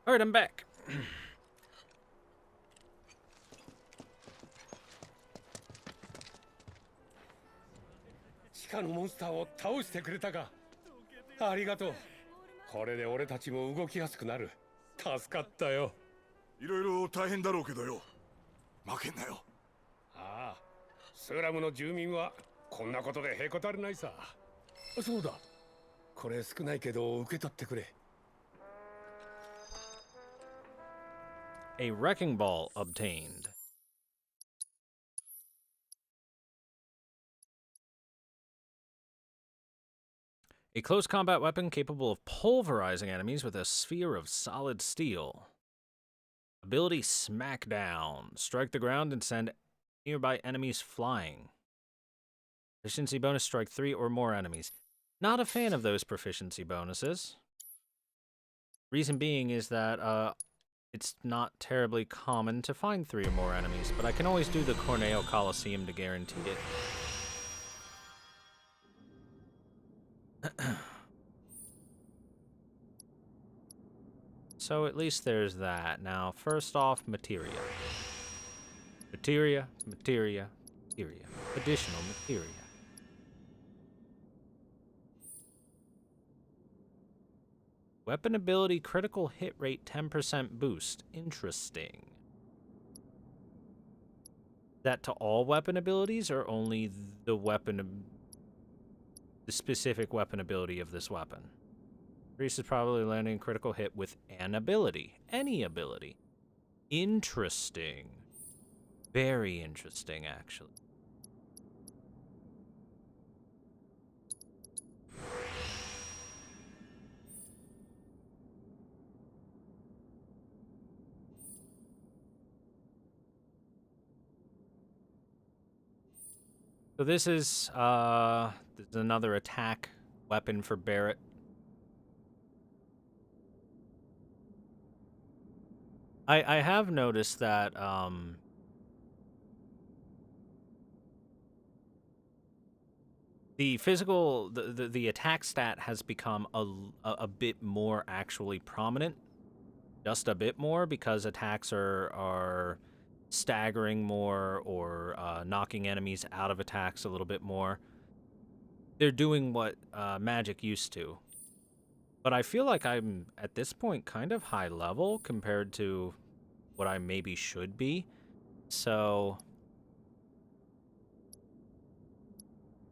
Alright, I'm back. 地下のモンスターを倒してくれたか。ありがとう。これで俺たちも動きやすくなる。助かったよ。いろいろ大変だろうけどよ。負けんなよ。ああ、スラムの住民はこんなことでへこたれないさ。そうだ。これ少ないけど受け取ってくれ。A wrecking ball obtained. A close combat weapon capable of pulverizing enemies with a sphere of solid steel. Ability Smackdown. Strike the ground and send nearby enemies flying. Proficiency bonus, strike 3 or more enemies. Not a fan of those proficiency bonuses. Reason being is that it's not terribly common to find 3 or more enemies, but I can always do the Corneo Coliseum to guarantee it. So at least there's that. Now, first off, Materia. Materia. Additional Materia. Weapon ability, critical hit rate, 10% boost. Interesting. That to all weapon abilities, or only the specific weapon ability of this weapon? Priest is probably landing critical hit with an ability. Any ability. Interesting. Very interesting, actually. So this is another attack weapon for Barrett. I have noticed that the attack stat has become a bit more actually prominent, just a bit more, because attacks are staggering more or knocking enemies out of attacks a little bit more. They're doing what magic used to. But I feel like I'm, at this point, kind of high level compared to what I maybe should be. So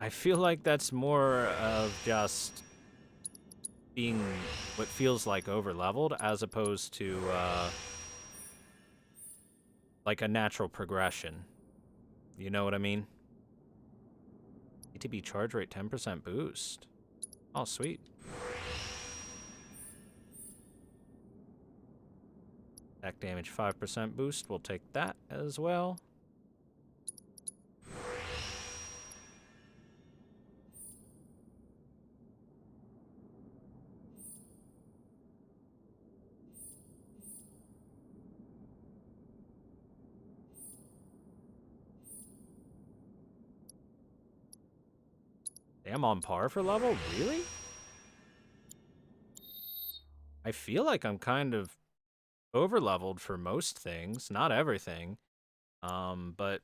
I feel like that's more of just being what feels like over-leveled as opposed to like a natural progression. You know what I mean? ATB charge rate 10% boost. Oh, sweet. Attack damage 5% boost. We'll take that as well. Damn, on par for level? Really? I feel like I'm kind of over-leveled for most things. Not everything. But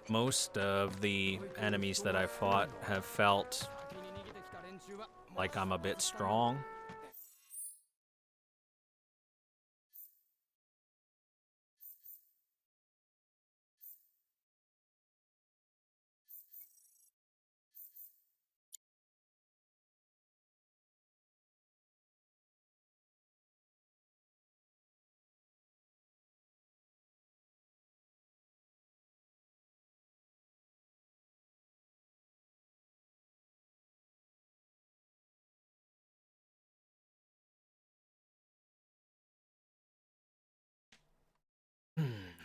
most of the enemies that I've fought have felt like I'm a bit strong.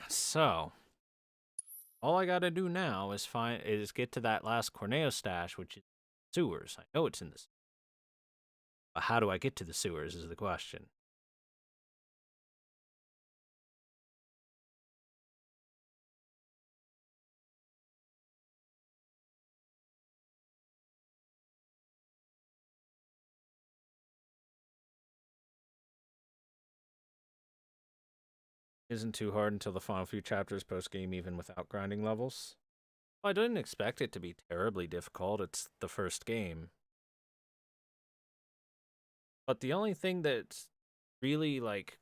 So, all I gotta do now is get to that last Corneo stash, which is sewers. I know it's in the. But how do I get to the sewers is the question. Isn't too hard until the final few chapters post-game, even without grinding levels. Well, I didn't expect it to be terribly difficult. It's the first game. But the only thing that's really, like,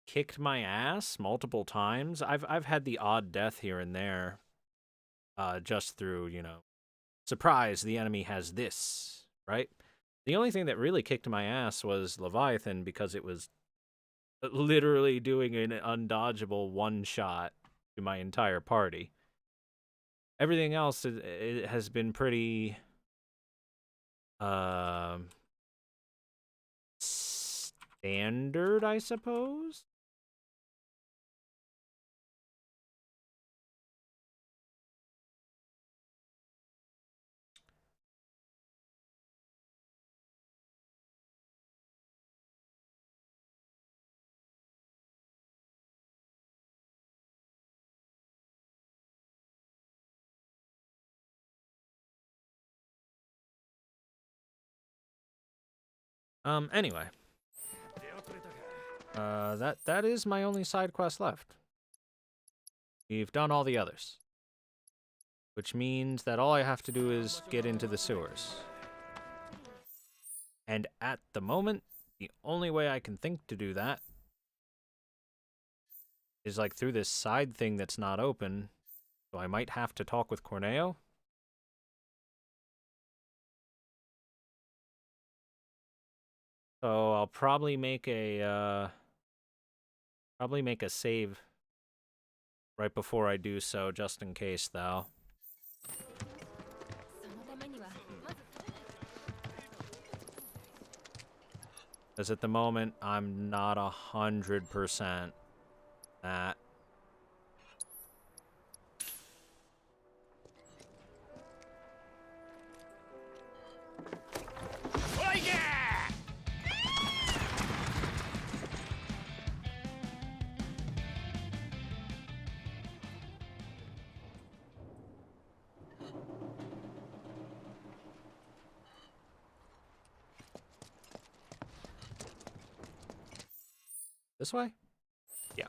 kicked my ass multiple times, I've had the odd death here and there, just through, you know, surprise, the enemy has this, right? The only thing that really kicked my ass was Leviathan, because it was literally doing an undodgeable one-shot to my entire party. Everything else, it has been pretty standard, I suppose. Anyway. That is my only side quest left. We've done all the others. Which means that all I have to do is get into the sewers. And at the moment, the only way I can think to do that is like through this side thing that's not open. So I might have to talk with Corneo. So I'll probably make a save right before I do so, just in case, though. Because at the moment, I'm not 100% that. This way? Yeah.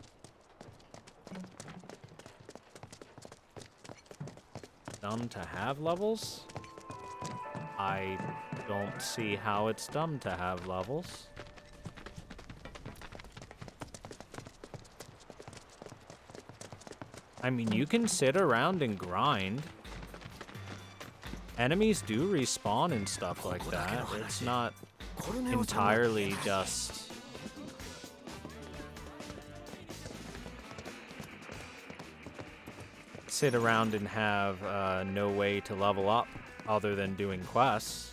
Dumb to have levels? I don't see how it's dumb to have levels. I mean, you can sit around and grind. Enemies do respawn and stuff like that. It's not entirely just... sit around and have no way to level up other than doing quests.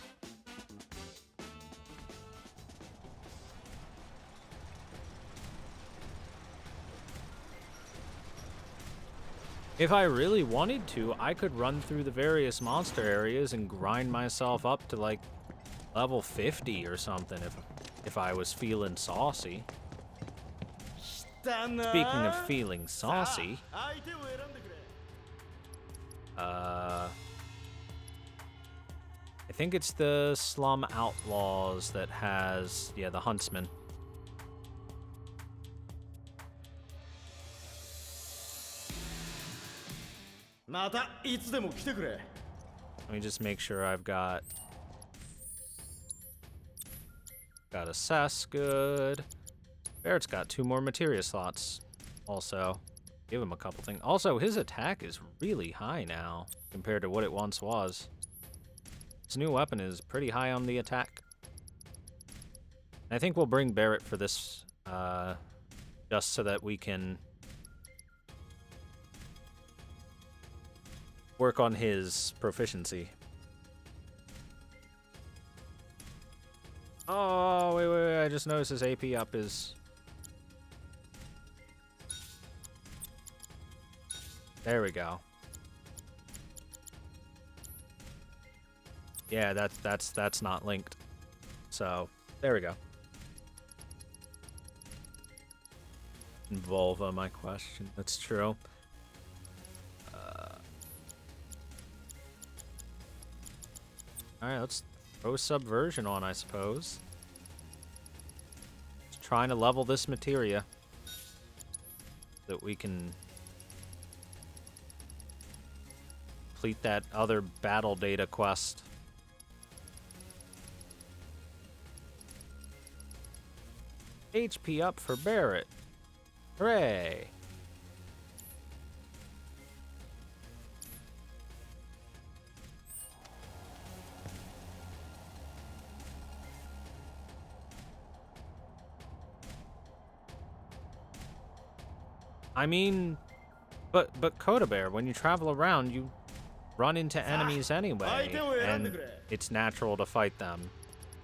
If I really wanted to, I could run through the various monster areas and grind myself up to like level 50 or something if I was feeling saucy. Speaking of feeling saucy, I think it's the Slum Outlaws that has, yeah, the Huntsman. Let me just make sure I've got assess, good. Barrett's got 2 more Materia slots. Also, give him a couple things. Also, his attack is really high now compared to what it once was. His new weapon is pretty high on the attack. I think we'll bring Barrett for this, just so that we can work on his proficiency. Oh, wait, I just noticed his AP up is... There we go. Yeah, that's not linked. So, there we go. Volva, my question. That's true. Alright, let's throw Subversion on, I suppose. Just trying to level this Materia. that we can complete that other battle data quest. HP up for Barrett. Hooray! I mean, but Coda Bear, when you travel around, you run into enemies anyway, and it's natural to fight them.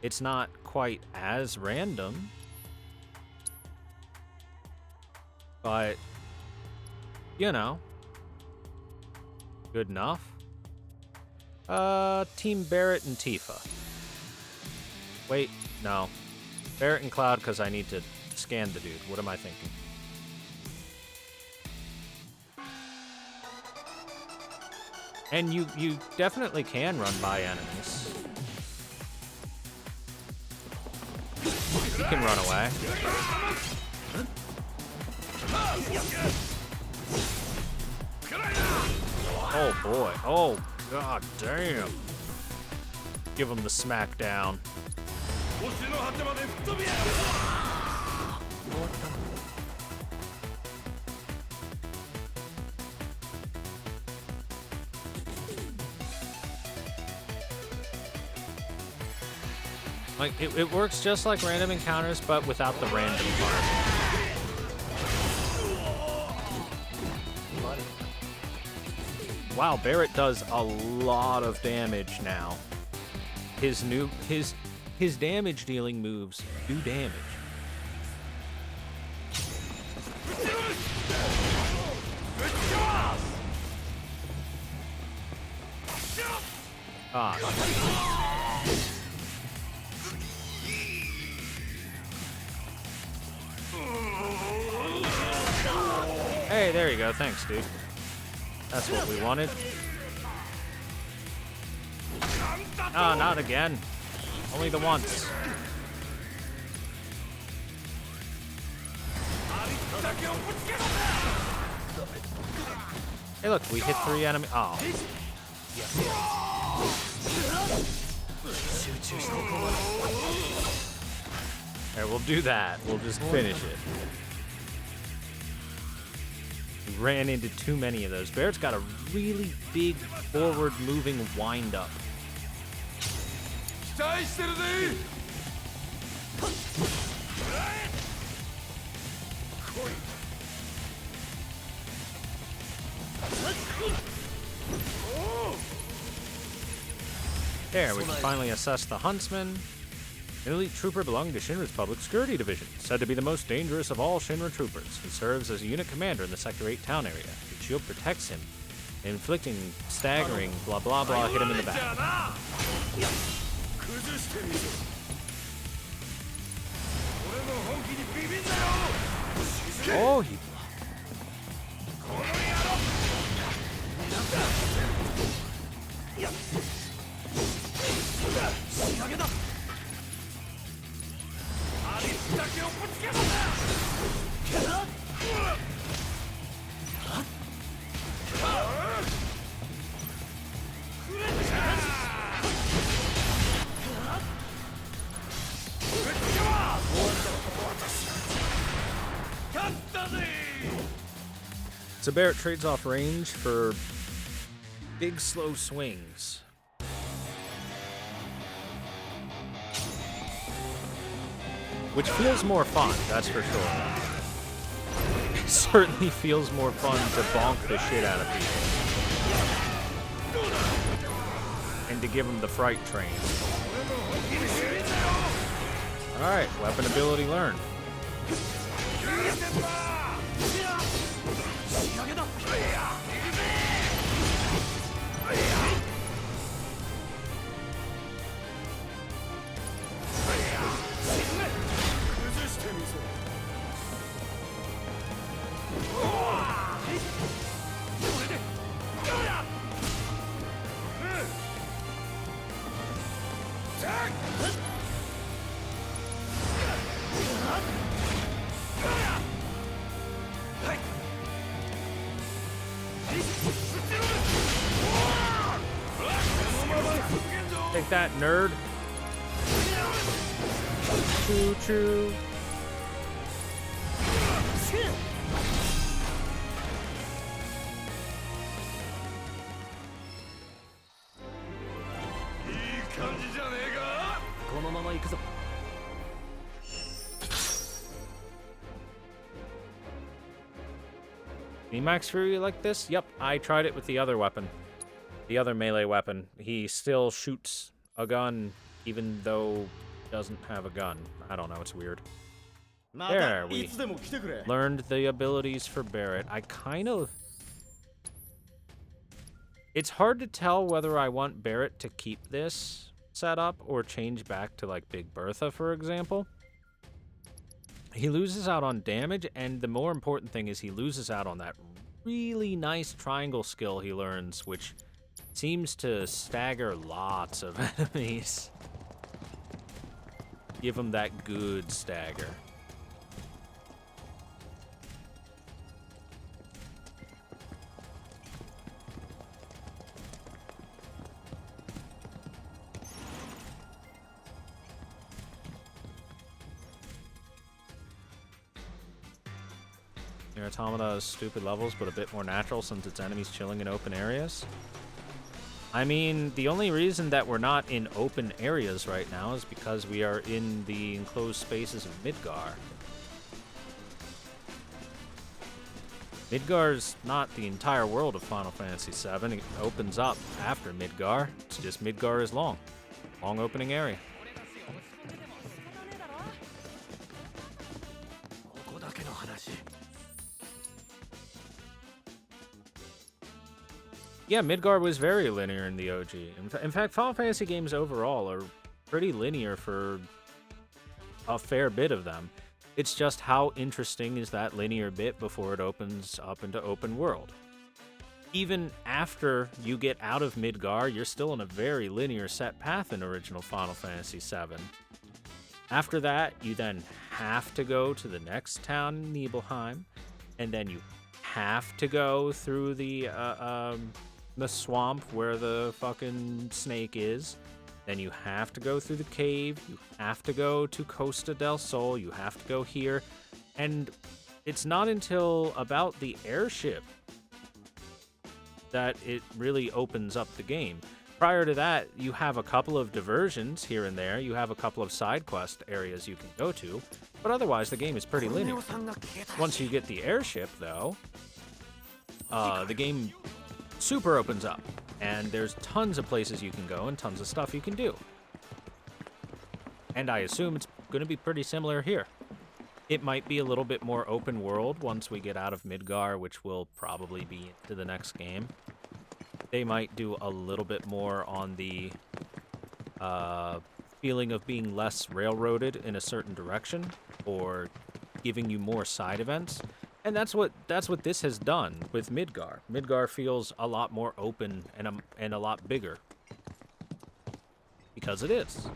It's not quite as random, but, you know, good enough. Team Barrett and Tifa. Wait, no. Barrett and Cloud, because I need to scan the dude. What am I thinking? And you definitely can run by enemies. You can run away. Oh boy. Oh god damn. Give him the smackdown. Like, it works just like random encounters, but without the random part. Wow, Barrett does a lot of damage now. His damage dealing moves do damage. Ah. Hey, there you go. Thanks, dude. That's what we wanted. Ah, not again. Only the once. Hey, look, we hit 3 enemies. Oh. Alright, we'll do that. We'll just finish it. We ran into too many of those. Barrett's got a really big forward-moving wind-up. There, we can finally assess the Huntsman. An elite trooper belonging to Shinra's Public Security Division, said to be the most dangerous of all Shinra troopers. He serves as a unit commander in the Sector 8 town area. The shield protects him, inflicting staggering blah blah blah hit him in the back. Oh, he... So Barrett trades off range for big slow swings. Which feels more fun, that's for sure. It certainly feels more fun to bonk the shit out of people. And to give them the fright train. Alright, weapon ability learned. that, nerd. Choo choo. Max Fury like this? Yep, I tried it with the other weapon. The other melee weapon. He still shoots a gun even though he doesn't have a gun. I don't know, it's weird. There, we learned the abilities for Barrett. I kind of... It's hard to tell whether I want Barrett to keep this setup or change back to, like, Big Bertha, for example. He loses out on damage, and the more important thing is he loses out on that really nice triangle skill he learns, which seems to stagger lots of enemies. Give him that good stagger. Your Automata has stupid levels, but a bit more natural since its enemies chilling in open areas. I mean, the only reason that we're not in open areas right now is because we are in the enclosed spaces of Midgar. Midgar's not the entire world of Final Fantasy VII. It opens up after Midgar. It's just Midgar is long. Long opening area. Yeah, Midgar was very linear in the OG. In fact, Final Fantasy games overall are pretty linear for a fair bit of them. It's just how interesting is that linear bit before it opens up into open world. Even after you get out of Midgar, you're still in a very linear set path in original Final Fantasy VII. After that, you then have to go to the next town in Nibelheim, and then you have to go through the swamp where the fucking snake is. Then you have to go through the cave. You have to go to Costa del Sol. You have to go here. And it's not until about the airship that it really opens up the game. Prior to that, you have a couple of diversions here and there. You have a couple of side quest areas you can go to. But otherwise, the game is pretty linear. Once you get the airship, though, the game super opens up, and there's tons of places you can go and tons of stuff you can do. And I assume it's going to be pretty similar here. It might be a little bit more open world once we get out of Midgar, which will probably be into the next game. They might do a little bit more on the feeling of being less railroaded in a certain direction, or giving you more side events. And that's what this has done with Midgar. Midgar feels a lot more open and a lot bigger. Because it is.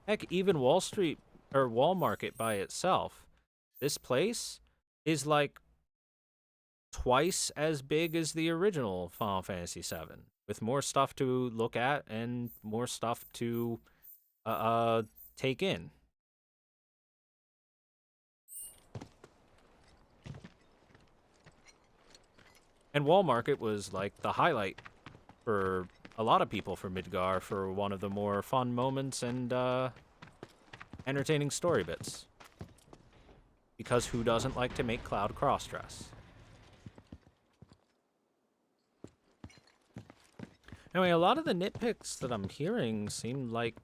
Heck, even Wall Street, or Wall Market by itself, this place is like twice as big as the original Final Fantasy VII, with more stuff to look at and more stuff to take in. And Wall Market was like the highlight for a lot of people for Midgar, for one of the more fun moments and entertaining story bits. Because who doesn't like to make Cloud cross-dress? Anyway, a lot of the nitpicks that I'm hearing seem like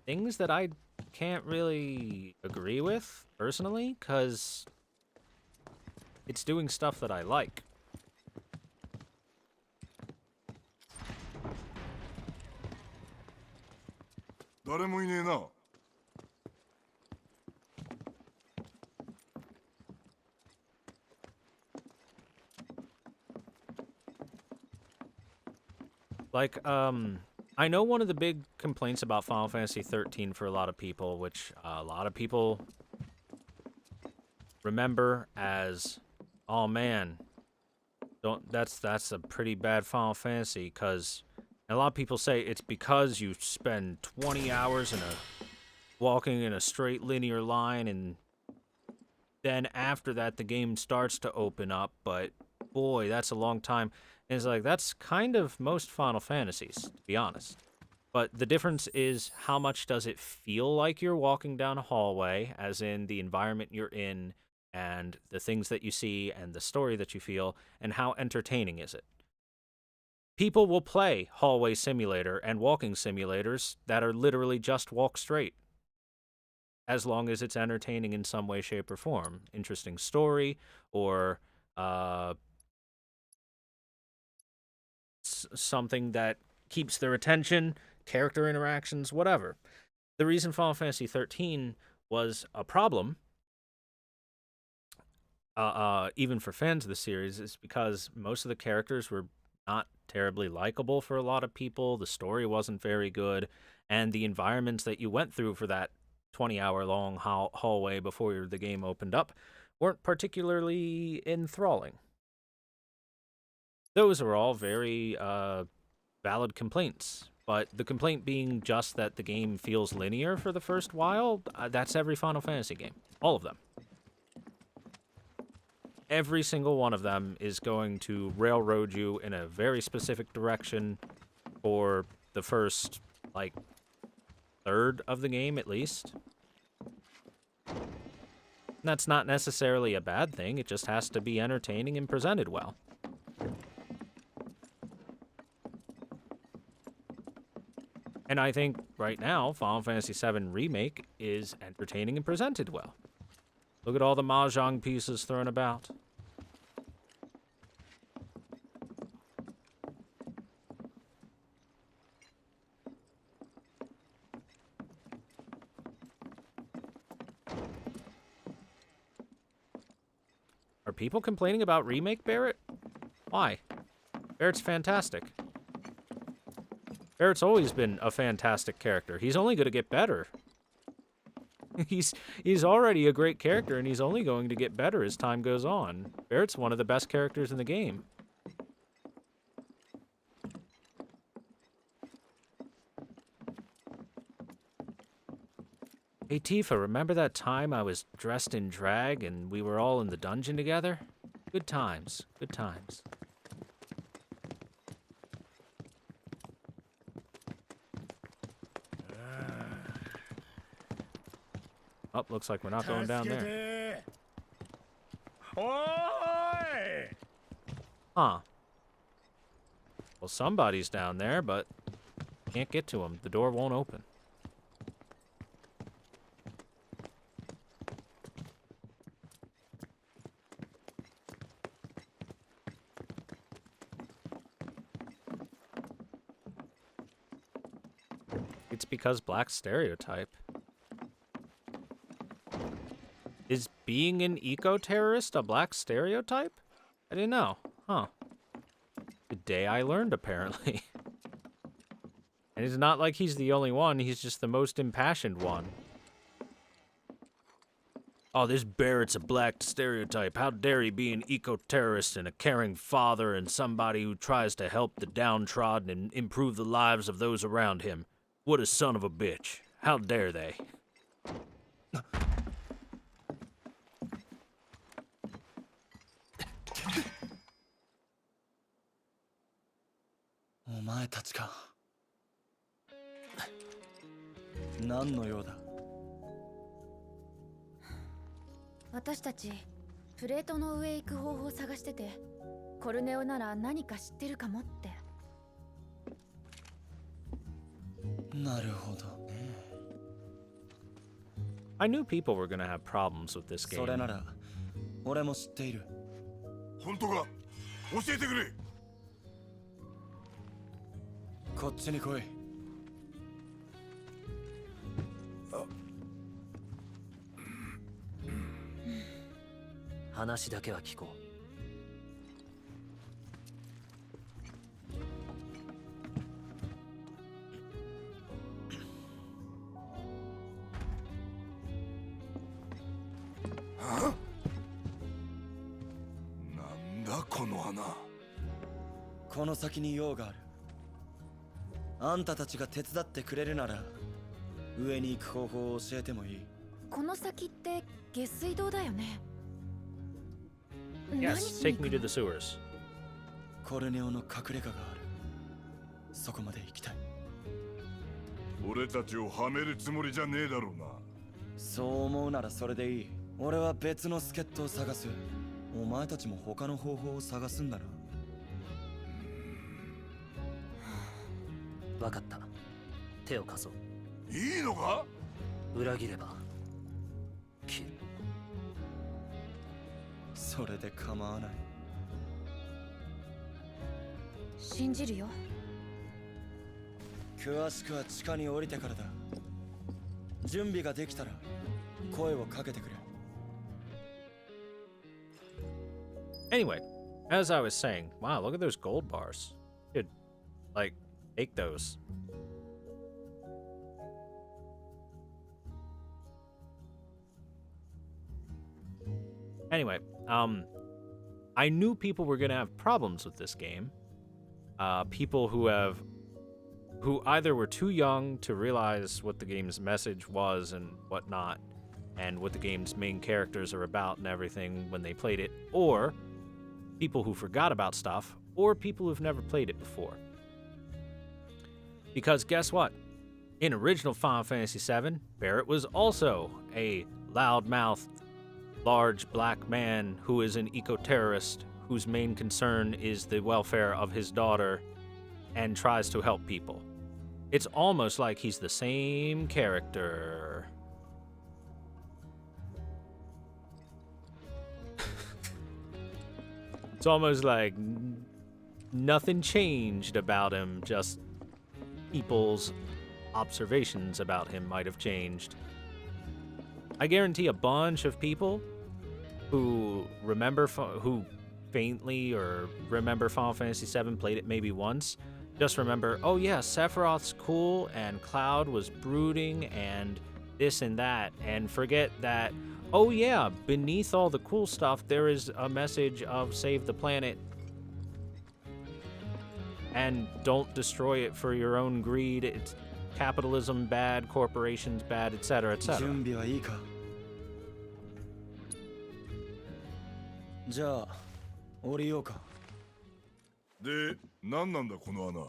things that I can't really agree with, personally, because it's doing stuff that I like. Like, I know one of the big complaints about Final Fantasy 13 for a lot of people, which a lot of people remember as, oh man, That's a pretty bad Final Fantasy, because a lot of people say it's because you spend 20 hours walking in a straight linear line, and then after that the game starts to open up, but boy, that's a long time. And it's like, that's kind of most Final Fantasies, to be honest. But the difference is, how much does it feel like you're walking down a hallway, as in the environment you're in, and the things that you see, and the story that you feel, and how entertaining is it? People will play hallway simulator and walking simulators that are literally just walk straight, as long as it's entertaining in some way, shape, or form. Interesting story, or something that keeps their attention, character interactions, whatever. The reason Final Fantasy 13 was a problem, even for fans of the series, is because most of the characters were not terribly likable for a lot of people. The story wasn't very good, and the environments that you went through for that 20-hour-long hallway before the game opened up weren't particularly enthralling. Those are all very valid complaints, but the complaint being just that the game feels linear for the first while, that's every Final Fantasy game. All of them. Every single one of them is going to railroad you in a very specific direction for the first, like, third of the game, at least. That's not necessarily a bad thing, it just has to be entertaining and presented well. And I think, right now, Final Fantasy VII Remake is entertaining and presented well. Look at all the mahjong pieces thrown about. Are people complaining about Remake, Barrett? Why? Barrett's fantastic. Barrett's always been a fantastic character. He's only going to get better. He's already a great character, and he's only going to get better as time goes on. Barrett's one of the best characters in the game. Hey Tifa, remember that time I was dressed in drag and we were all in the dungeon together? Good times, good times. Oh, looks like we're not going down there. Huh. Well, somebody's down there, but can't get to him. The door won't open. It's because black stereotype. Is being an eco-terrorist a black stereotype? I didn't know. Huh. The day I learned, apparently. And it's not like he's the only one, he's just the most impassioned one. Oh, this Barrett's a black stereotype. How dare he be an eco-terrorist and a caring father and somebody who tries to help the downtrodden and improve the lives of those around him. What a son of a bitch. How dare they? Nan no you da? 私たちプレートの上へ行く方法を探してて、コルネオなら何か知ってるかもって。なるほどね。I knew people were gonna have problems with this game. それなら俺も知っている。本当か？教えてくれ。こっちに来い。話だけは聞こなんだこの花。この先に用がある。あんたたちが手伝ってくれるなら上に行く方法を教えてもいい。この先って下水道だよね。 Yes, take me to the sewers. コルネオの隠れ家がある。そこまで行きたい。俺たちをはめるつもりじゃねえだろうな。そう思うならそれでいい。俺は別の助っ人を探す。お前たちも他の方法を探すんだな。分かった。手を貸そう。いいのか？裏切れば切る。それで構わない。信じるよ。詳しくは地下に降りてからだ。準備ができたら声をかけてくれ。 Anyway, as I was saying, wow, look at those gold bars. Dude, like, take those. Anyway, I knew people were gonna have problems with this game. People who either were too young to realize what the game's message was and whatnot, and what the game's main characters are about and everything when they played it, or people who forgot about stuff, or people who've never played it before. Because guess what? In original Final Fantasy VII, Barrett was also a loud-mouthed, large black man who is an eco-terrorist whose main concern is the welfare of his daughter and tries to help people. It's almost like he's the same character. It's almost like nothing changed about him, just people's observations about him might have changed. I guarantee a bunch of people who who faintly or remember Final Fantasy VII, played it maybe once, just remember, oh yeah, Sephiroth's cool and Cloud was brooding and this and that, and forget that, oh yeah, beneath all the cool stuff there is a message of save the planet and don't destroy it for your own greed. It's capitalism bad, corporations bad, etc., etc. 準備はいいか。じゃあ降りようか。で、何なんだこの穴。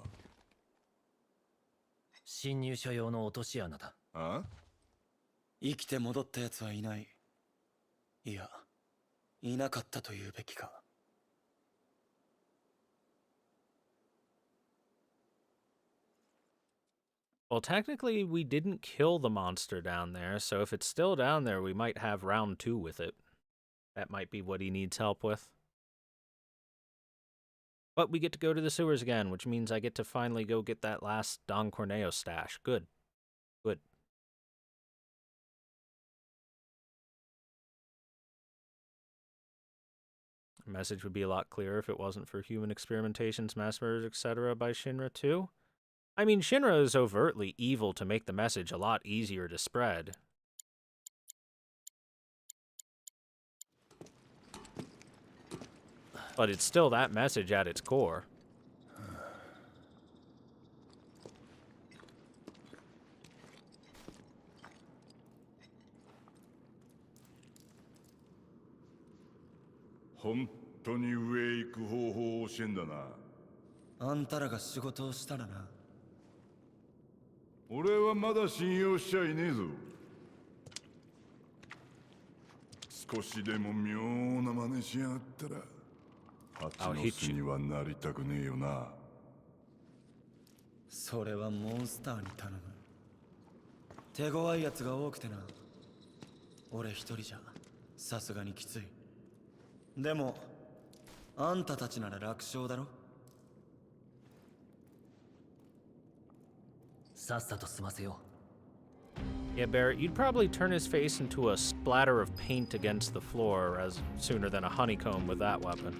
侵入者用の落とし穴だ。あ？生きて戻った奴はいない。いや、いなかったというべきか。Well, technically, we didn't kill the monster down there, so if it's still down there, we might have round 2 with it. That might be what he needs help with. But we get to go to the sewers again, which means I get to finally go get that last Don Corneo stash. Good. Good. The message would be a lot clearer if it wasn't for human experimentations, mass murders, etc. by Shinra too. I mean, Shinra is overtly evil to make the message a lot easier to spread. But it's still that message at its core.本当に上へ行く方法を教えんだな。あんたらが仕事をしたらな。俺はまだ信用しちゃいねえぞ。少しでも妙な真似しやがったら蜂の巣にはなりたくねえよな。それはモンスターに頼む。手強いやつが多くてな。俺一人じゃさすがにきつい。でもあんたたちなら楽勝だろ。さっさと済ませよう。 Yeah, Barrett, you'd probably turn his face into a splatter of paint against the floor as sooner than a honeycomb with that weapon.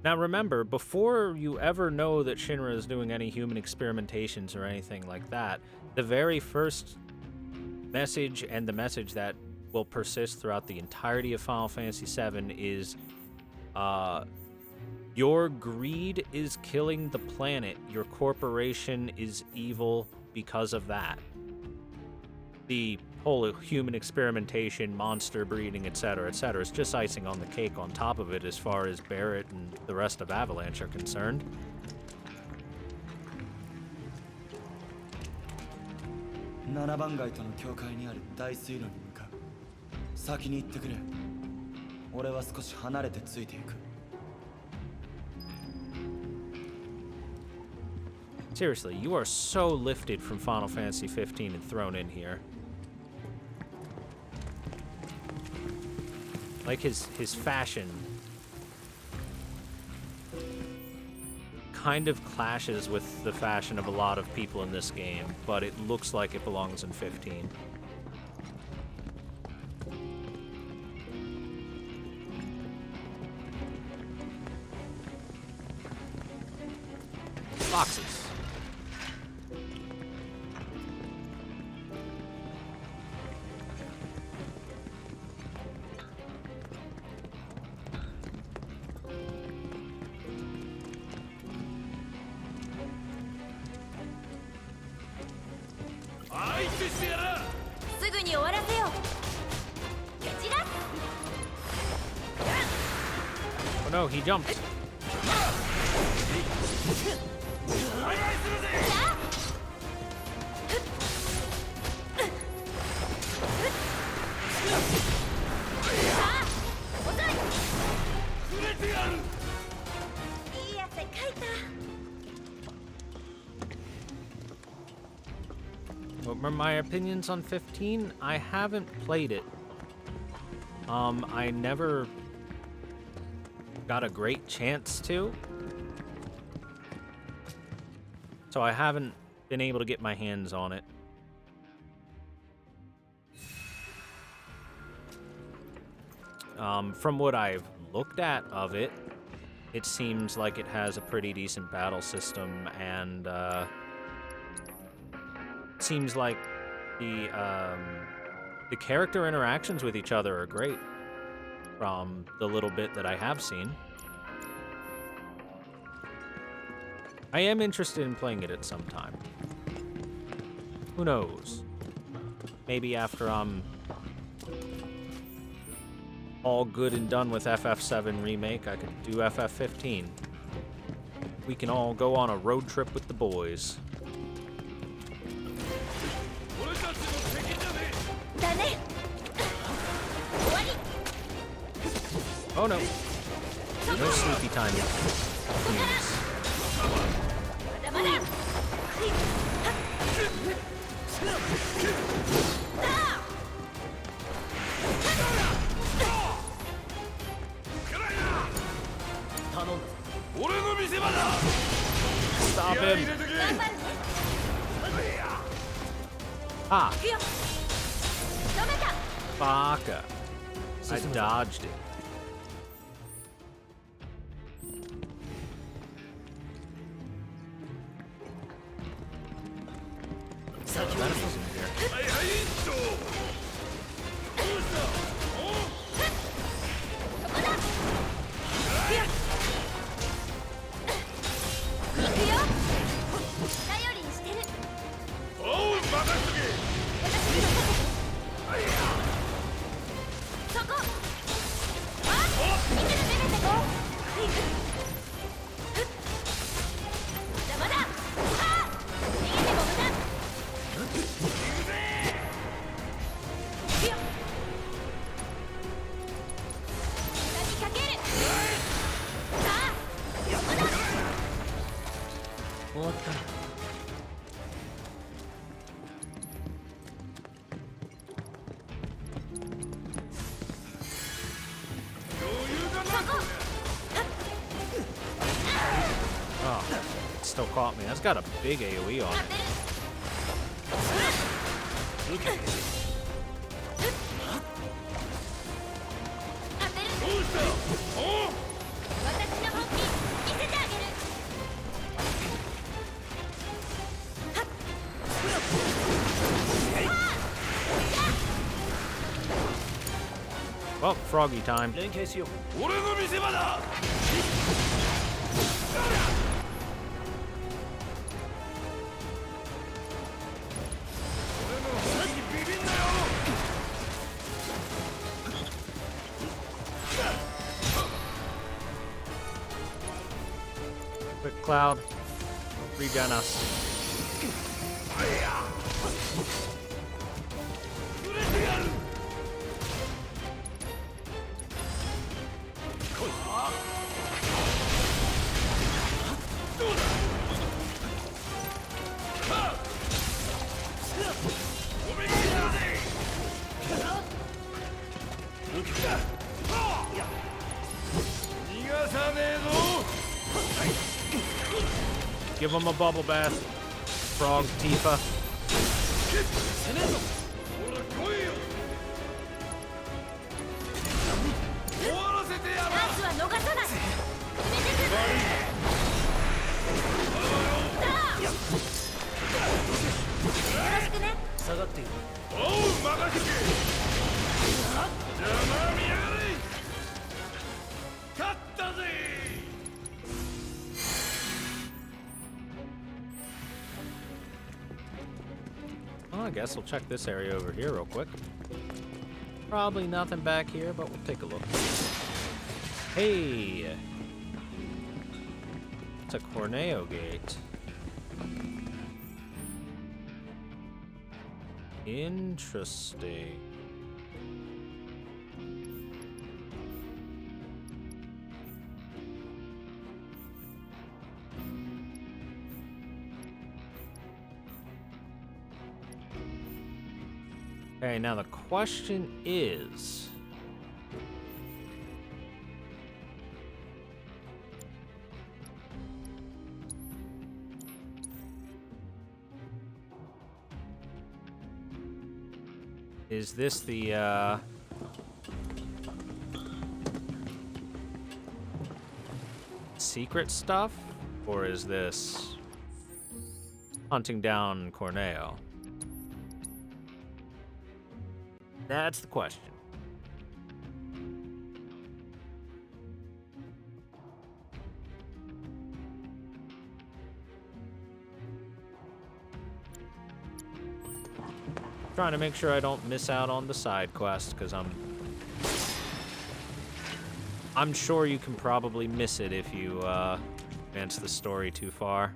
Now remember, before you ever know that Shinra is doing any human experimentations or anything like that, the very first message, and the message that will persist throughout the entirety of Final Fantasy VII, is your greed is killing the planet. Your corporation is evil because of that. The whole human experimentation, monster breeding, etc., etc., is just icing on the cake on top of it as far as Barrett and the rest of Avalanche are concerned. Seriously, you are so lifted from Final Fantasy 15 and thrown in here. Like his fashion kind of clashes with the fashion of a lot of people in this game, but it looks like it belongs in 15. Boxes. Oh no, he jumped. What were my opinions on 15? I haven't played it. I never got a great chance to. So I haven't been able to get my hands on it. From what I've looked at of it, it seems like it has a pretty decent battle system, and seems like the character interactions with each other are great from the little bit that I have seen. I am interested in playing it at some time. Who knows? Maybe after I'm all good and done with FF7 Remake, I could do FF15. We can all go on a road trip with the boys. Oh no. No sleepy time. Please. Stop him. Ah. Baka. I dodged it. Still caught me. That's got a big AoE on it. Well, froggy time. 連携しよう。俺の見せ場だ。 Quick cloud. Regen us. Give him a bubble bath. Frog Tifa. 下がっている。おう、任せて。邪魔見やがれ。勝ったぜ。 Well, I guess we'll check this area over here real quick. Probably nothing back here, but we'll take a look. Hey! It's a Corneo gate. Interesting. Okay, now the question is... Is this the, secret stuff? Or is this hunting down Corneo? That's the question. Trying to make sure I don't miss out on the side quest, because I'm sure you can probably miss it if you advance the story too far.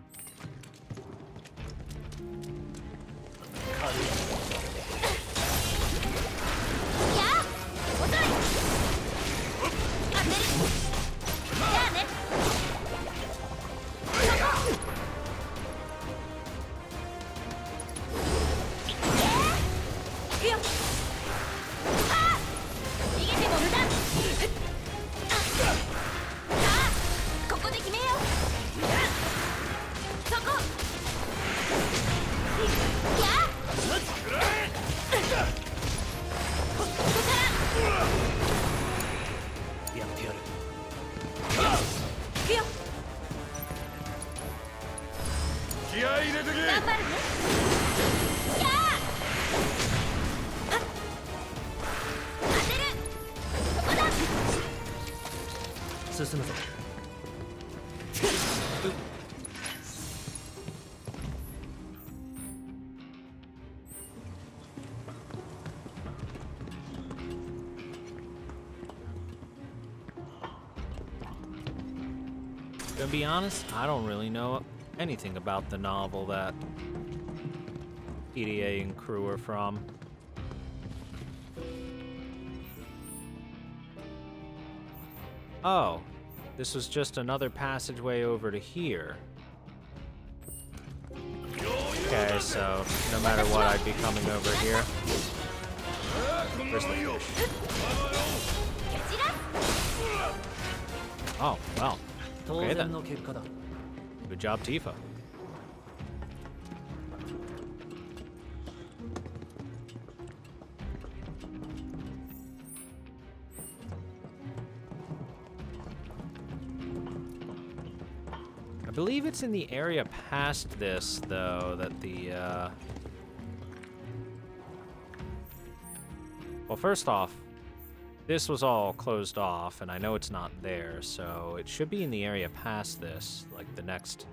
To be honest, I don't really know anything about the novel that PDA and crew are from. Oh, this was just another passageway over to here. Okay, so no matter what, I'd be coming over here. Where's the fish? Oh, well. Okay then. Good job, Tifa. I believe it's in the area past this, though, that the, Well, first off, This was all closed off, and I know it's not there, so it should be in the area past this, like the next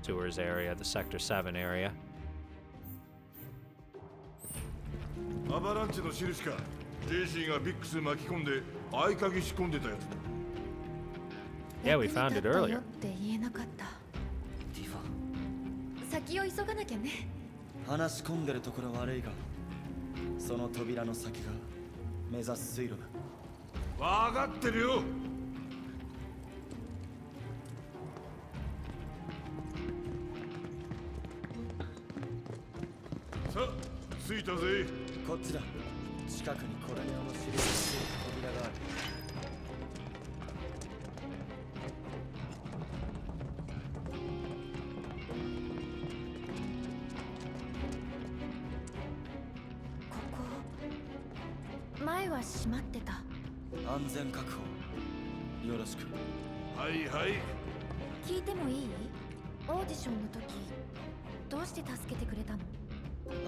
sewers area, the Sector 7 area. アバランチの印か。ジェイシーがビックス巻き込んで合鍵仕込んでたやつだ。Yeah, we found it 役に立ったよ earlier. って言えなかった。ディファ。先を急がなきゃね。話し込んでるところ悪いが、その扉の先が目指す水路だ。分かってるよ。さあ、着いたぜ。こっちだ。近くにコルネオの印をしている扉がある。ここ前は閉まってた。安全確保よろしく。はいはい。聞いてもいい？オーディションの時どうして助けてくれたの？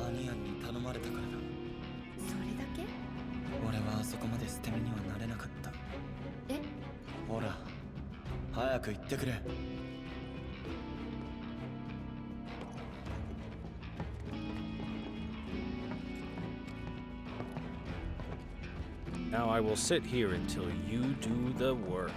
アニアンに頼まれたからだ。それだけ？俺はあそこまで捨て身にはなれなかった。え？ほら早く言ってくれ。Now I will sit here until you do the work.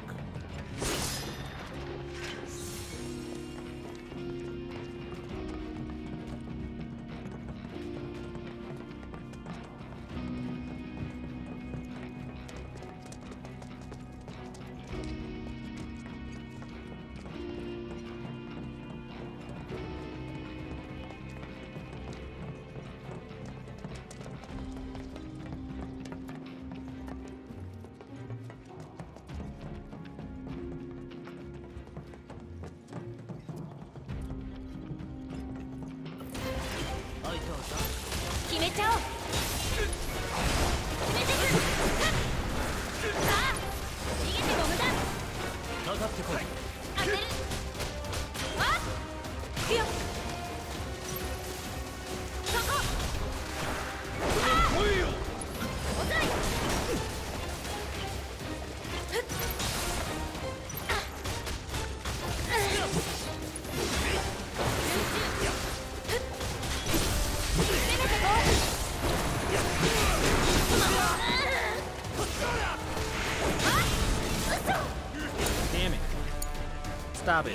Stop it.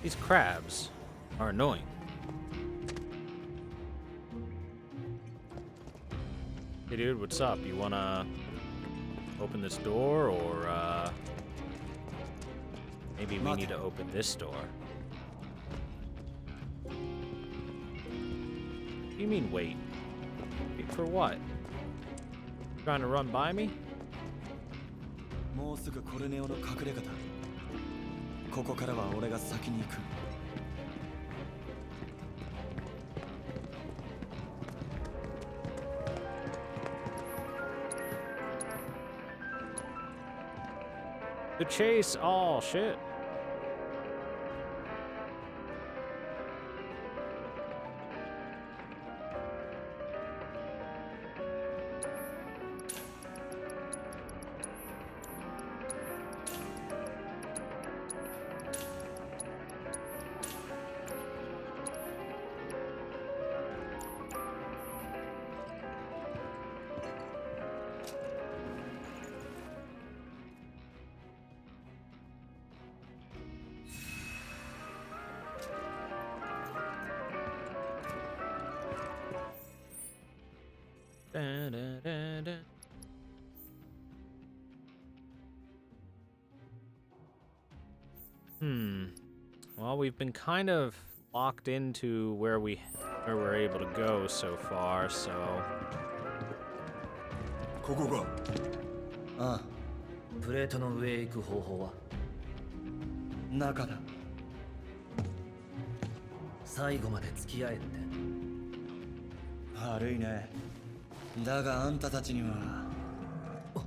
These crabs are annoying. Hey dude, what's up? You wanna open this door, or maybe we need to open this door? What do you mean wait? Wait for what? Trying to run by me? もうすぐコルネオの隠れ家だ。ここからは俺が先に行く。The chase! Oh, shit. Da, da, da, da. Well, we've been kind of locked into where we're able to go so far, so. ここか。ああ、プレートの上へ行く方法は中だ。最後まで付き合えって。悪いね。だがあんたたちには。What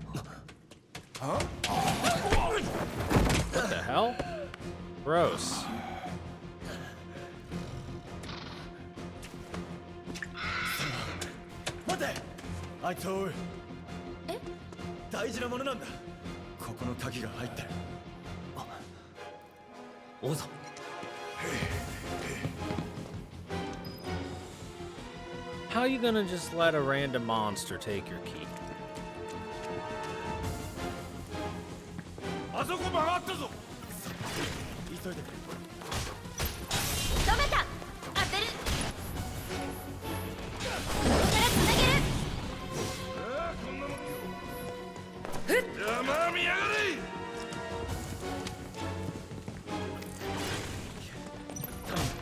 the hell? Gross. 待て、あいつを追う。え？大事なものなんだ。ここの鍵が入ってる。追うぞ。How are you gonna just let a random monster take your key? あそこ曲がったぞ。急いでくれ。止めた。当てる。ここからつなげる。こんなもんよ。まあ見やがれ。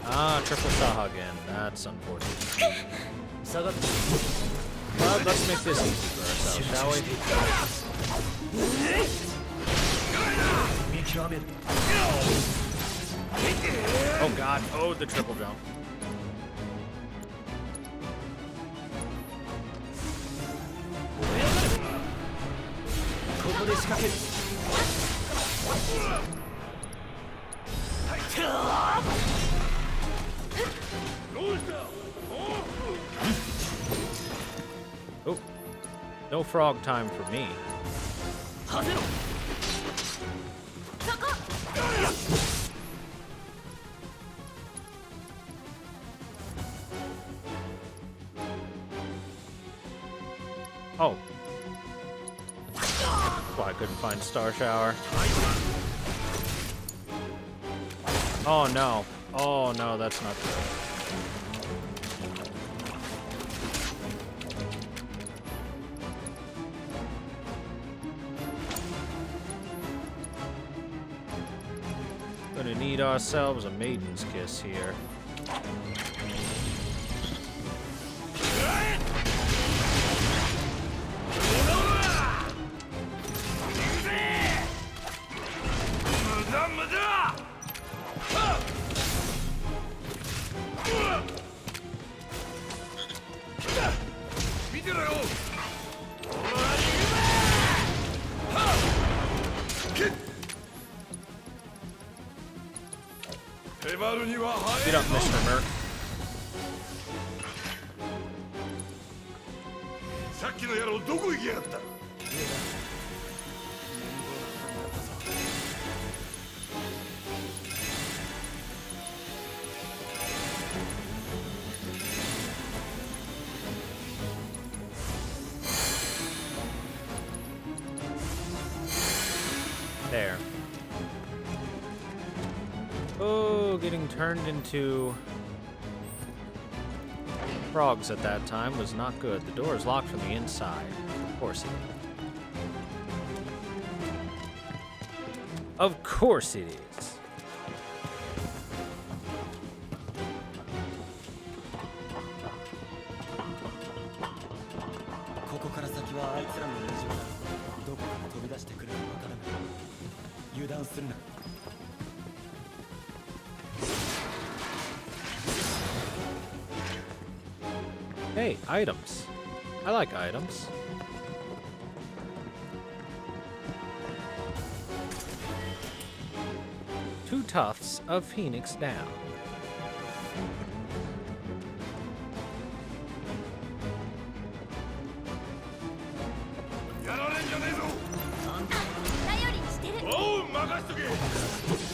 Ah, triple Saha again. That's unfortunate. 下がって。 Well, let's make this easy for ourselves, shall we? 見極める。 Oh god. Oh, the triple jump. ここで仕掛ける。Oh, no frog time for me. はぜろ。そこ。 Oh. Well, I couldn't find Star Shower. Oh no. Oh no, that's not good. Gonna need ourselves a maiden's kiss here. Get up, Mr. Merc. さっきの野郎どこ行きやがった。 There. Oh, getting turned into frogs at that time was not good. The door is locked from the inside. Of course it is. Of course it is. Hey, items. I like items. Two tufts of phoenix down.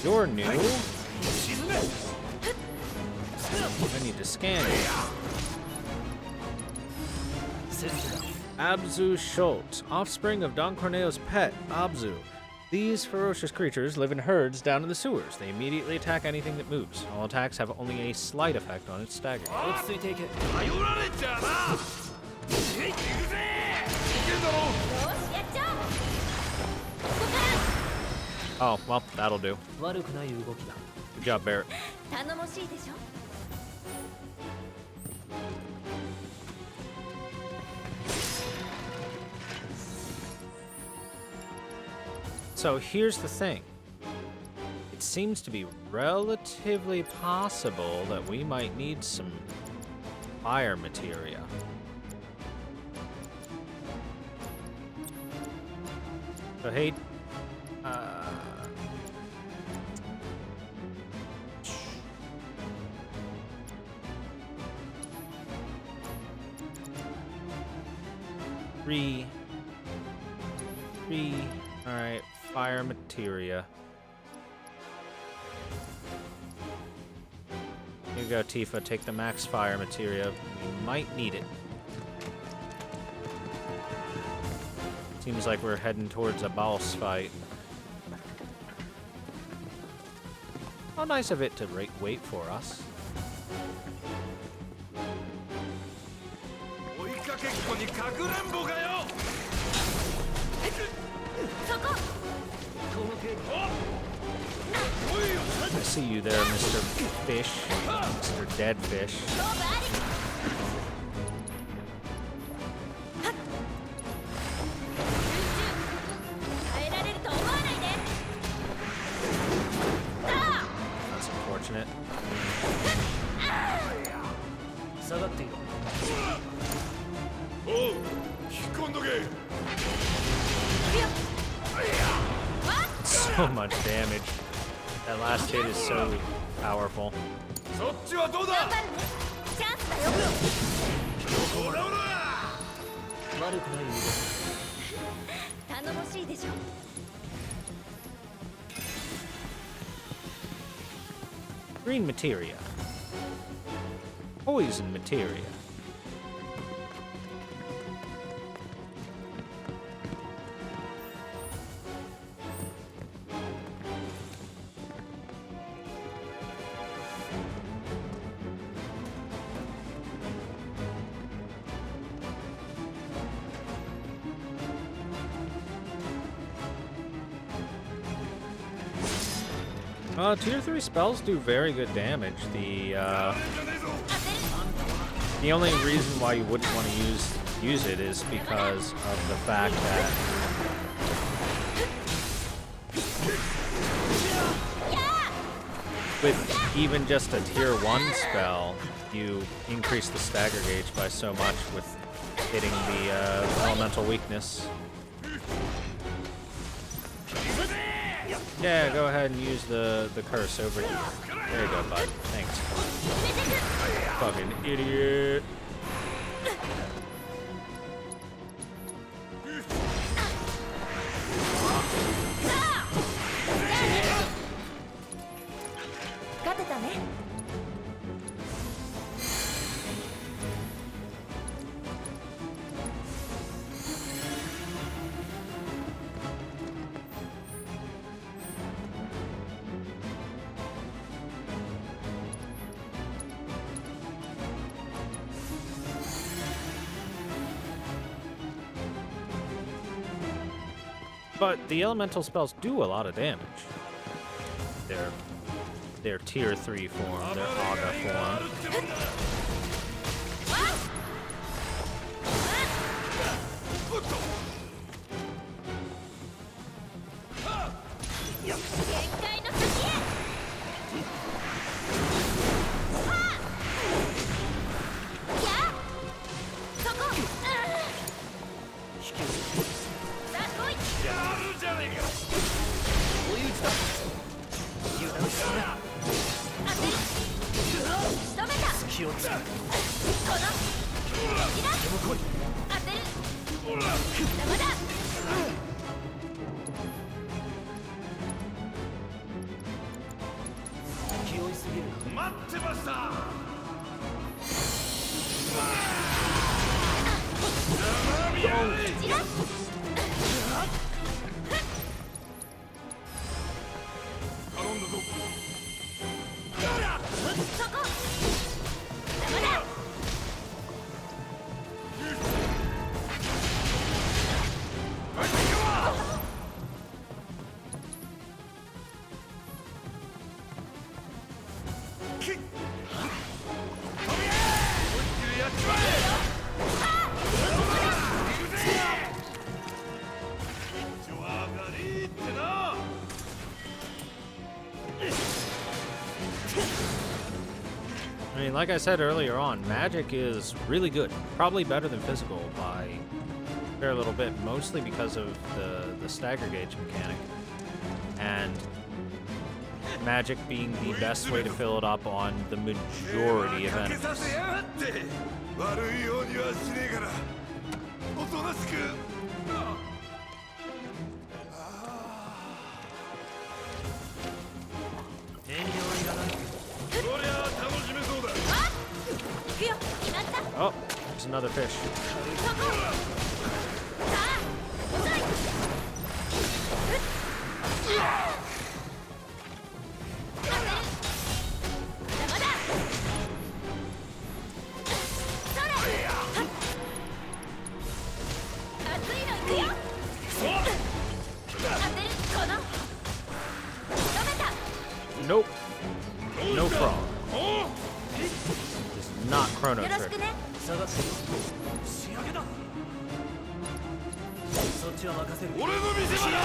You're new? I need to scan it. Abzu Schultz, offspring of Don Corneo's pet, Abzu. These ferocious creatures live in herds down in the sewers. They immediately attack anything that moves. All attacks have only a slight effect on its staggering. Oh, well, that'll do. Good job, Barrett. 頼もしいでしょ。 All So here's the thing. It seems to be relatively possible that we might need some fire materia. So hey, three, all right, fire materia. Here you go, Tifa, take the max fire materia. We might need it. Seems like we're heading towards a boss fight. How nice of it to wait for us. I see you there, Mr. Fish. Mr. Dead Fish. That's unfortunate. So much damage. That last hit is so powerful. Green materia. Poison materia. Tier 3 spells do very good damage. The only reason why you wouldn't want to use it is because of the fact that with even just a tier 1 spell, you increase the stagger gauge by so much with hitting the elemental weakness. Yeah, go ahead and use the curse over here. There you go, bud. Thanks. Fucking idiot. But the elemental spells do a lot of damage. Their tier 3 form, their Aga form. mean, like I said earlier on, magic is really good. Probably better than physical by a fair little bit, mostly because of the stagger gauge mechanic. And magic being the best way to fill it up on the majority of enemies. 悪いようにはしねえからおとなしく遠慮はいらない。こりゃ楽しめそうだ Oh, there's another fish. Nope. No frog. This is not Chrono Trigger. 下がって仕上げだ。そっちは任せる。俺の見せ場だ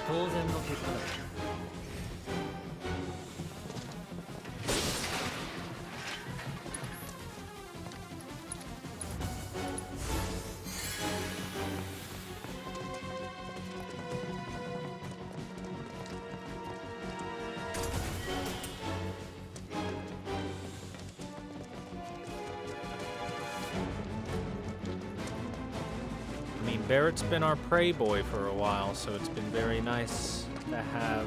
当然の結果だ。 I mean, Barrett's been our prey boy for a while, so it's been very nice to have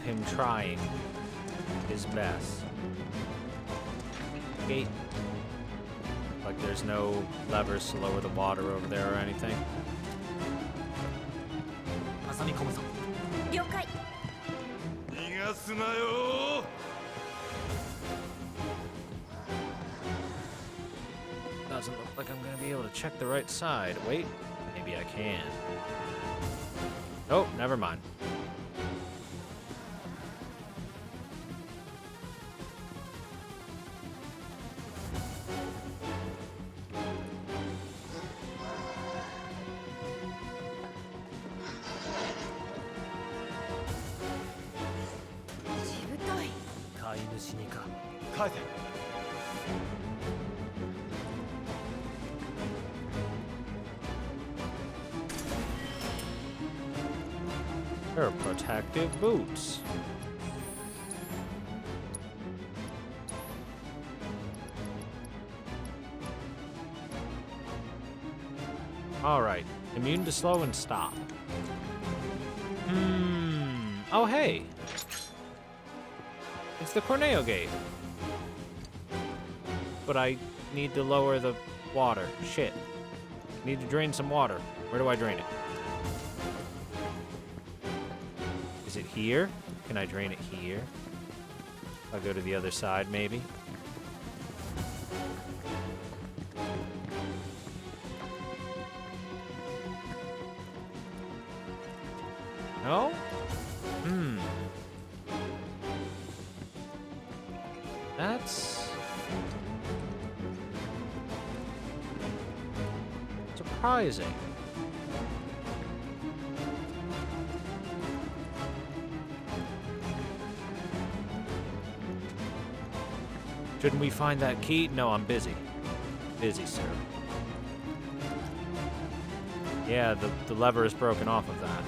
him trying his best. Gate. Like there's no levers to lower the water over there or anything. 挟み込むぞ。了解。逃がすなよ Doesn't look like I'm gonna be able to check the right side. Wait, maybe I can. Oh, never mind. Jibutai. 飼い主にか。帰って。 They're protective boots. All right, immune to slow and stop. Oh, hey. It's the Corneo Gate. But I need to lower the water. Shit. Need to drain some water. Where do I drain it? Is it here? Can I drain it here? I'll go to the other side, maybe. No? That's surprising. Shouldn't we find that key? No, I'm busy. Busy, sir. Yeah, the lever is broken off of that.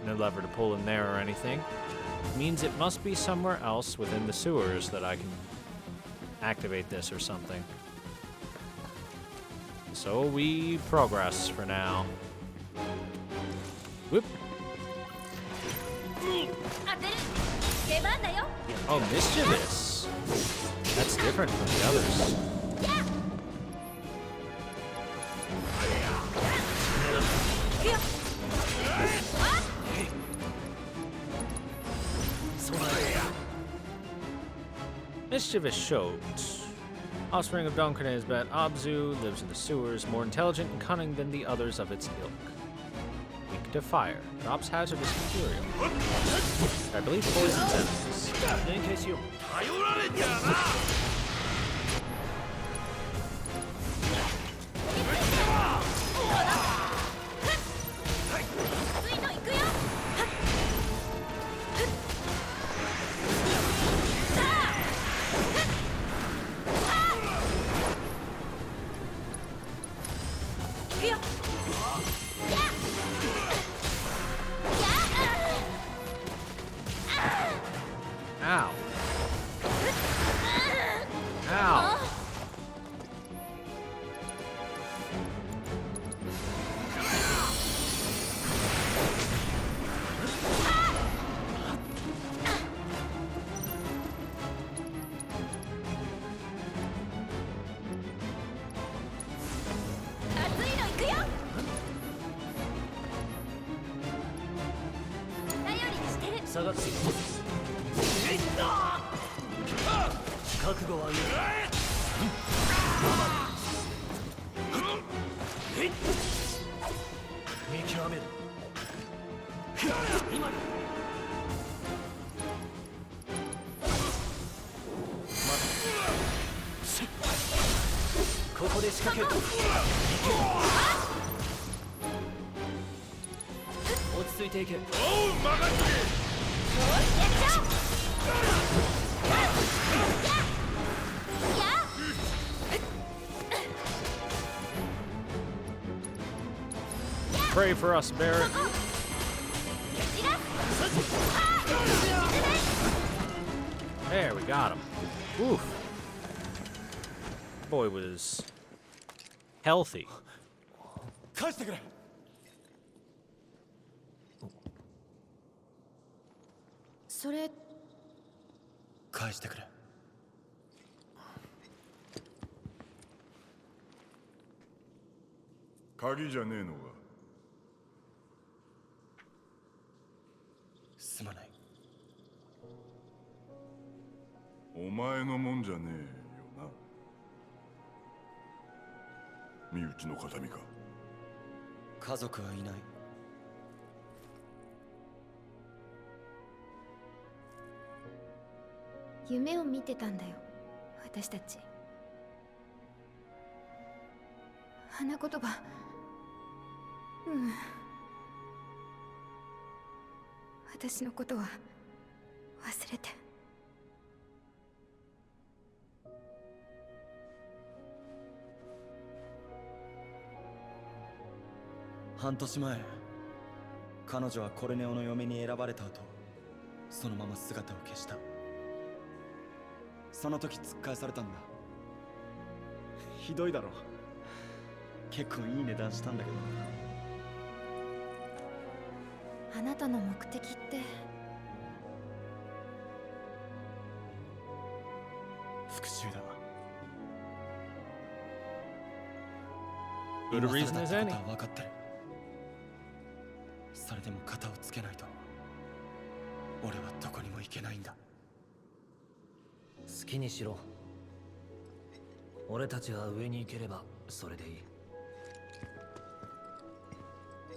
No lever to pull in there or anything. Means it must be somewhere else within the sewers that I can activate this or something. So we progress for now. Whoop. Oh, mischievous. That's different from the others. Mischievous Shoat. Offspring of Donkerne's bat Abzu, lives in the sewers, more intelligent and cunning than the others of its ilk. Weak to fire, drops hazardous material. I believe poisons enemies. Ow. Ow. Pray for us, Barrett. There, we got him. Oof. Boy was healthy. 返してくれ。それ返してくれ。鍵じゃねえのか。すまない。お前のもんじゃねえよな。身内の形見か。家族はいない。夢を見てたんだよ、私たち。花言葉。私のことは忘れて。半年前、彼女はコルネオの嫁に選ばれた後、そのまま姿を消した。その時突っ返されたんだ。ひどいだろ。結構いい値段したんだけど。あなたの目的って。復讐だ。 Good reason as any. 分かってる。それでも肩をつけないと俺はどこにも行けないんだ。好きにしろ。俺たちが上に行ければそれでいい。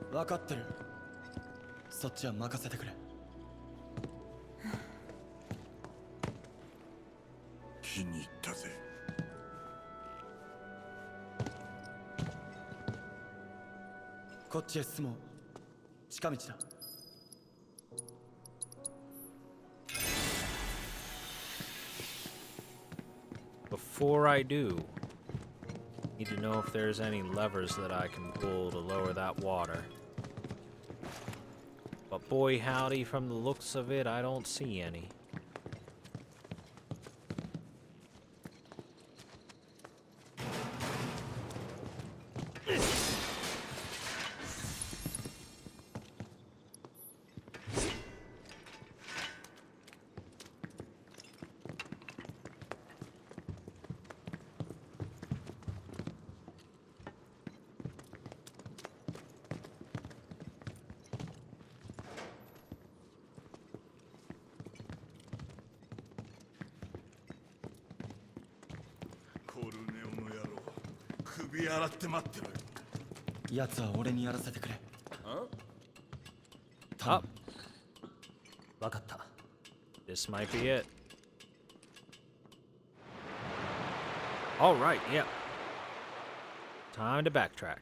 分かってる。そっちは任せてくれ。気に入ったぜ。こっちへ進もう。近道だ。Before I do, need to know if there's any levers that I can pull to lower that water. But boy howdy, from the looks of it, I don't see any. 首洗って待ってろ。奴は俺にやらせてくれ。あ、わかった。 this might be it. All right, yeah. Time to backtrack.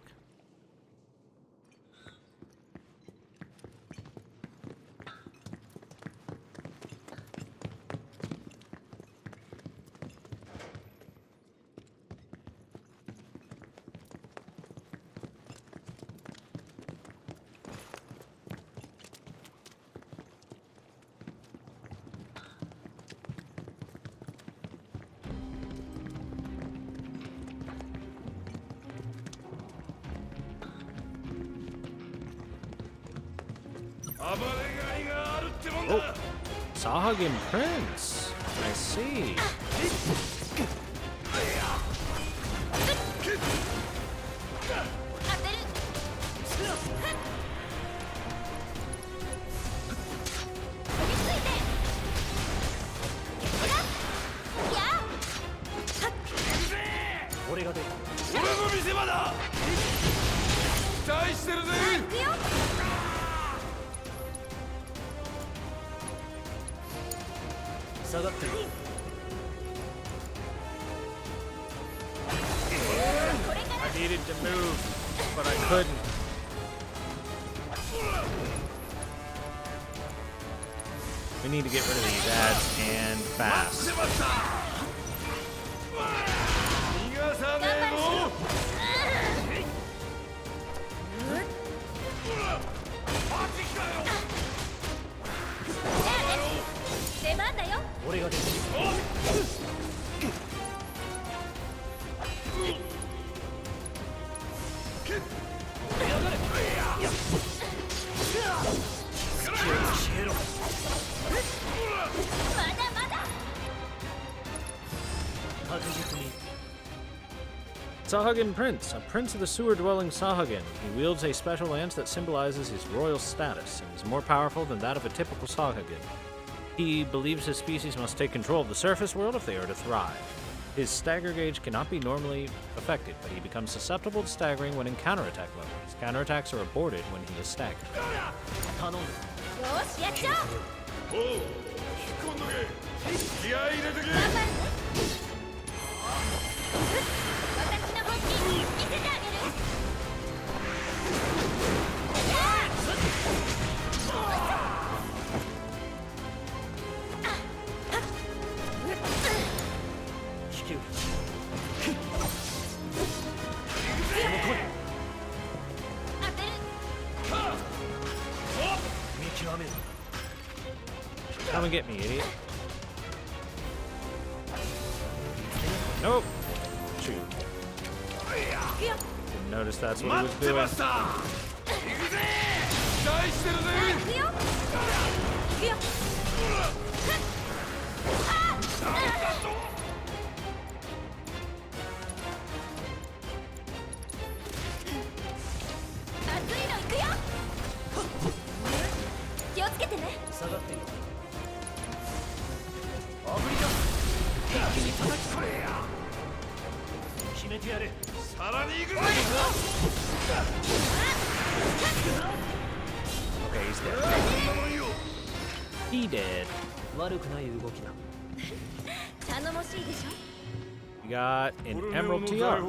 Oh, Sahagin Prince. I see. I needed to move, but I couldn't. We need to get rid of these ads and fast. Sahagin Prince, a prince of the sewer-dwelling Sahagin. He wields a special lance that symbolizes his royal status and is more powerful than that of a typical Sahagin. He believes his species must take control of the surface world if they are to thrive. His stagger gauge cannot be normally affected, but he becomes susceptible to staggering when in counterattack mode. His counterattacks are aborted when he is staggered. Come and get me, idiot. Nope. Shoot. Didn't notice that's what he was doing. Okay, he's dead. He dead. You got an emerald tiara.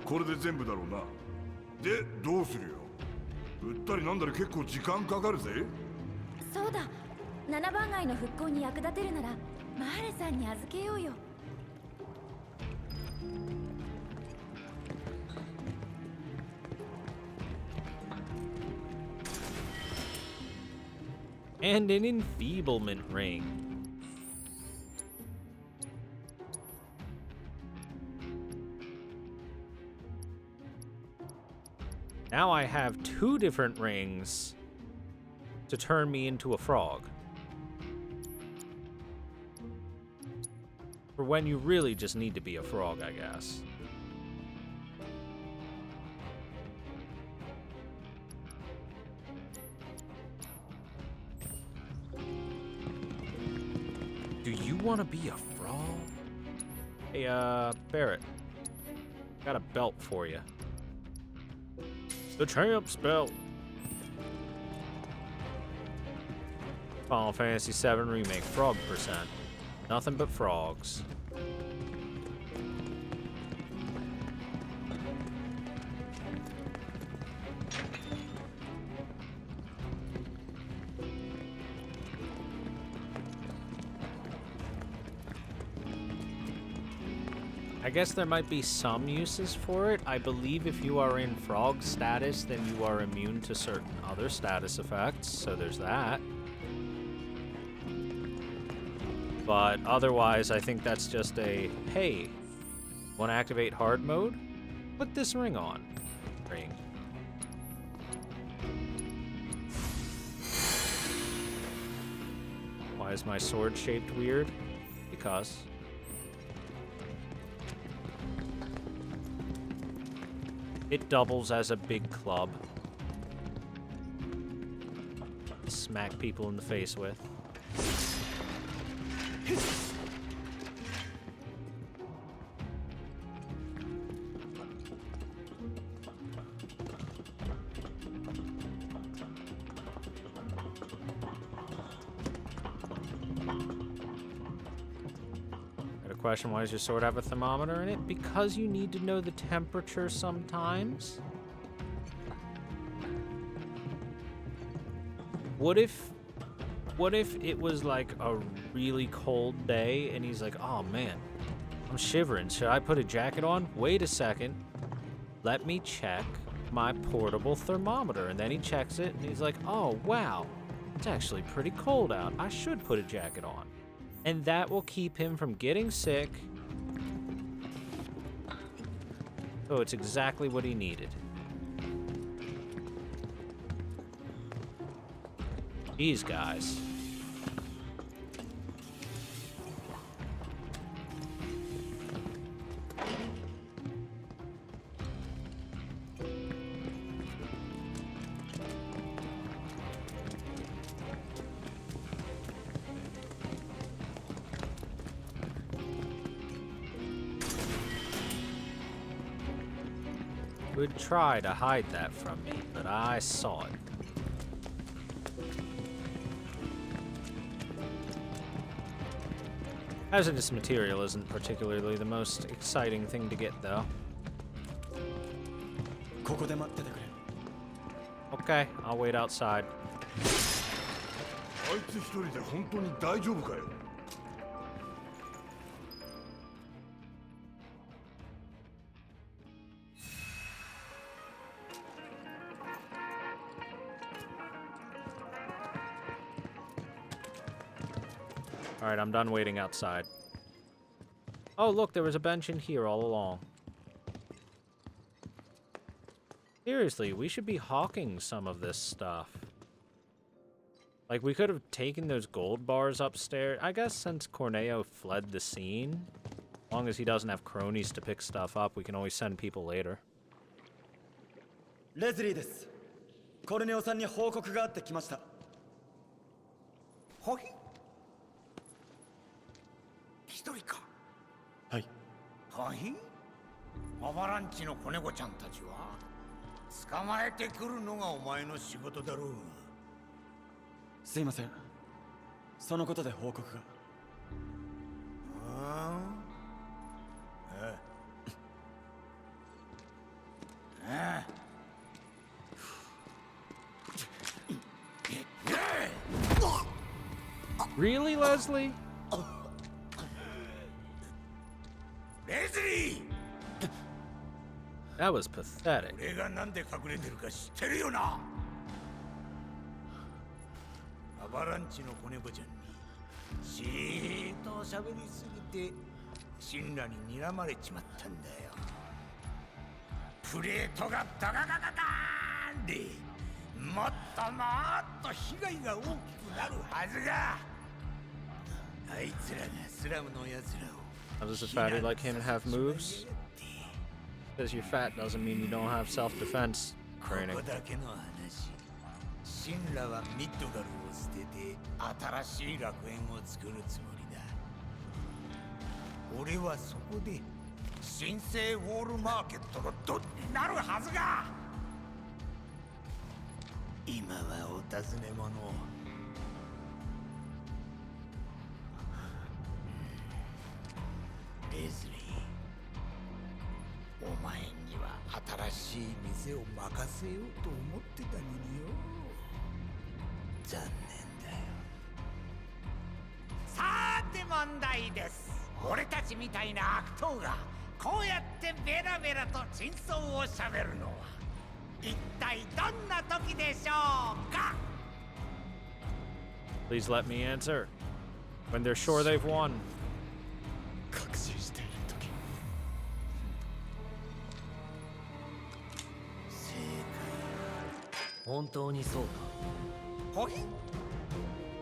これで全部だろうな。で、どうするよ。売ったりなんだり結構時間かかるぜ。そうだ。7番街の復興に役立てるなら、マーレさんに預けようよ。And an enfeeblement ring. Now I have 2 different rings to turn me into a frog. For when you really just need to be a frog, I guess. Do you want to be a frog? Hey, Barrett. Got a belt for you. The champ's belt. Final Fantasy 7 Remake, frog percent. Nothing but frogs. I guess there might be some uses for it. I believe if you are in frog status, then you are immune to certain other status effects, so there's that. But otherwise, I think that's just a, hey, want to activate hard mode? Put this ring on. Ring. Why is my sword shaped weird? Because. It doubles as a big club. Smack people in the face with. Question, why does your sword have a thermometer in it? Because you need to know the temperature sometimes. What if it was like a really cold day and he's like, oh man, I'm shivering, should I put a jacket on? Wait a second, let me check my portable thermometer. And then he checks it and he's like, oh wow, it's actually pretty cold out, I should put a jacket on. And that will keep him from getting sick. So it's exactly what he needed. These guys. Would try to hide that from me, but I saw it. Hazardous material isn't particularly the most exciting thing to get, though. Okay, I'll wait outside. Alright, I'm done waiting outside. Oh, look, there was a bench in here all along. Seriously, we should be hawking some of this stuff. Like, we could have taken those gold bars upstairs. I guess since Corneo fled the scene, as long as he doesn't have cronies to pick stuff up, we can always send people later. Leslie です。コルネオさんに報告があってきました。はい。一人か。はい。はい。アバランチの子猫ちゃんたちは捕まえてくるのがお前の仕事だろう。すいません。そのことで報告が。Really, Leslie? Leslie! That was pathetic. 俺がなんで隠れてるか知ってるよな。アバランチの子猫ちゃんにしーっと喋りすぎて神羅に睨まれちまったんだよ。プレートがダガガガガーンでもっともっと被害が大きくなるはずが。あいつらがスラムのやつらを。How does a fatty like him have moves? Because you're fat doesn't mean you don't have self-defense training. 神羅はミッドガルを捨てて新しい楽園を作るつもりだ。俺はそこで新生ウォールマーケットのドンになるはずが。今はお尋ね者。レズリー、お前には新しい店を任せようと思ってたのによ。残念だよ。さて問題です。俺たちみたいな悪党がこうやってベラベラと真相をしゃべるのは一体どんな時でしょうか？ Please let me answer. When they're sure they've won. 確信している時。正本当にそうか。解。ほい、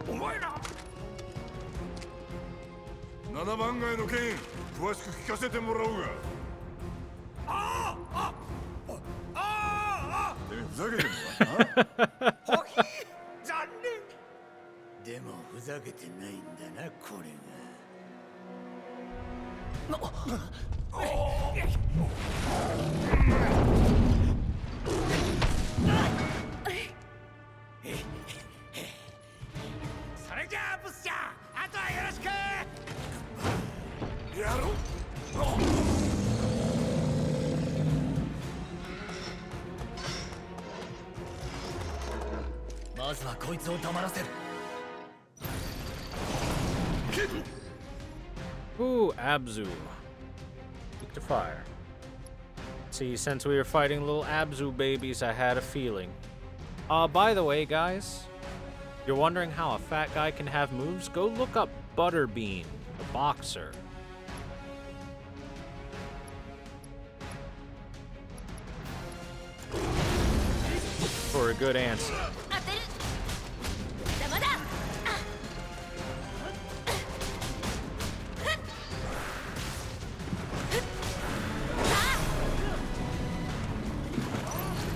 お前ら7番街の件詳しく聞かせてもらおうが。てめえふざけてんのか？ほい、残念。でもふざけてないんだな、これが。それじゃあブスちゃん、あとはよろしく。やろう。まずはこいつを黙らせる。 Ooh, Abzu. Weak to fire. See, since we were fighting little Abzu babies, I had a feeling. By the way, guys, you're wondering how a fat guy can have moves? Go look up Butterbean, the boxer. For a good answer.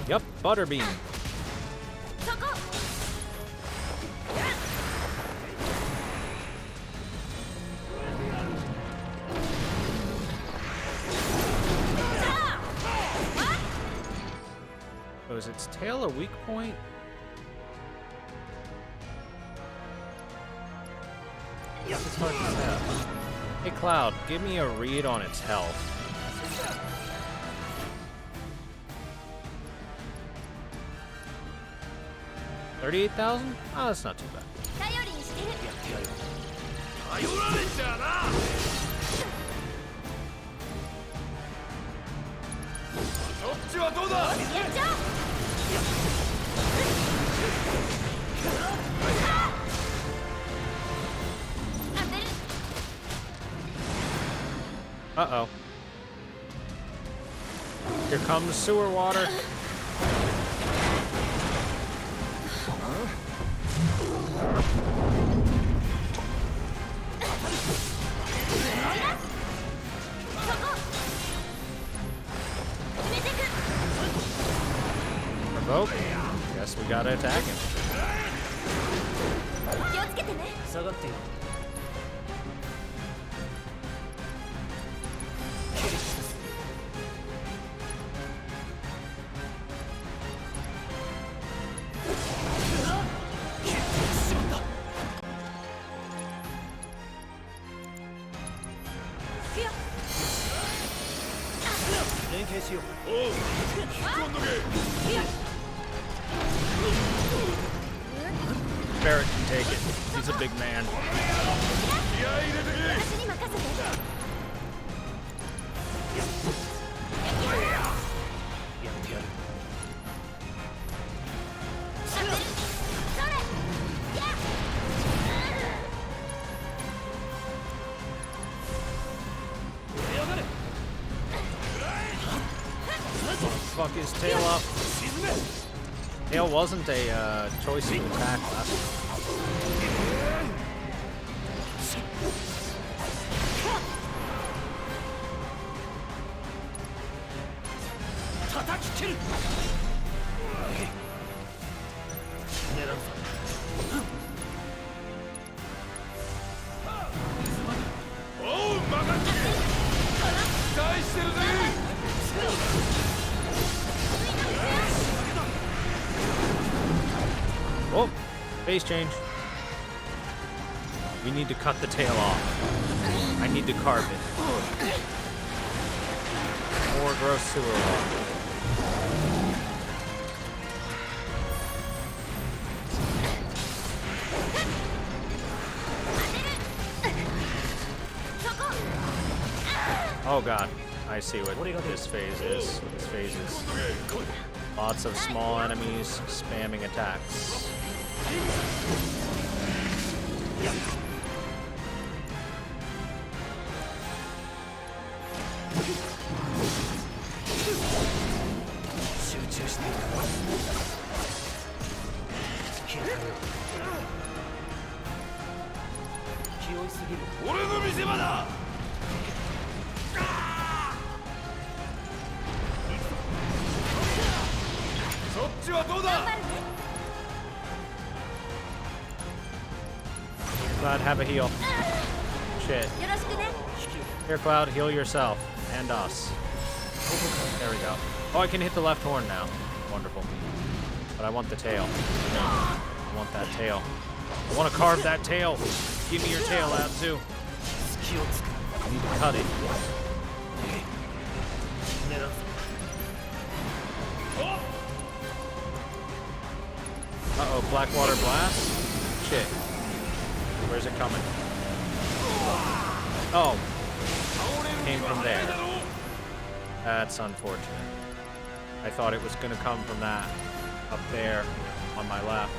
Yup, Butterbean. Oh, is its tail a weak point? It's hard to tell. Hey Cloud, give me a read on its health. $38,000? Oh, that's not too bad. Uh-oh. Here comes sewer water. Provoke? Guess we gotta attack him. 下がってよ。連携しよう。おう、引っ込んどけ。Barrett can take it. He's a big man. Fuck his tail up. Tail wasn't a choice of attack last time. Face change. We need to cut the tail off. I need to carve it. More gross sewer water. Oh god, I see what this phase is. This phase is lots of small enemies spamming attacks. Cloud, have a heal. Shit. Here, Cloud, heal yourself. And us. There we go. Oh, I can hit the left horn now. Wonderful. But I want the tail. I want that tail. I want to carve that tail. Give me your tail out, too. I need to cut it. Uh-oh, Blackwater Blast? Shit. Where's it coming? Oh. Came from there. That's unfortunate. I thought it was gonna come from that. Up there. On my left.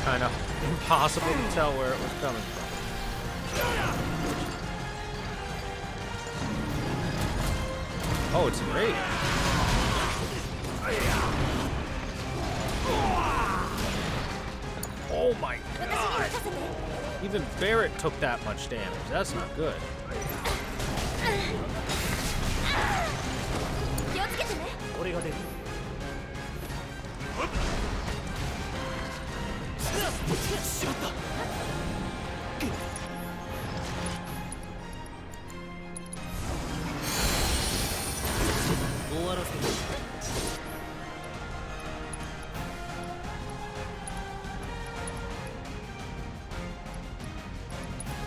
Kind of impossible to tell where it was coming from. Oh, it's in rage. Oh my god! Even Barrett took that much damage. That's not good.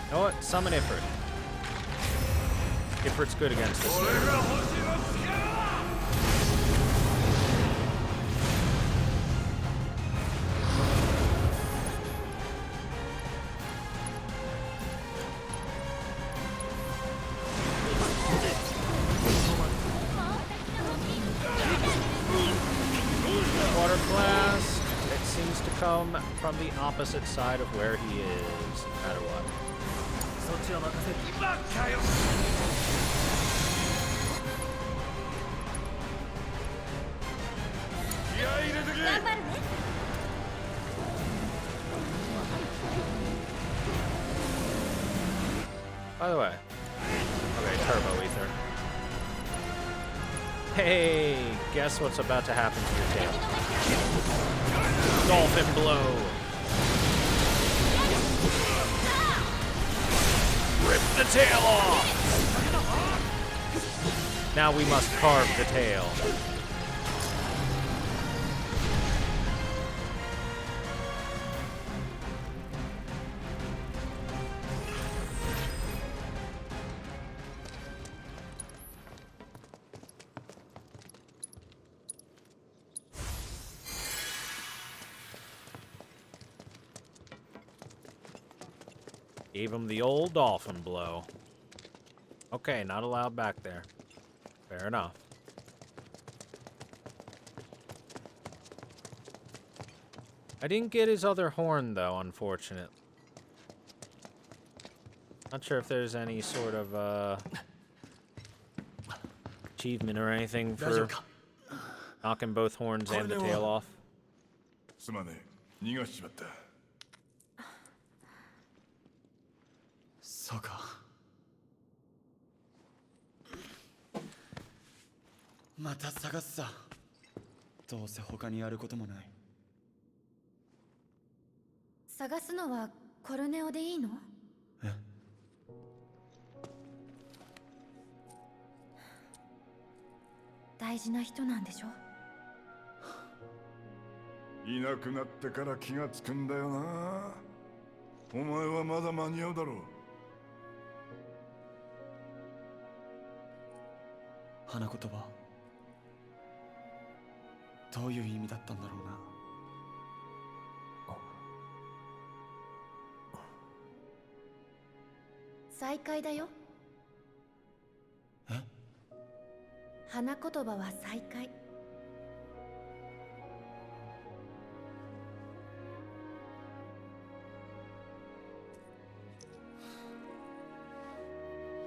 You know what? Summon Ifrit. Ifrit's good against this. Water blast. It seems to come from the opposite side of where he is, no matter what. By the way, okay, Turbo Ether. Hey, guess what's about to happen to your tail? Dolphin blow. Rip the tail off! Now we must carve the tail. Gave him the old dolphin blow. Okay, not allowed back there. Fair enough. I didn't get his other horn, though, unfortunate. Not sure if there's any sort of, achievement or anything for knocking both horns and the tail off. すまねえ逃がしちまった そうか。また探すさ。どうせ他にやることもない。探すのはコルネオでいいの？え？大事な人なんでしょ。いなくなってから気がつくんだよな。お前はまだ間に合うだろう。花言葉、どういう意味だったんだろうな。再会だよ。え？花言葉は再会。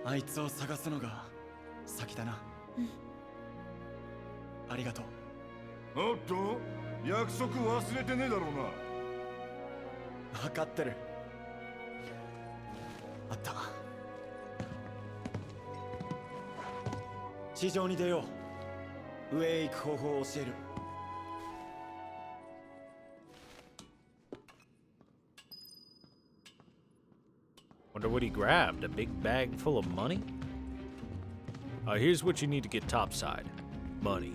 あいつを探すのが先だな。ありがとう。おっと、約束忘れてねえだろうな。分かってる。あった。地上に出よう。上へ行く方法を教える。Wonder what he grabbed. A big bag full of money? Here's what you need to get topside. Money.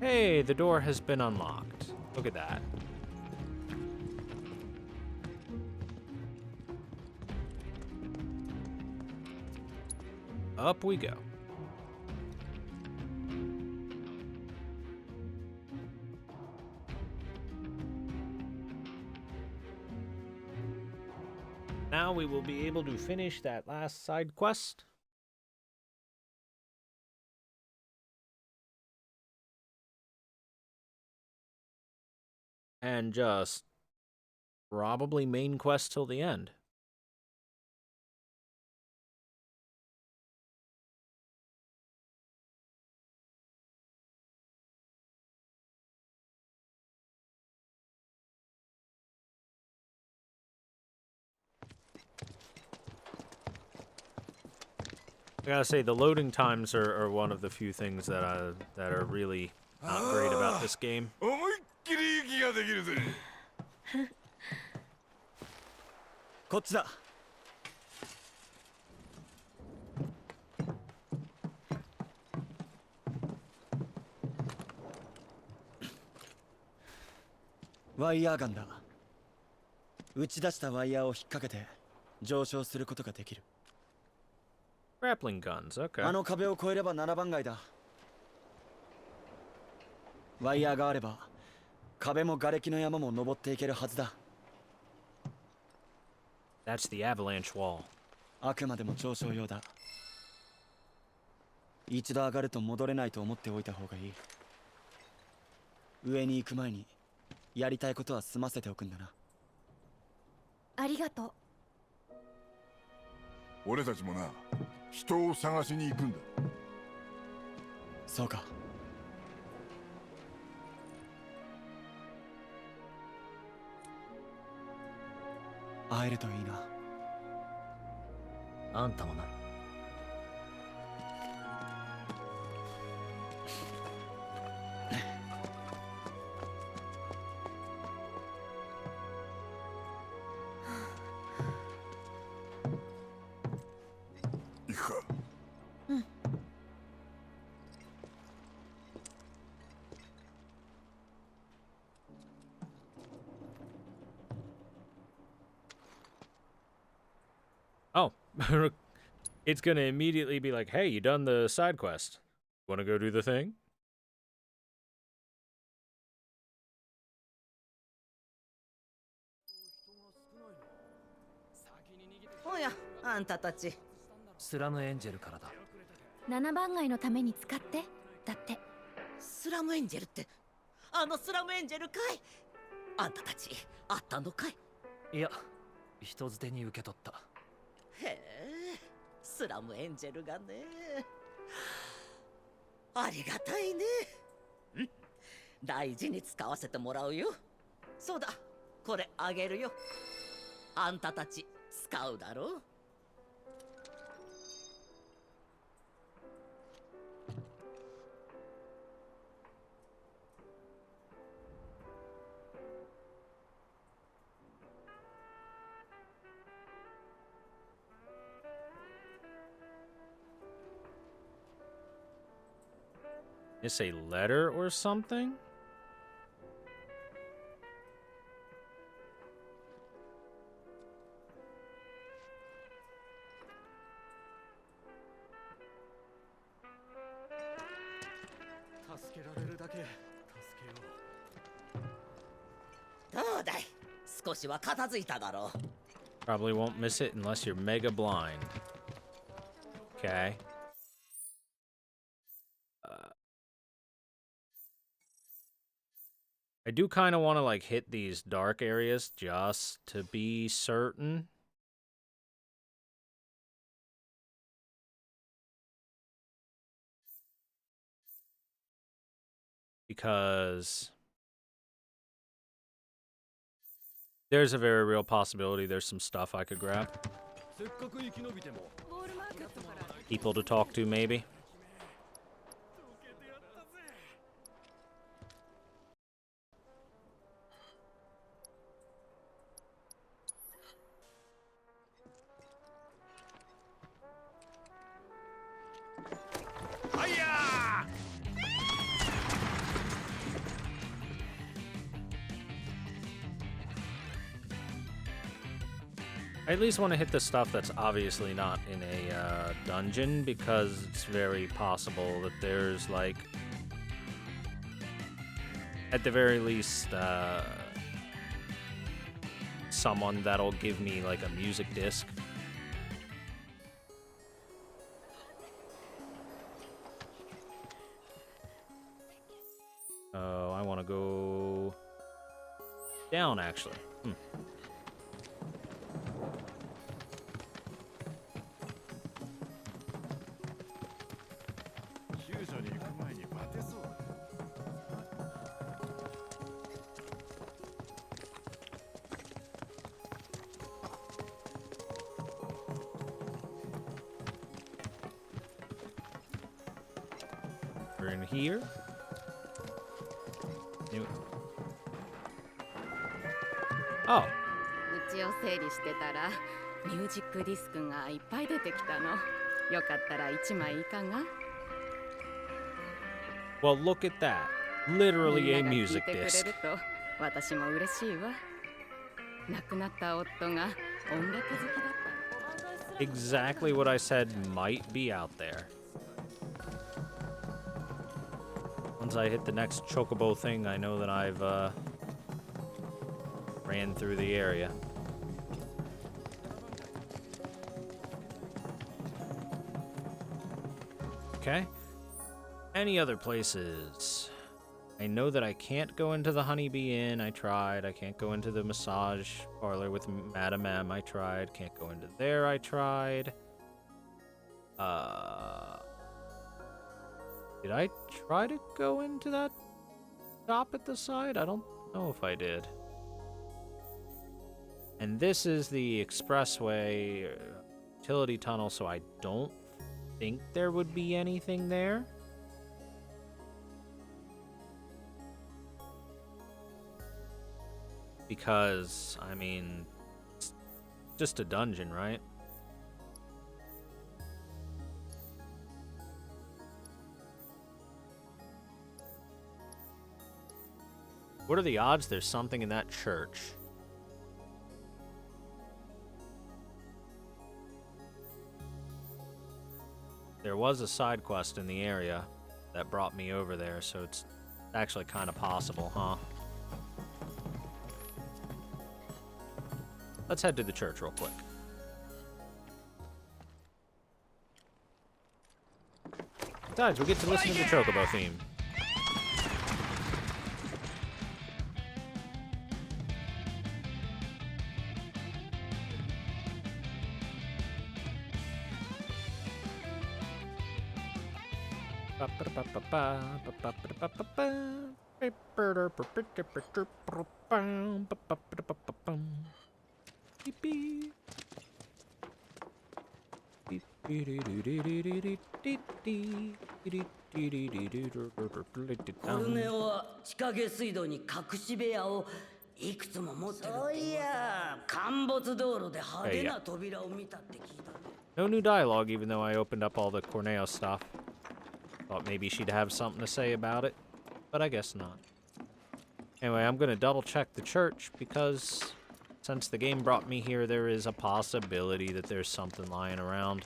Hey, the door has been unlocked. Look at that. Up we go. Now we will be able to finish that last side quest. And just probably main quest till the end. I gotta say, the loading times are one of the few things that are really not great about this game. 思いっきり息ができるぜ。こっちだ。ワイヤーガンだ。打ち出したワイヤーを引っ掛けて上昇することができる。Grappling guns, okay. あの壁を越えれば7番街だ。ワイヤーがあれば壁も瓦礫の山も登っていけるはずだ。That's the avalanche wall. あくまでも上昇用だ。一度上がると戻れないと思っておいた方がいい。上に行く前にやりたいことは済ませておくんだな。ありがとう。俺たちもな、人を探しに行くんだ。そうか。会えるといいな。あんたもな。行くか。Oh, it's gonna immediately be like, hey, you done the side quest. Wanna go do the thing? おや、あんたたち。スラムエンジェルからだ。7番街のために使ってだって。スラムエンジェルって、あのスラムエンジェルかい。あんたたち、あったのかい。いや、人づてに受け取った。へえ、スラムエンジェルがね。ありがたいね。大事に使わせてもらうよ。そうだ、これあげるよ。あんたたち使うだろう。It's a letter or something? Probably won't miss it unless you're mega blind. Okay. I do kind of want to like hit these dark areas just to be certain. Because there's a very real possibility there's some stuff I could grab. People to talk to, maybe. I at least want to hit the stuff that's obviously not in a dungeon, because it's very possible that there's, like, at the very least, someone that'll give me, like, a music disc. Oh, I want to go down, actually. We're in here. Oh. うちを整理してたらミュージックディスクがいっぱい出てきたの。よかったら1枚いかが? Well, look at that. Literally a music disc. 私も嬉しいわ。亡くなった夫が音楽好きだった。 Exactly what I said might be out there. Once I hit the next chocobo thing, I know that I've ran through the area. Okay. Any other places? I know that I can't go into the Honeybee Inn. I tried. I can't go into the massage parlor with Madame M. I tried. Can't go into there. I tried. Did I try to go into that shop at the side? I don't know if I did. And this is the expressway utility tunnel, so I don't think there would be anything there. Because, I mean, it's just a dungeon, right? What are the odds there's something in that church? There was a side quest in the area that brought me over there, so it's actually kind of possible, huh? Let's head to the church real quick. Besides, we get to listen to the Chocobo theme. No new dialogue, even though I opened up all the Corneo stuff. Thought maybe she'd have something to say about it, but I guess not. Anyway, I'm gonna double check the church because since the game brought me here, there is a possibility that there's something lying around.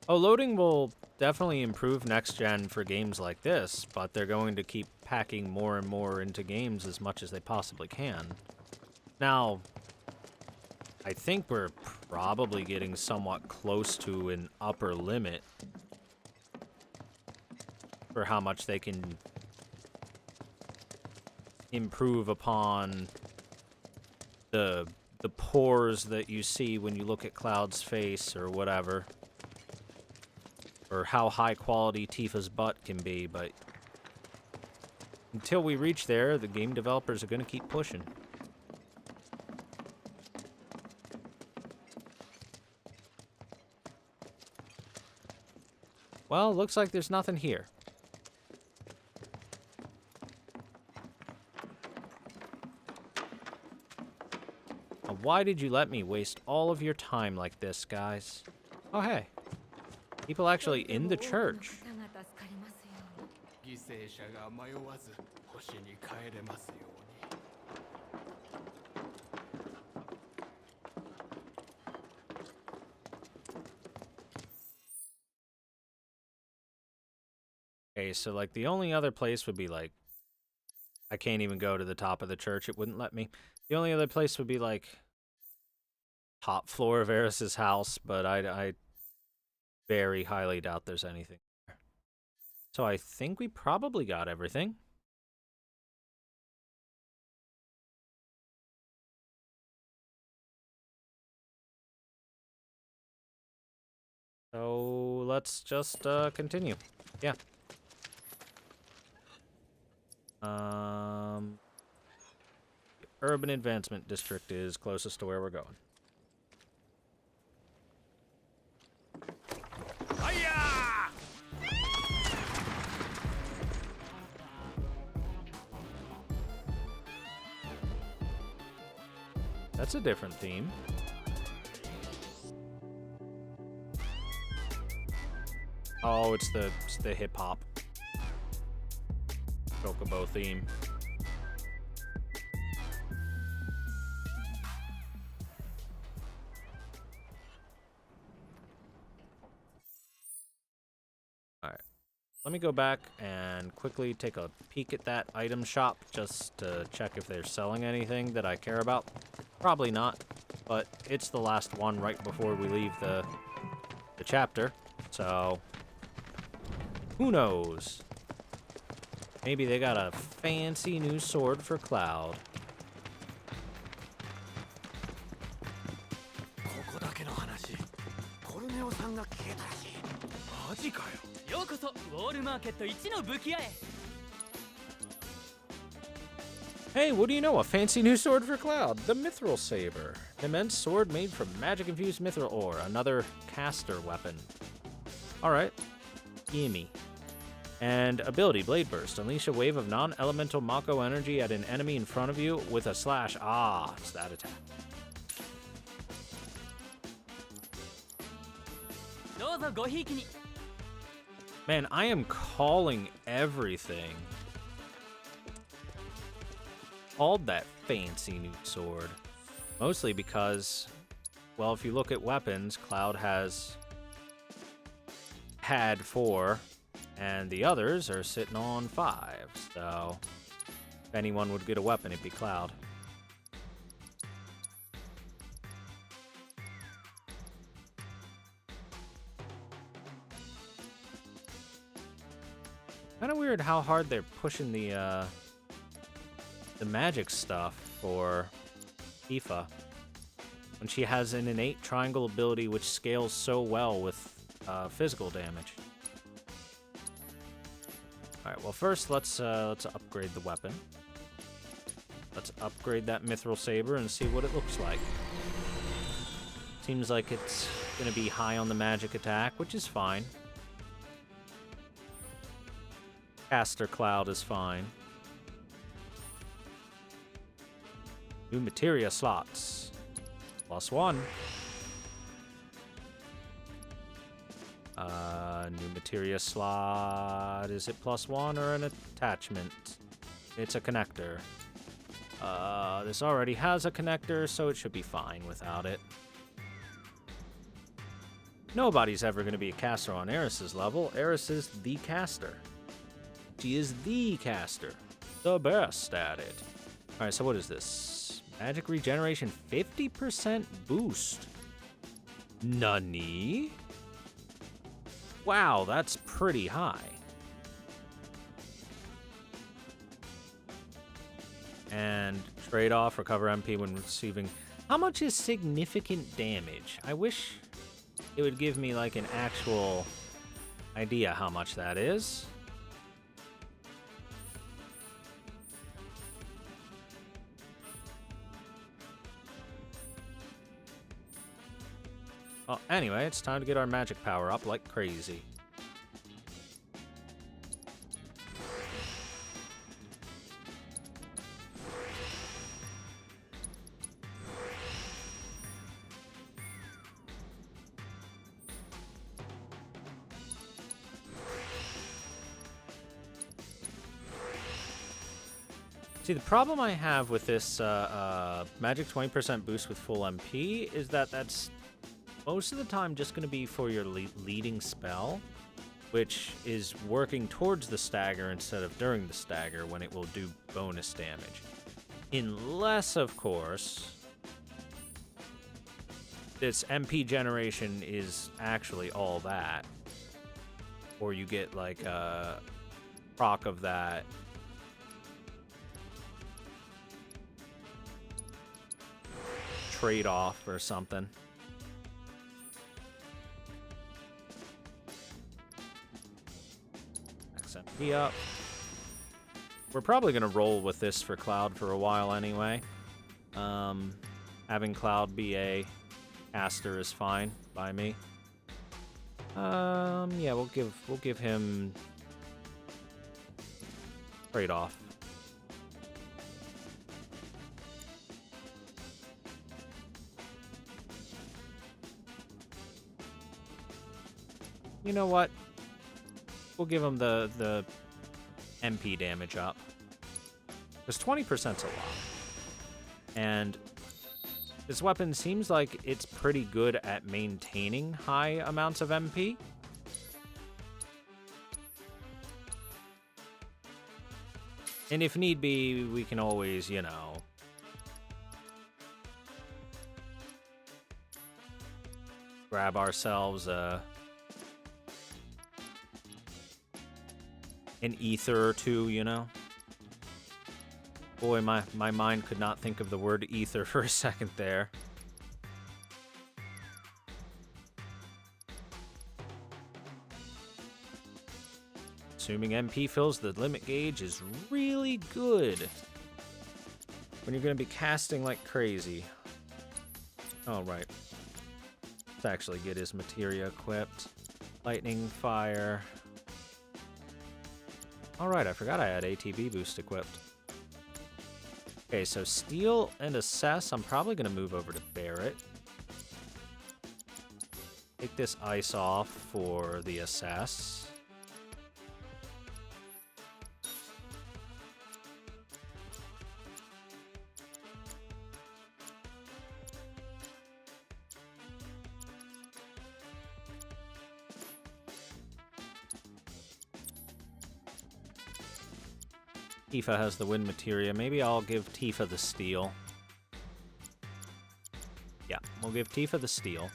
Oh, loading will definitely improve next gen for games like this, but they're going to keep packing more and more into games as much as they possibly can. Now, I think we're probably getting somewhat close to an upper limit for how much they can improve upon the pores that you see when you look at Cloud's face or whatever. Or how high quality Tifa's butt can be, but until we reach there, the game developers are going to keep pushing. Well, looks like there's nothing here. Now, why did you let me waste all of your time like this, guys? Oh, hey. People actually in the church. Okay, so like the only other place would be like, I can't even go to the top of the church, it wouldn't let me. The only other place would be like top floor of Eris's house, but I very highly doubt there's anything there. So I think we probably got everything. So let's just continue. Yeah. Urban Advancement District is closest to where we're going. That's a different theme. Oh, it's the hip hop Chocobo theme. Alright. Let me go back and quickly take a peek at that item shop just to check if they're selling anything that I care about. Probably not, but it's the last one right before we leave the chapter, so who knows? Maybe they got a fancy new sword for Cloud. Hey, what do you know? A fancy new sword for Cloud. The Mithril Saber. An immense sword made from magic-infused mithril ore. Another caster weapon. Alright. Gimme. And ability, Blade Burst. Unleash a wave of non-elemental Mako energy at an enemy in front of you with a slash. Ah, it's that attack. Man, I am calling everything. Called that fancy new sword. Mostly because, well, if you look at weapons, Cloud has had 4, and the others are sitting on 5. So, if anyone would get a weapon, it'd be Cloud. Kind of weird how hard they're pushing the magic stuff for Tifa when she has an innate triangle ability which scales so well with physical damage. Alright, well first let's upgrade the weapon. Let's upgrade that Mithril Saber and see what it looks like. Seems like it's gonna be high on the magic attack, which is fine. Caster Cloud is fine. New materia slots. +1. New materia slot. Is it +1 or an attachment? It's a connector. This already has a connector, so it should be fine without it. Nobody's ever going to be a caster on Eris's level. Eris is the caster. She is the caster. The best at it. Alright, so what is this? Magic regeneration 50% boost. Nani? Wow, that's pretty high. And trade off, recover MP when receiving. How much is significant damage? I wish it would give me like an actual idea how much that is. Well, anyway, it's time to get our magic power up like crazy. See, the problem I have with this magic 20% boost with full MP is that that's most of the time just going to be for your leading spell, which is working towards the stagger instead of during the stagger when it will do bonus damage. Unless, of course, this MP generation is actually all that. Or you get like a proc of that trade-off or something. XMP up. We're probably going to roll with this for Cloud for a while anyway. Having Cloud be a caster is fine by me. Yeah, we'll give him trade-off. You know what? We'll give him the MP damage up. Because 20%'s a lot. And this weapon seems like it's pretty good at maintaining high amounts of MP. And if need be, we can always, you know, grab ourselves an ether or two, you know? Boy, my mind could not think of the word ether for a second there. Assuming MP fills the limit gauge is really good when you're going to be casting like crazy. Oh, right. Let's actually get his materia equipped. Lightning, fire. Alright, I forgot I had ATB boost equipped. Okay, so Steel and Assess, I'm probably going to move over to Barrett. Take this ice off for the Assess. Tifa has the wind materia. Maybe I'll give Tifa the steel. Yeah, we'll give Tifa the steel.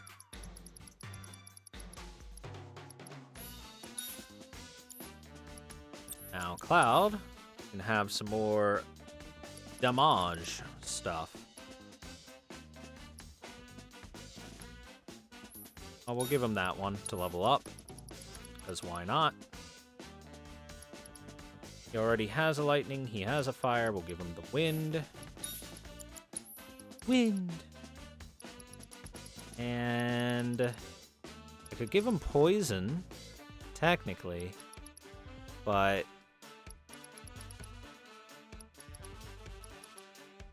Now, Cloud can have some more damage stuff. Oh, we'll give him that one to level up. Because why not? He already has a lightning, he has a fire, we'll give him the wind. Wind! And I could give him poison, technically, but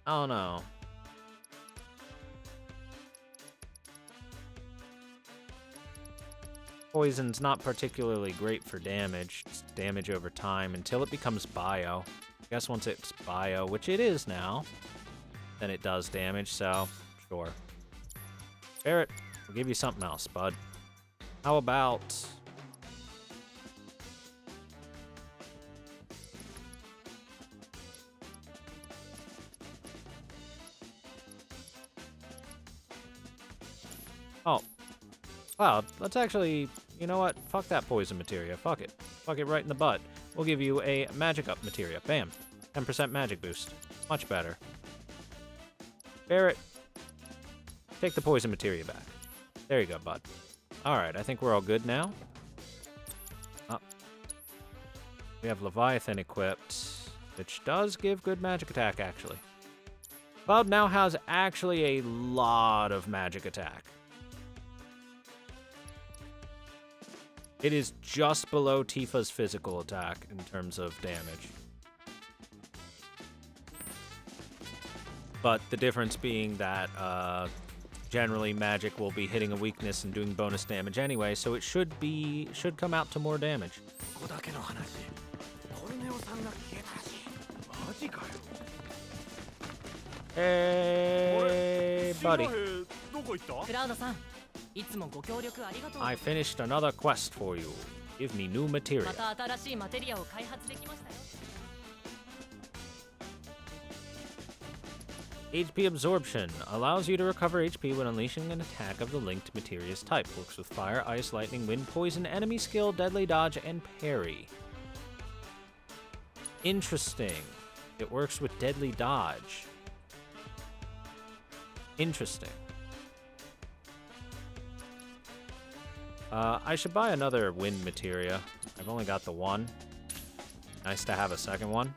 I don't know. Poison's not particularly great for damage. It's damage over time until it becomes bio. I guess once it's bio, which it is now, then it does damage, so sure. Barrett, we'll give you something else, bud. How about... Oh. Wow, let's actually... You know what? Fuck that poison materia. Fuck it. Fuck it right in the butt. We'll give you a magic up materia. Bam. 10% magic boost. Much better. Barrett, take the poison materia back. There you go, bud. Alright, I think we're all good now. Oh. We have Leviathan equipped, which does give good magic attack, actually. Cloud now has actually a lot of magic attack. It is just below Tifa's physical attack in terms of damage. But the difference being that generally magic will be hitting a weakness and doing bonus damage anyway, so it should come out to more damage. Hey, buddy. I finished another quest for you. Give me new materia. HP Absorption allows you to recover HP when unleashing an attack of the linked materia's type. Works with fire, ice, lightning, wind, poison, enemy skill, deadly dodge, and parry. Interesting. It works with deadly dodge. Interesting. I should buy another wind materia. I've only got the one. Nice to have a second one.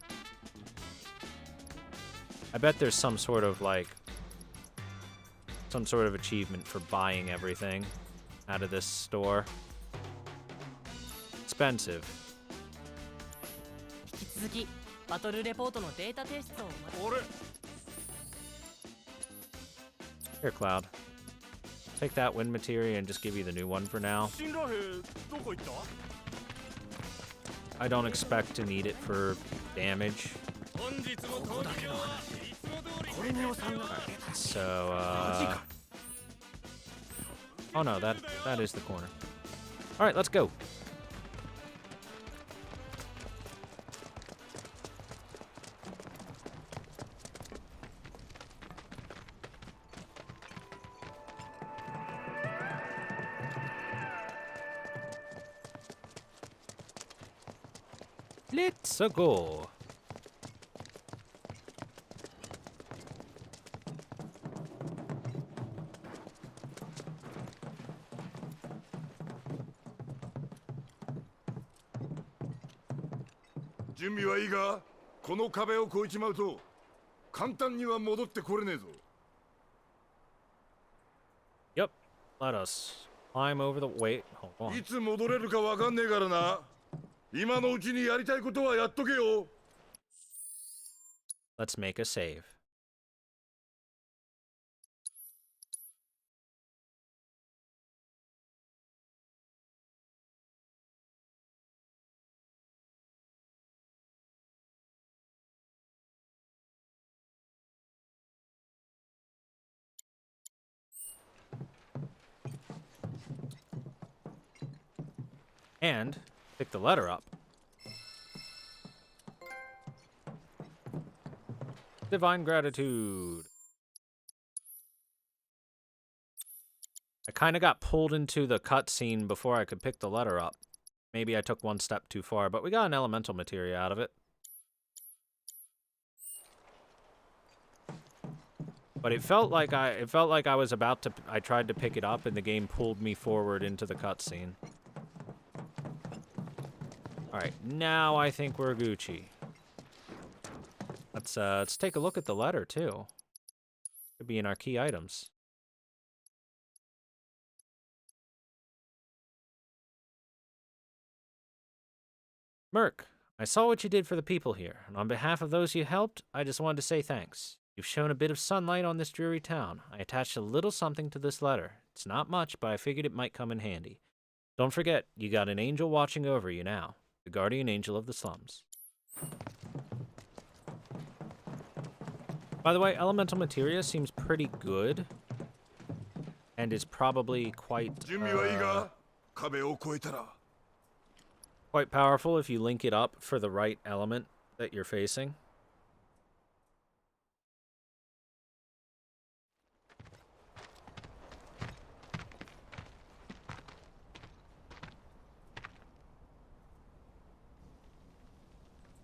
I bet there's some sort of, like, some sort of achievement for buying everything out of this store. Expensive. Here, Cloud. Take that wind materia and just give you the new one for now. I don't expect to need it for damage. Right, so, oh no, that is the corner. Alright, let's go. Let's go.準備はいいが、この壁を越えちまうと簡単には戻ってこれねえぞ。Yep. Let us climb over the wait. Hold on. いつ戻れるかわかんねえからな。今のうちにやりたいことはやっとけよ。Let's make a save. And pick the letter up. Divine gratitude. I kind of got pulled into the cutscene before I could pick the letter up. Maybe I took one step too far, but we got an elemental materia out of it. But it felt like I was about to. I tried to pick it up, and the game pulled me forward into the cutscene. All right, now I think we're Gucci. Let's take a look at the letter too. Could be in our key items. Merc, I saw what you did for the people here, and on behalf of those you helped, I just wanted to say thanks. You've shown a bit of sunlight on this dreary town. I attached a little something to this letter. It's not much, but I figured it might come in handy. Don't forget, you got an angel watching over you now. The guardian angel of the slums. By the way, elemental materia seems pretty good. And is probably quite powerful if you link it up for the right element that you're facing.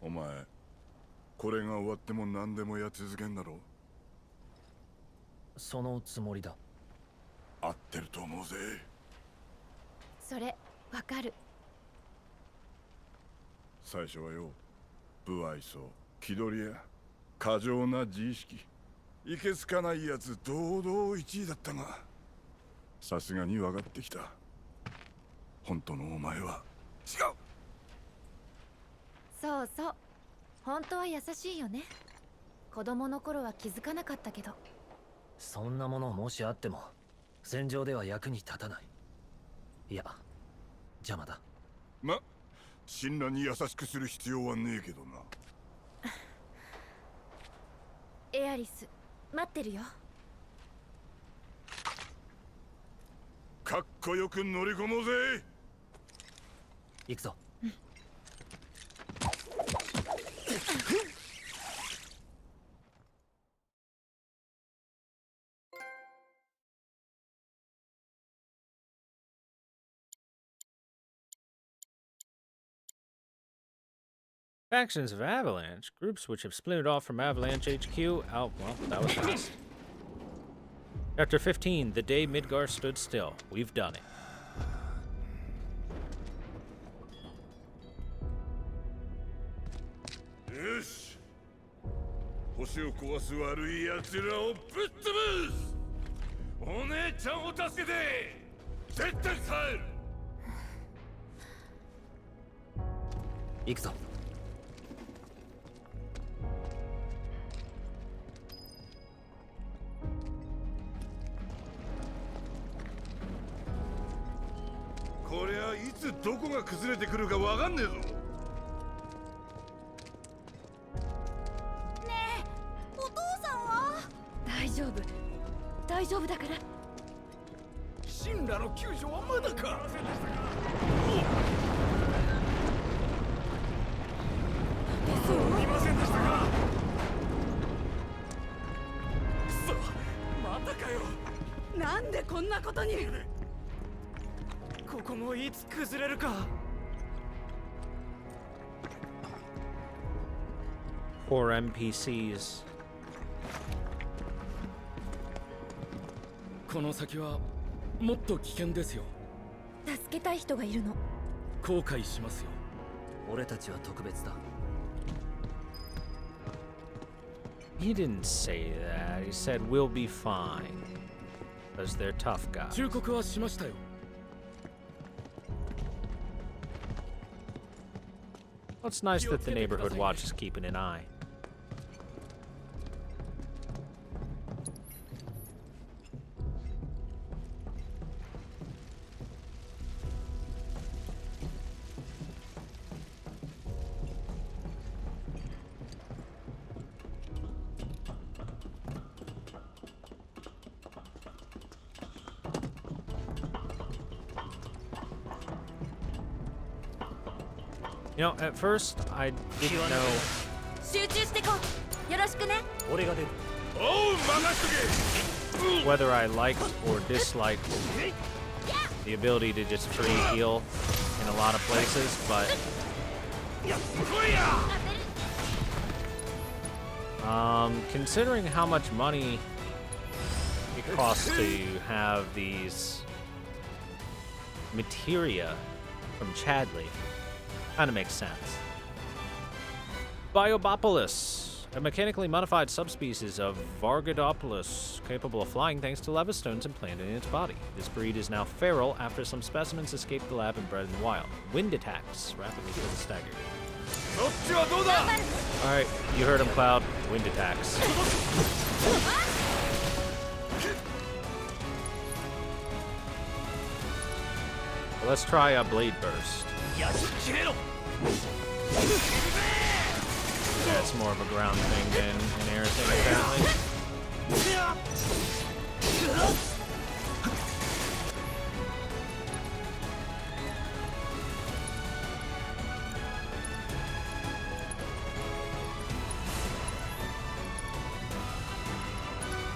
Omae, これが終わっても何でもやっ続けんだろ？そのつもりだ。合ってると思うぜ。それわかる。最初はよ、不愛想、気取りや過剰な自意識、いけつかないやつ堂々1位だったが、さすがに分かってきた。本当のお前は違う。そうそう、本当は優しいよね。子供の頃は気づかなかったけど。そんなものもしあっても戦場では役に立たない。いや、邪魔だ。ま、神羅に優しくする必要はねえけどな。エアリス、待ってるよ。かっこよく乗り込もうぜ。行くぞ。Factions of Avalanche. Groups which have splintered off from Avalanche HQ. Oh, well, that was fast. Chapter 15. The day Midgar stood still. We've done it. Yes. 星を壊す悪い奴らをぶっ潰す。お姉ちゃんを助けて。絶対帰る。行くぞ。こりゃいつどこが崩れてくるかわかんねえぞ。ねえ、お父さんは？大丈夫、大丈夫だから。神羅の救助はまだか。そういませんでしたか。くそ、またかよ。なんでこんなことに。ここもいつ崩れるか。Poor NPCs. この先はもっと危険ですよ。助けたい人がいるの。後悔しますよ。俺たちは特別だ。He didn't say that. He said we'll be fine. Because they're tough guys. 忠告はしましたよ。Well, it's nice that the neighborhood watch is keeping an eye. You know, at first, I didn't know 集中してこう。よろしくね。俺が出る。おう、任しとけ。 whether I liked or disliked the ability to just free heal in a lot of places, but considering how much money it costs to have these materia from Chadley, kind of makes sense. Biobopolis, a mechanically modified subspecies of Vargodopolis, capable of flying thanks to levistones implanted in its body. This breed is now feral after some specimens escaped the lab and bred in the wild. Wind attacks rapidly kill the staggered. Alright, you heard him, Cloud. Wind attacks. Let's try a Blade Burst. That's more of a ground thing than an air thing, apparently.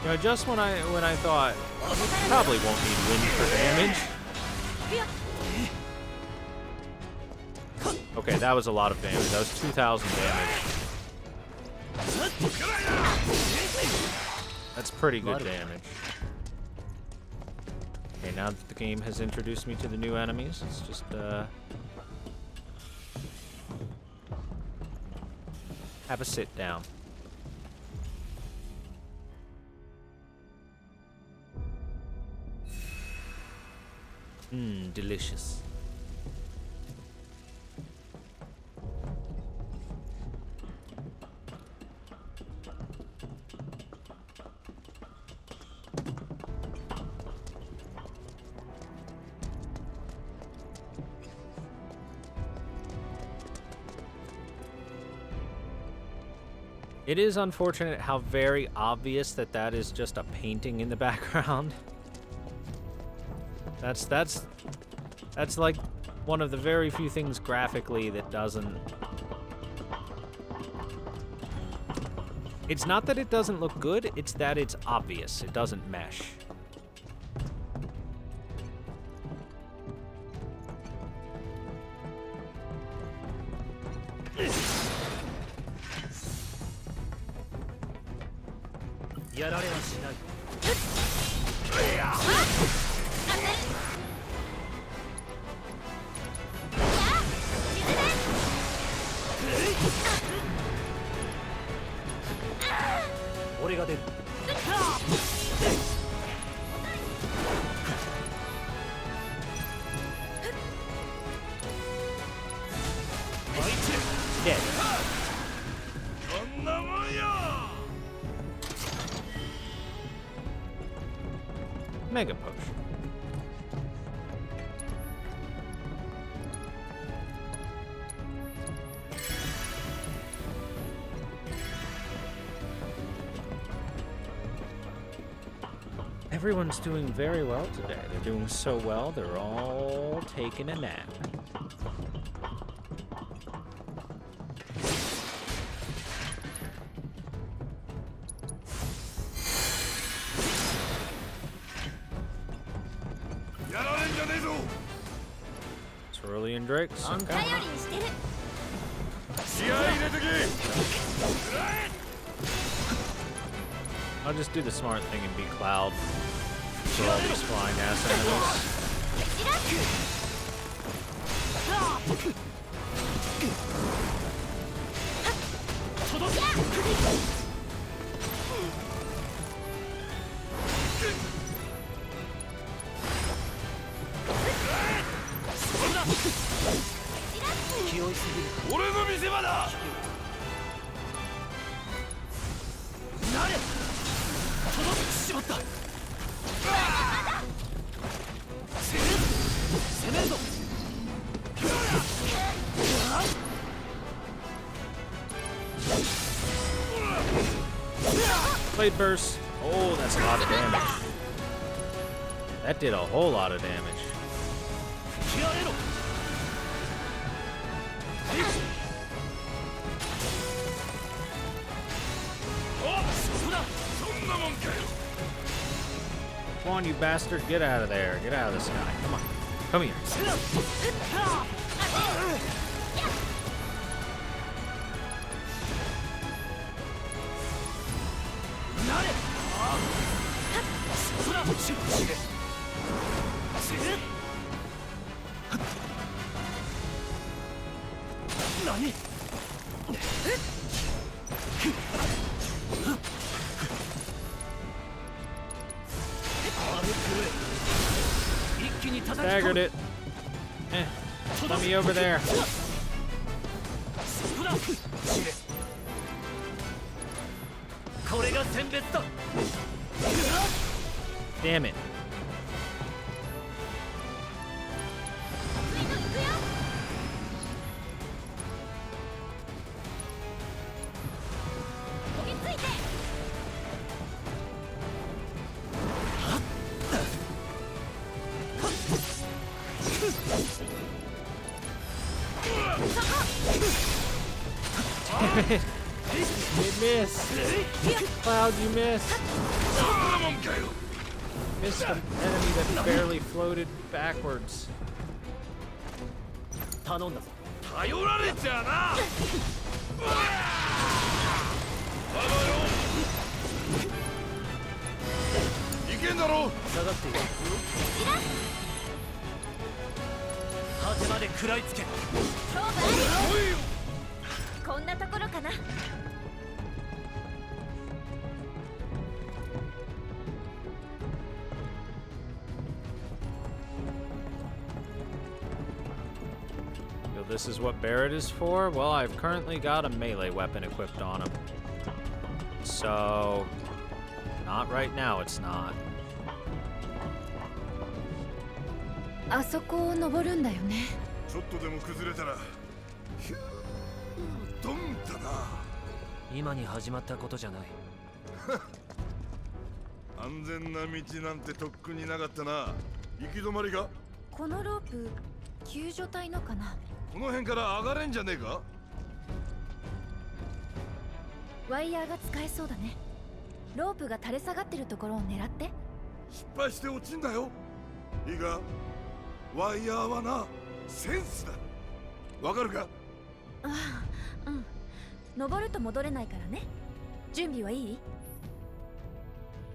You know, just when I thought probably won't need wind for damage. Okay, that was a lot of damage. That was 2,000 damage. That's pretty good damage. Okay, now that the game has introduced me to the new enemies, let's just have a sit down. Delicious. It is unfortunate how very obvious that is just a painting in the background. That's like one of the very few things graphically that doesn't... It's not that it doesn't look good, it's that it's obvious. It doesn't mesh. Mega Potion. Everyone's doing very well today. They're doing so well, they're all taking a nap. Cerulean Drakes. Okay. I'll just do the smart thing and be Cloud for all these flying ass enemies. Blade Burst. Oh, that's a lot of damage. That did a whole lot of damage. Come on, you bastard. Get out of there. Get out of the sky. Come on. Come here. Staggered it. Let me over there. Damn it. it! It missed! Cloud, you missed! Missed an enemy that barely floated backwards. 頼んだぞ。頼られちゃな。いけんだろ。下がっている。果てまで食らいつけ。こんなところかな。This is what Barrett is for? Well, I've currently got a melee weapon equipped on him. So, not right now, it's not. あそこを登るんだよね。ちょっとでも崩れたらヒュードンだな。今に始まったことじゃない。安全な道なんてとっくになかったな。行き止まりか。このロープ救助隊のかな。この辺から上がれんじゃねえか。ワイヤーが使えそうだね。ロープが垂れ下がってるところを狙って。失敗して落ちんだよ。いいか、ワイヤーはな、センスだ。わかるか。ああ、うん。登ると戻れないからね。準備はいい？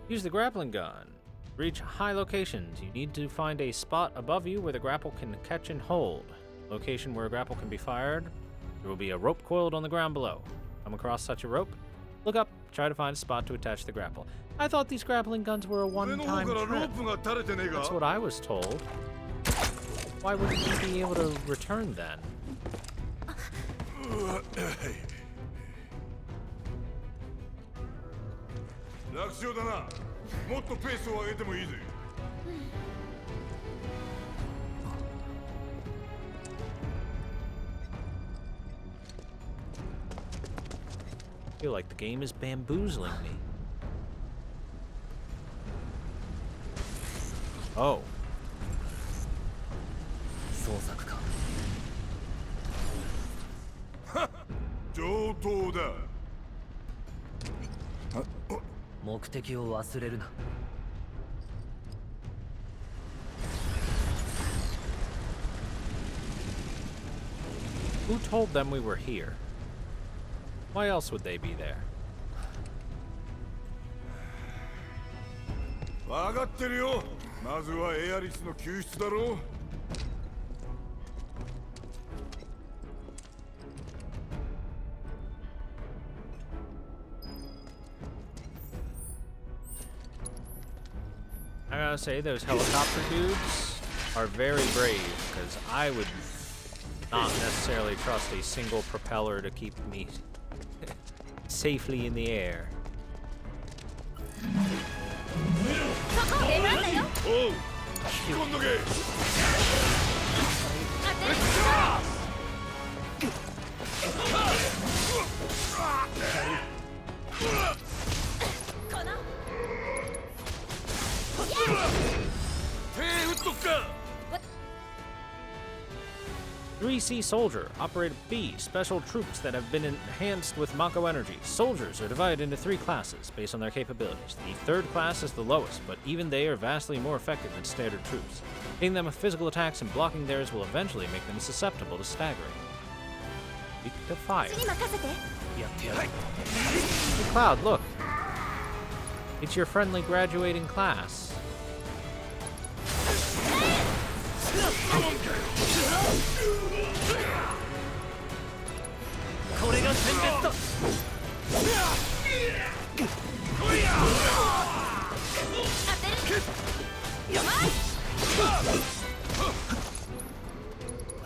Use the grappling gun. Reach high locations. You need to find a spot above you where the grapple can catch and hold. Location where a grapple can be fired. There will be a rope coiled on the ground below. Come across such a rope. Look up. Try to find a spot to attach the grapple. I thought these grappling guns were a one-time trip. That's what I was told. Why wouldn't you be able to return then? 楽勝だな。もっとペースを上げてもいいぜ。I feel like the game is bamboozling me. Oh. 捜索か。上等だ。目的を忘れるな。Who told them we were here? Why else would they be there? わかってるよ。まずはエアリスの救出だろう。I gotta say, those helicopter dudes are very brave, because I would not necessarily trust a single propeller to keep me safely in the air. Oh, 引き込んどけ。手打っとくか。 3C Soldier, Operator B, special troops that have been enhanced with Mako energy. Soldiers are divided into 3 classes based on their capabilities. The 3rd class is the lowest, but even they are vastly more effective than standard troops. Hitting them with physical attacks and blocking theirs will eventually make them susceptible to staggering. Weak to fire. Hey, Cloud, look. It's your friendly graduating class.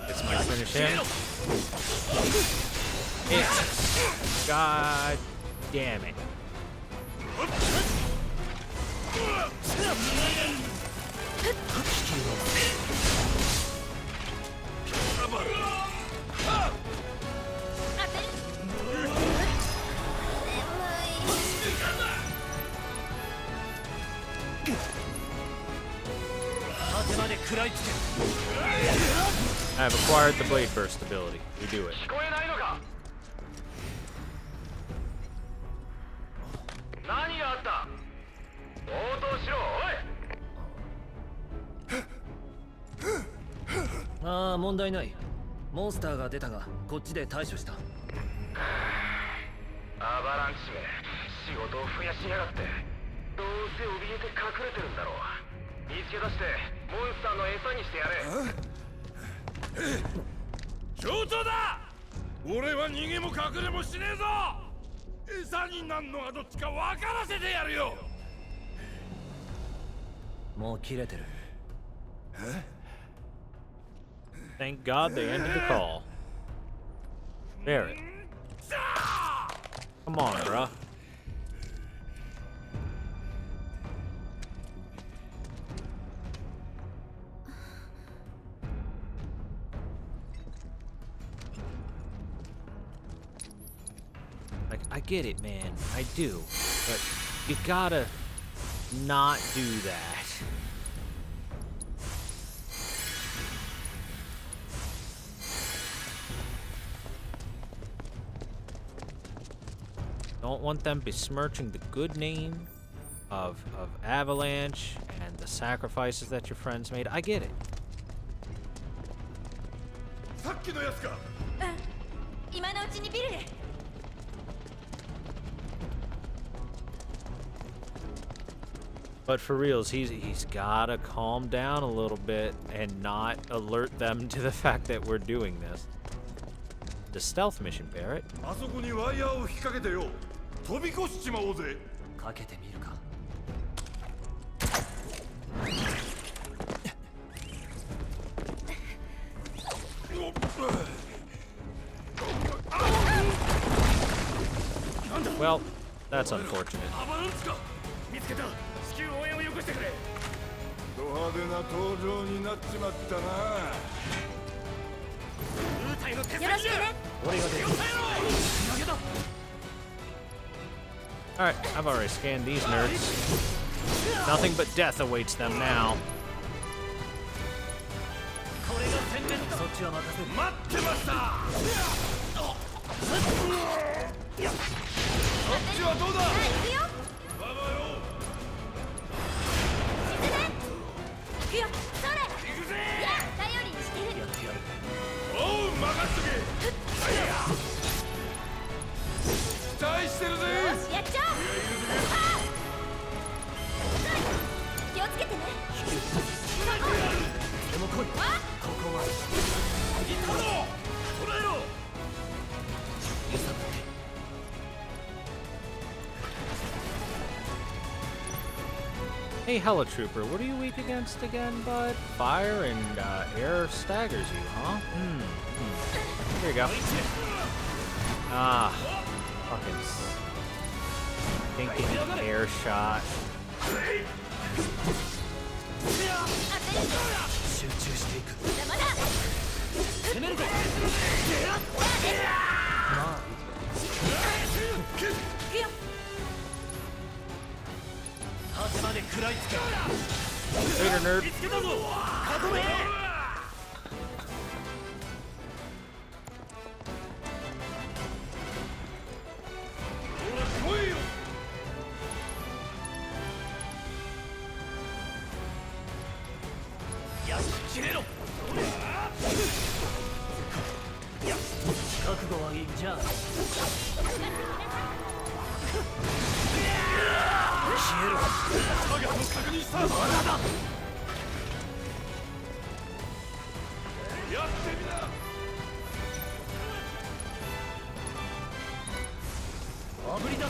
It's my finish him. It's God damn it. I have acquired the Blade Burst ability. We do it. 問題ない。モンスターが出たがこっちで対処した。アバランチめ仕事を増やしやがって。どうせ怯えて隠れてるんだろう。見つけ出してモンスターの餌にしてやれ。上等だ。俺は逃げも隠れもしねえぞ。餌になんのがどっちか分からせてやるよ。もう切れてる。Thank God they ended the call. Barrett. Come on, bruh. Like, I get it, man. I do. But you gotta not do that. Don't want them besmirching the good name of Avalanche and the sacrifices that your friends made. I get it. さっきのやつか。今のうちにビルへ。But for reals, he's gotta calm down a little bit and not alert them to the fact that we're doing this. The stealth mission, Barrett. あそこにワイヤーを引っ掛けてよ。飛び越しちまおうぜ。かけてみるか。Well, that's unfortunate. アバランチか。見つけた。至急応援をよこしてくれ。ド派手な登場になっちまったな。よろしくね。俺が出る。 Alright, I've already scanned these nerds. Nothing but death awaits them now. そっちは任せる。待ってました。そっちはどうだ。行くよ。ババよ。行くよ。それ。行くぜ。いや、頼りにしてる。やってやる。おう、任せとけ。期待してるぜ。よし、やっちゃおう。気をつけてね。でも来い。ここは。行ったぞ。捕らえろ。揺さぶって。 Hey, Helitrooper, what are you weak against again, bud? Fire and air staggers you, huh? Here you go. Ah, fucking stinking air shot. 集中していく。まだ。攻めるぞ。まあ。 行くよ。 果てまで食らいつけ。 Later, nerd. 見つけたぞ。囲め。 来いよ。 よし、切れろ。覚悟はいいじゃん。消えろ。ターゲットを確認した。まだだ。やってみな。 あぶり出す。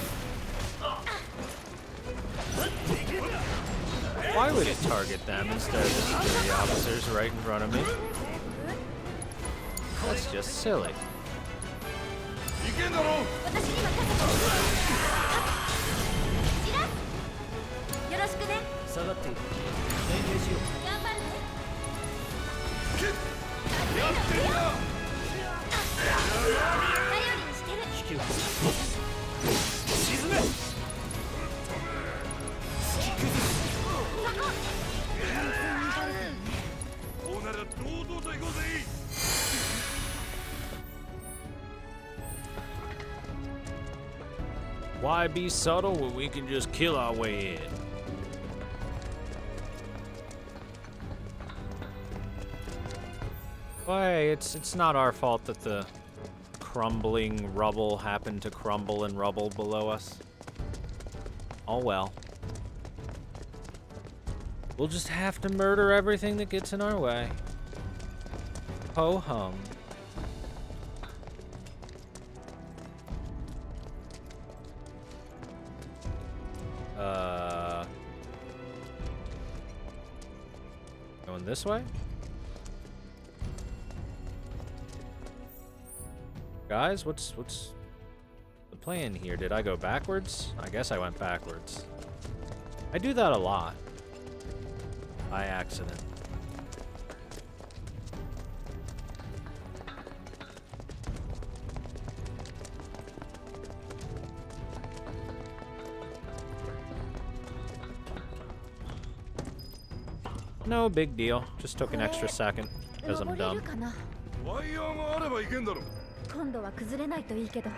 Why would it target them instead of the security officers right in front of me? That's just silly. いけんだろ。私に任せて。ジラス。よろしくね。下がっている。連携しよう。頑張るね。やってみな。頼りにしてる。引き受け沈め。突き崩す。こうなら堂々と行こうぜ。 Why be subtle when we can just kill our way in? Why, it's not our fault that the crumbling rubble happened to crumble and rubble below us. Oh well. We'll just have to murder everything that gets in our way. Ho-hum. Going this way? Guys, what's the plan here? Did I go backwards? I guess I went backwards. I do that a lot. By accident. No big deal. Just took an extra second because I'm dumb. ワイヤーがあればいけんだろ。今度は崩れないといいけど。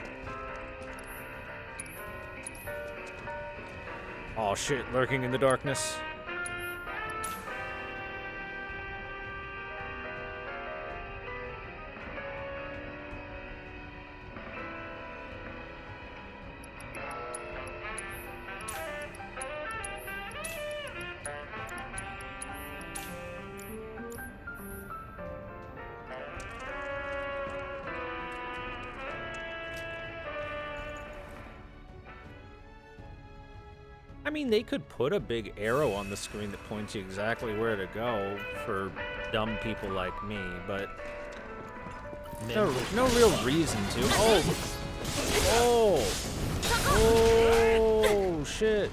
Oh shit, lurking in the darkness. I mean, they could put a big arrow on the screen that points you exactly where to go for dumb people like me, but no real reason to. Oh! Oh! Oh, shit.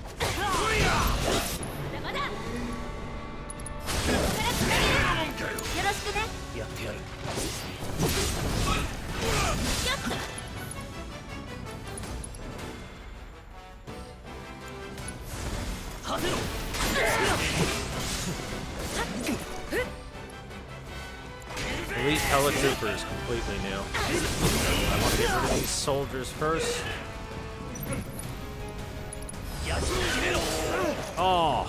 Elite Helitrooper is completely new. I want to get rid of these soldiers first. Oh.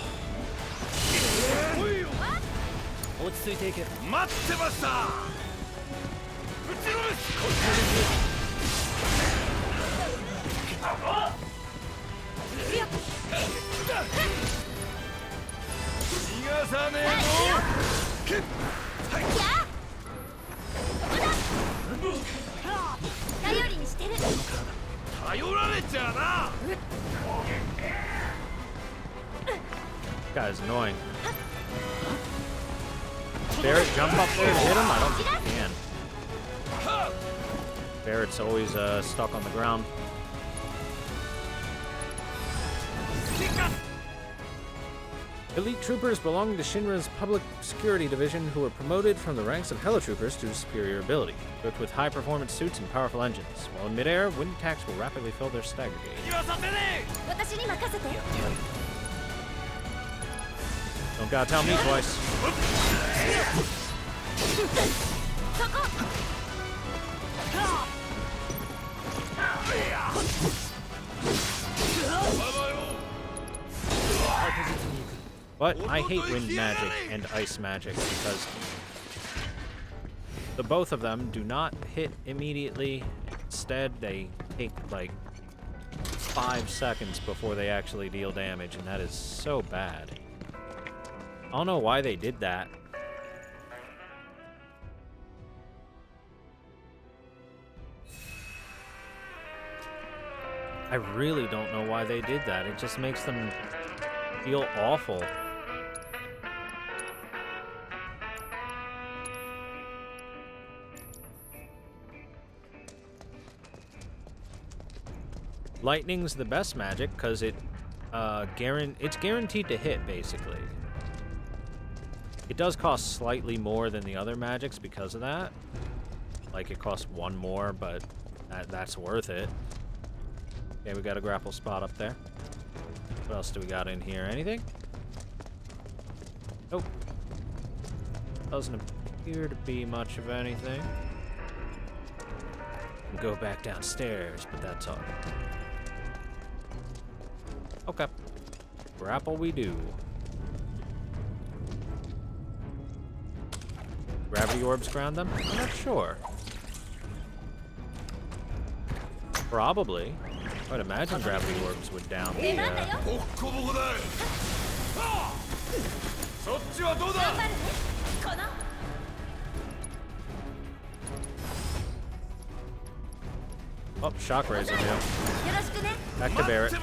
Guy's annoying. Barrett jump up there to hit him? I don't think he can. Barrett's always stuck on the ground. Elite troopers belonging to Shinra's Public Security Division who were promoted from the ranks of helitroopers to superior ability, equipped with high-performance suits and powerful engines. While in midair, wind attacks will rapidly fill their stagger gauge. Don't gotta tell me twice. But I hate wind magic and ice magic because the both of them do not hit immediately. Instead, they take like 5 seconds before they actually deal damage, and that is so bad. I don't know why they did that. I really don't know why they did that. It just makes them feel awful. Lightning's the best magic because it's guaranteed to hit, basically. It does cost slightly more than the other magics because of that. Like, it costs 1 more, but that's worth it. Okay, we got a grapple spot up there. What else do we got in here? Anything? Nope. Doesn't appear to be much of anything. We'll go back downstairs, but that's all. Okay. Grapple we do. Gravity orbs ground them? I'm not sure. Probably. I'd imagine gravity orbs would down the... ボッコボコだ。そっちはどうだ。 Oh, shock razor now. Back to Barrett.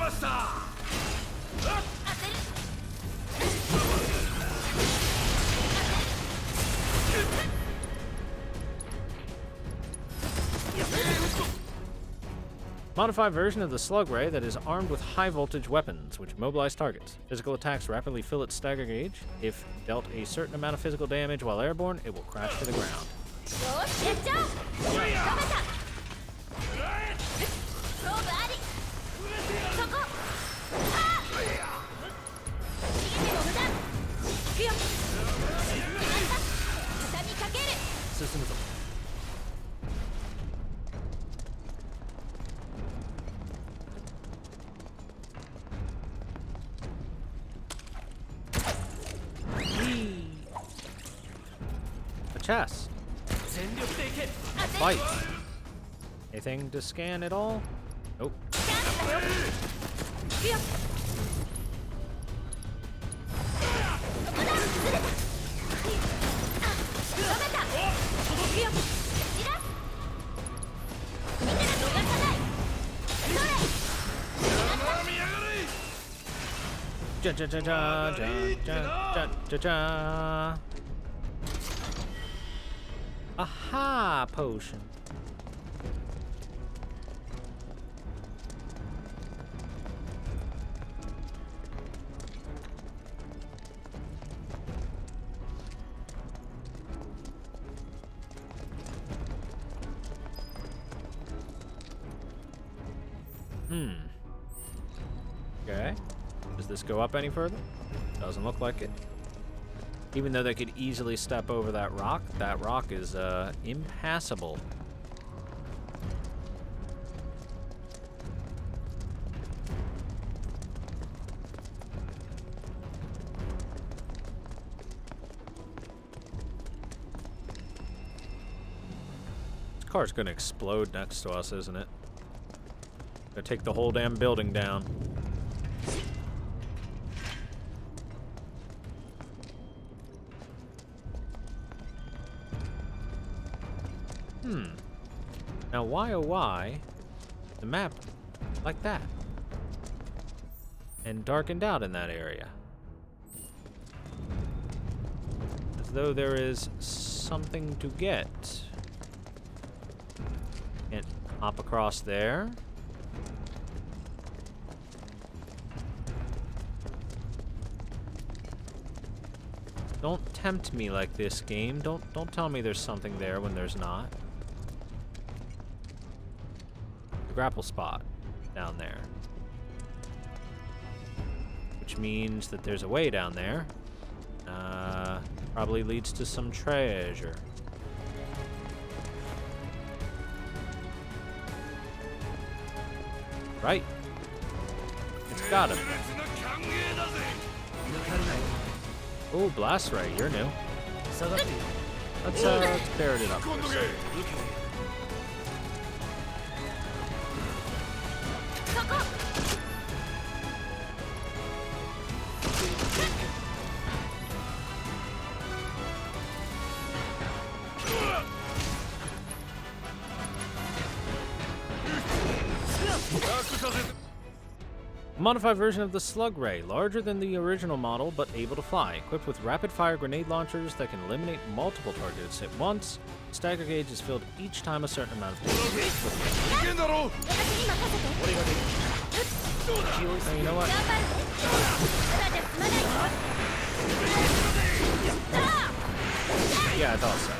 Modified version of the slug ray that is armed with high voltage weapons, which mobilize targets. Physical attacks rapidly fill its stagger gauge. If dealt a certain amount of physical damage while airborne, it will crash to the ground. A chest. Fight. Anything to scan at all? Nope. Ja ja ja ja ja ja ja ja. Aha, potion. Okay. Does this go up any further? Doesn't look like it. Even though they could easily step over that rock is impassable. This car's gonna explode next to us, isn't it? Gonna take the whole damn building down. Now, why oh why the map like that? And darkened out in that area. As though there is something to get. Can't hop across there. Don't tempt me like this, game. Don't tell me there's something there when there's not. Grapple spot down there, which means that there's a way down there. Probably leads to some treasure. Right? It's gotta be. Oh, blast ray, you're new. Let's Barrett it up for a second. A modified version of the slug ray, larger than the original model but able to fly, equipped with rapid-fire grenade launchers that can eliminate multiple targets at once. Stagger gauge is filled each time a certain amount of damage. You know what? Yeah, I thought so.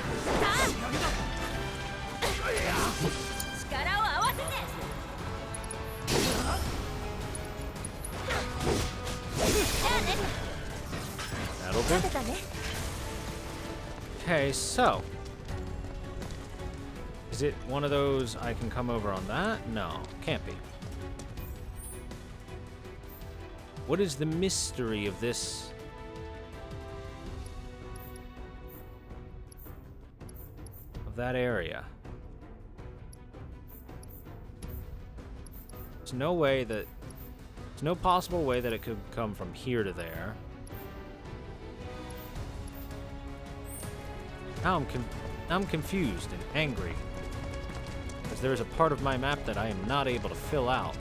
That'll do. Okay, so is it one of those I can come over on that? No, can't be. What is the mystery of this? of that area. There's no way that... There's no possible way that it could come from here to there. Now I'm confused and angry. Because there is a part of my map that I am not able to fill out.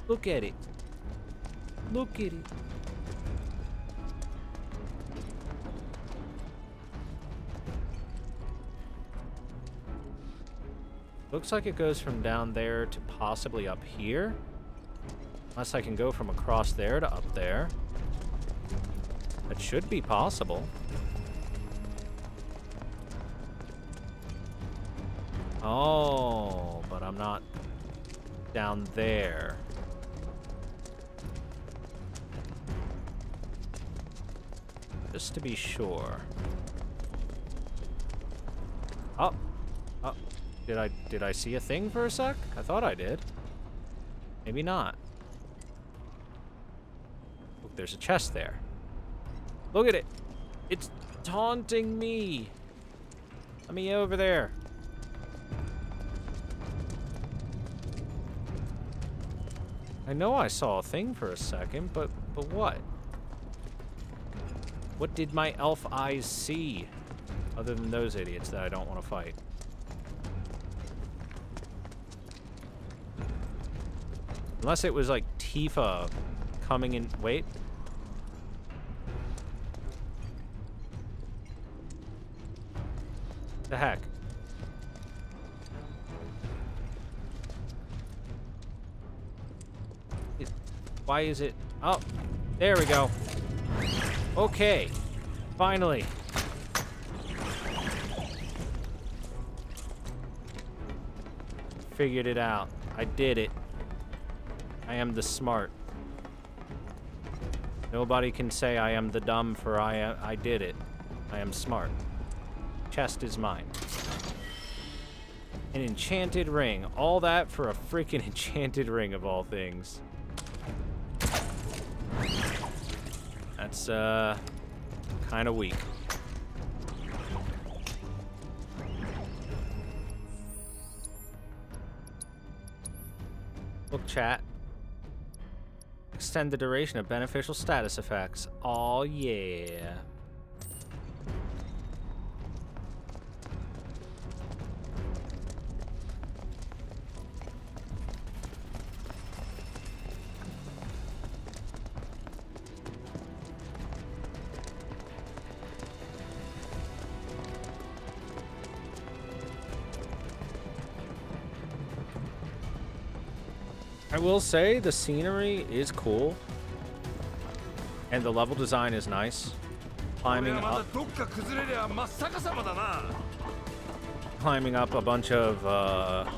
Look at it. Look at it. Looks like it goes from down there to possibly up here. Unless I can go from across there to up there. That should be possible. Oh, but I'm not down there. Just to be sure. Oh. Oh. Did I see a thing for a sec? I thought I did. Maybe not. Look, there's a chest there. Look at it. It's taunting me. Let me over there. I know I saw a thing for a second, but what? What did my elf eyes see? Other than those idiots that I don't want to fight. Unless it was like Tifa coming in. Wait. The heck? Why is it? Oh, there we go. Okay. Finally. Figured it out. I did it. I am the smart. Nobody can say I am the dumb, for I did it. I am smart. Chest is mine. An enchanted ring. All that for a freaking enchanted ring of all things. That's kind of weak. Look, chat. Extend the duration of beneficial status effects. Aw, yeah. I will say the scenery is cool, and the level design is nice. Climbing up a bunch of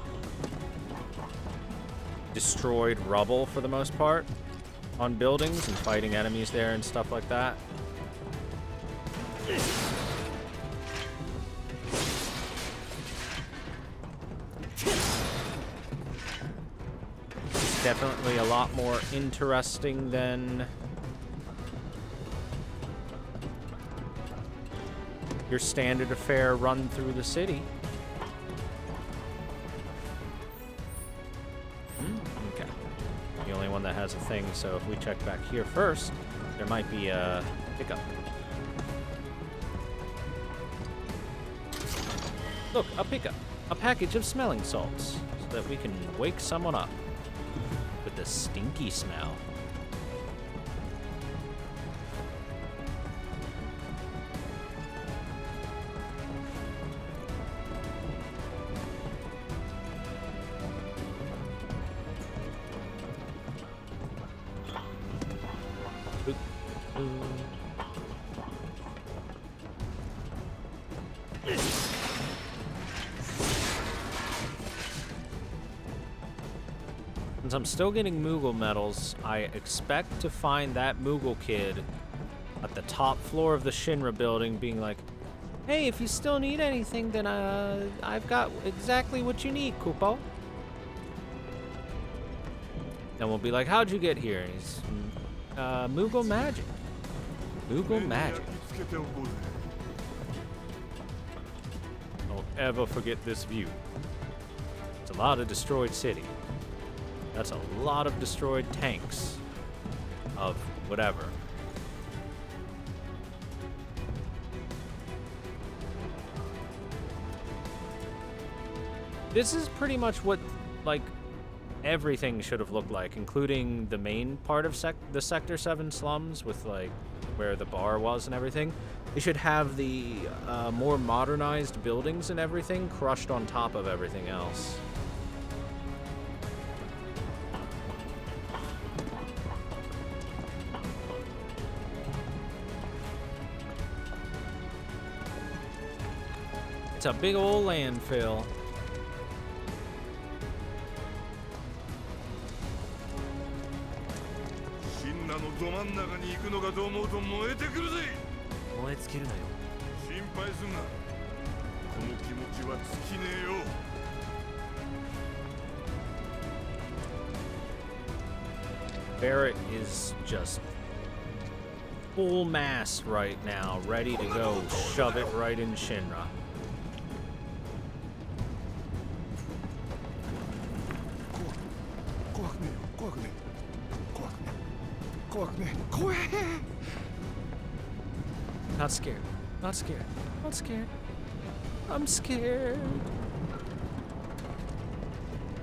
destroyed rubble for the most part on buildings and fighting enemies there and stuff like that. Definitely a lot more interesting than your standard affair run through the city. Okay. The only one that has a thing, so if we check back here first, there might be a pickup. Look, a pickup. A package of smelling salts, so that we can wake someone up. With the stinky smell. Since I'm still getting Moogle medals, I expect to find that Moogle kid at the top floor of the Shinra building being like, hey, if you still need anything, then I've got exactly what you need, Kupo. Then we'll be like, how'd you get here? And he's, Moogle magic. Google Magic. つけておこうぜ。 Don't ever forget this view. It's a lot of destroyed city. That's a lot of destroyed tanks. Of whatever. This is pretty much what, like, everything should have looked like, including the main part of the Sector 7 slums with, like, where the bar was and everything. They should have the more modernized buildings and everything crushed on top of everything else. It's a big old landfill. Barrett is just full mass right now, ready to go shove it right in Shinra. Not scared. Not scared. Not scared. I'm scared.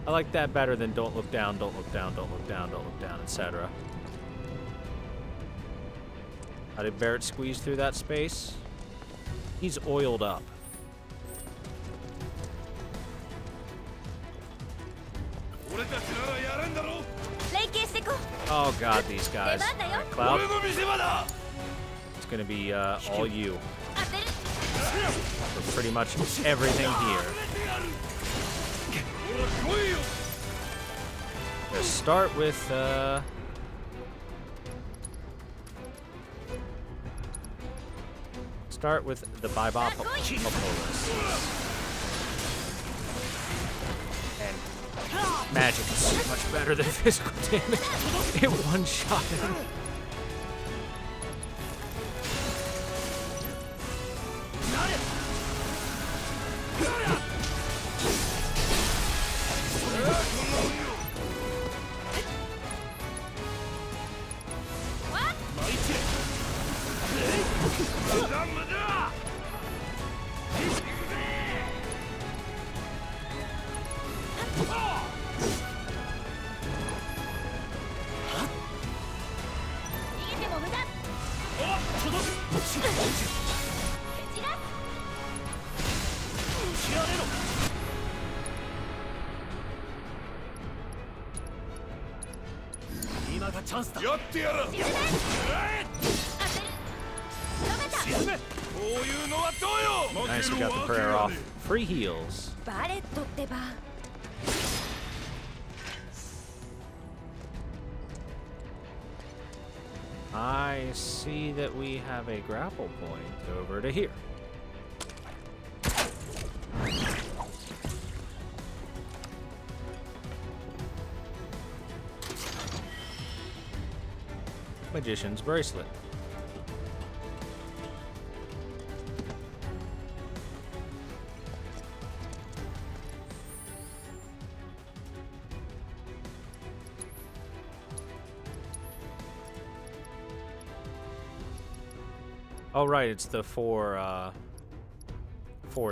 I like that better than don't look down, don't look down, don't look down, don't look down, etc. How did Barrett squeeze through that space? He's oiled up. Oh god, these guys. Right, Cloud. It's gonna be all you. For pretty much everything here. Let's start with the Bibopolis. And magic is so much better than physical damage. It one-shot him. Nice, we got the prayer off. Free heals. I see that we have a grapple point over to here. Magician's bracelet. Oh right, it's the four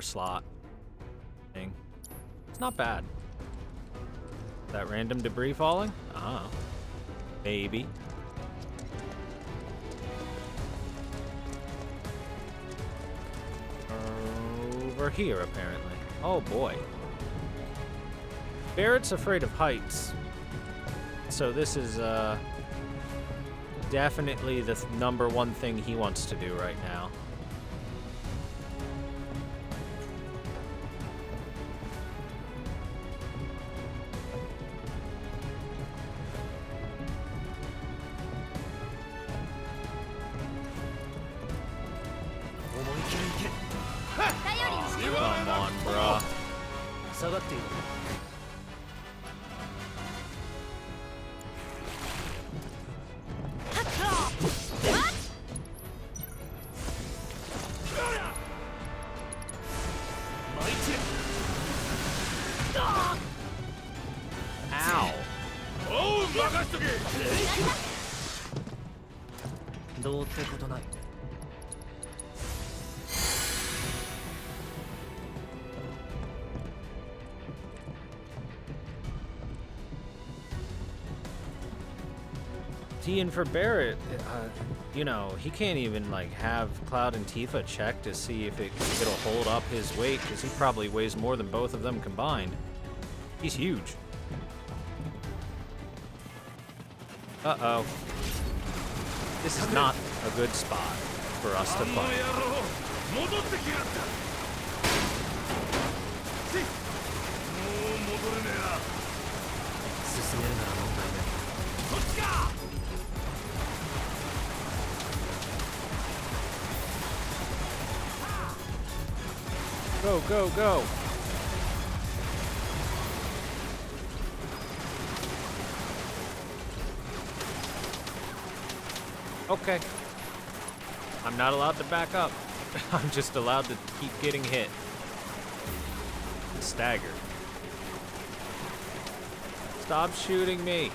slot thing. It's not bad. That random debris falling? Ah, maybe. Over here, apparently. Oh boy. Barrett's afraid of heights, so this is definitely the number one thing he wants to do right now. Come on, bruh. どうってことない。And for Barrett, you know, he can't even like have Cloud and Tifa check to see if it'll hold up his weight, because he probably weighs more than both of them combined. He's huge. Uh-oh. This is not a good spot for us to fight. Go, go, go! Okay. I'm not allowed to back up. I'm just allowed to keep getting hit. Stagger. Stop shooting me.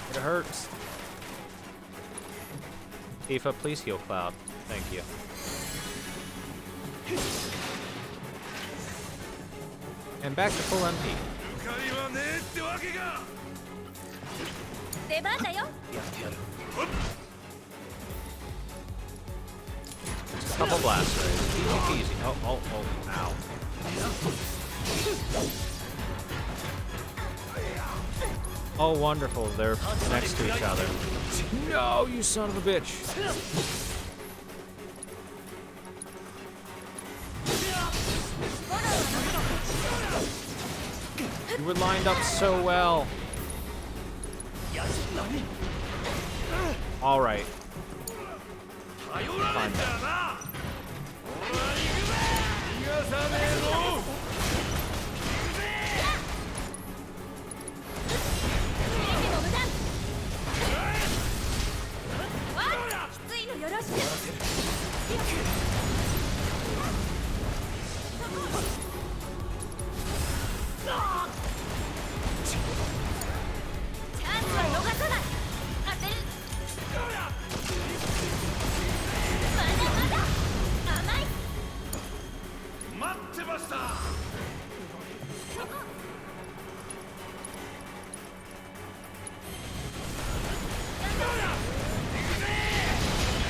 It hurts. Tifa, please heal Cloud. Thank you. And back to full MP. Just a couple blasts, right? Easy peasy. Oh, oh, oh, ow. Oh, wonderful. They're next to each other. No, you son of a bitch. You were lined up so well. All right. Fine then.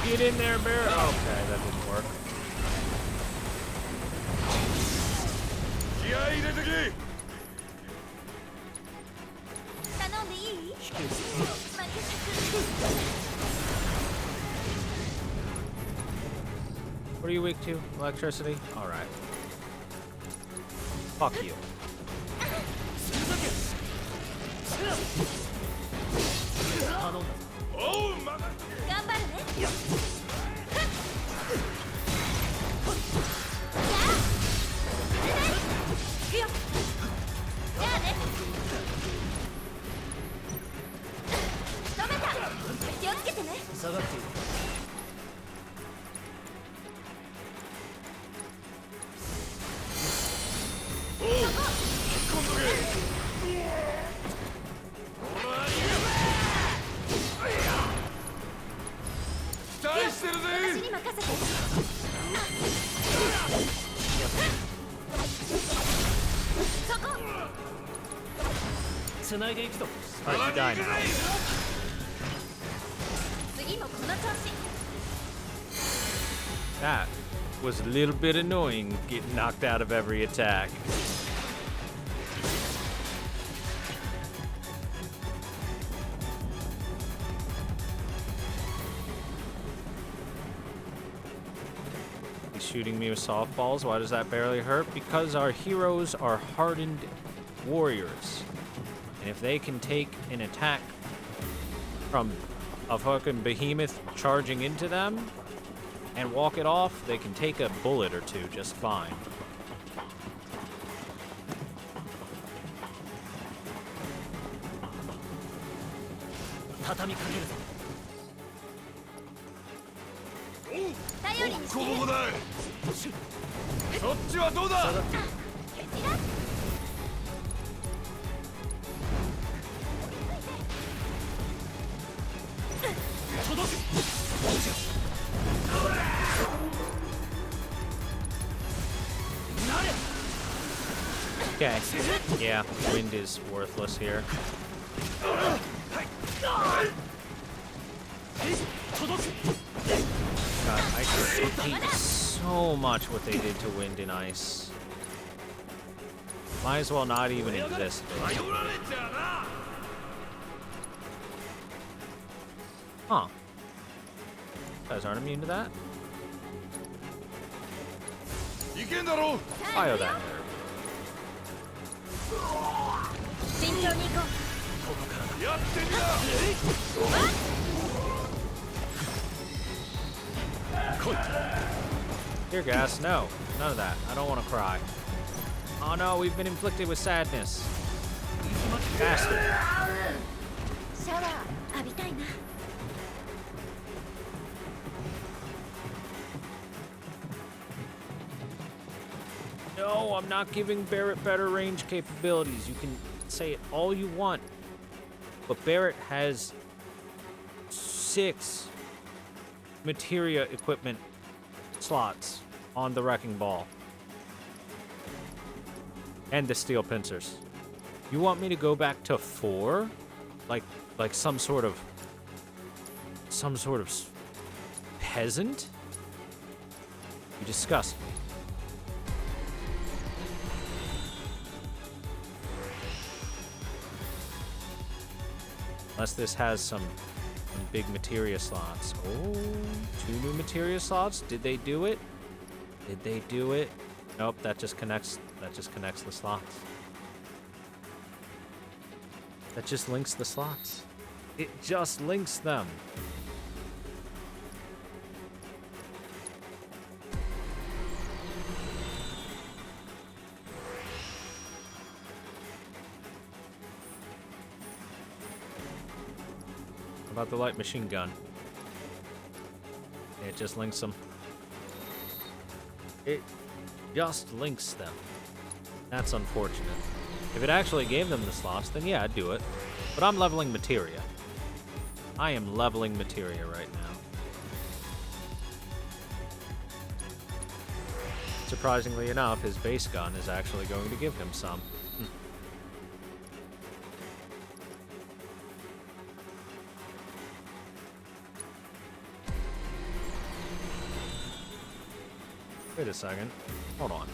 Get in there, Barrett. Okay, that didn't work. What are you weak to? Electricity? Alright. Fuck you. Alright, you die now. That was a little bit annoying, getting knocked out of every attack. He's shooting me with softballs. Why does that barely hurt? Because our heroes are hardened warriors. And if they can take an attack from a fucking behemoth charging into them and walk it off, they can take a bullet or two just fine. Okay. Yeah, wind is worthless here. God, I hate so much what they did to wind and ice. Might as well not even exist. Huh. You guys aren't immune to that? Fire that. Tear gas, no. None of that. I don't want to cry. Oh no, we've been inflicted with sadness. Bastard. No, I'm not giving Barrett better range capabilities. You can say it all you want. But Barrett has 6 materia equipment slots on the wrecking ball. And the steel pincers. You want me to go back to 4? Like some sort of peasant? You disgust me. Unless this has some big materia slots. Oh, 2 new materia slots? Did they do it? Did they do it? Nope, that just connects the slots. That just links the slots. It just links them. How about the light machine gun? It just links them. It just links them. That's unfortunate. If it actually gave them the slots, then yeah, I'd do it. But I'm leveling materia. I am leveling materia right now. Surprisingly enough, his base gun is actually going to give him some. Wait a second. Hold on.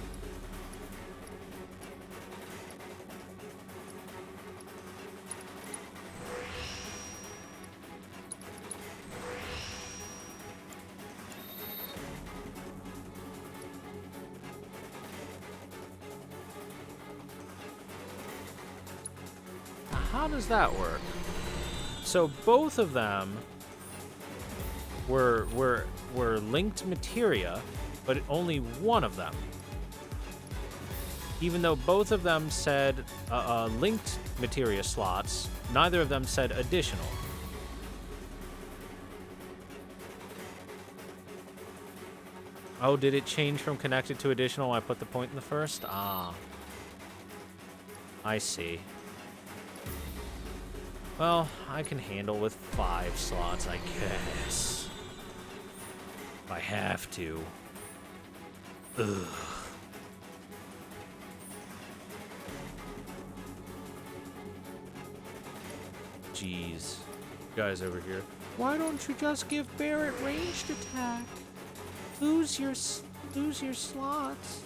How does that work? So both of them were linked materia, but only one of them. Even though both of them said linked materia slots, neither of them said additional. Oh, did it change from connected to additional when I put the point in the first? Ah. I see. Well, I can handle with 5 slots, I guess. If I have to. Ugh. Jeez. Guys over here. Why don't you just give Barrett ranged attack? Lose your slots.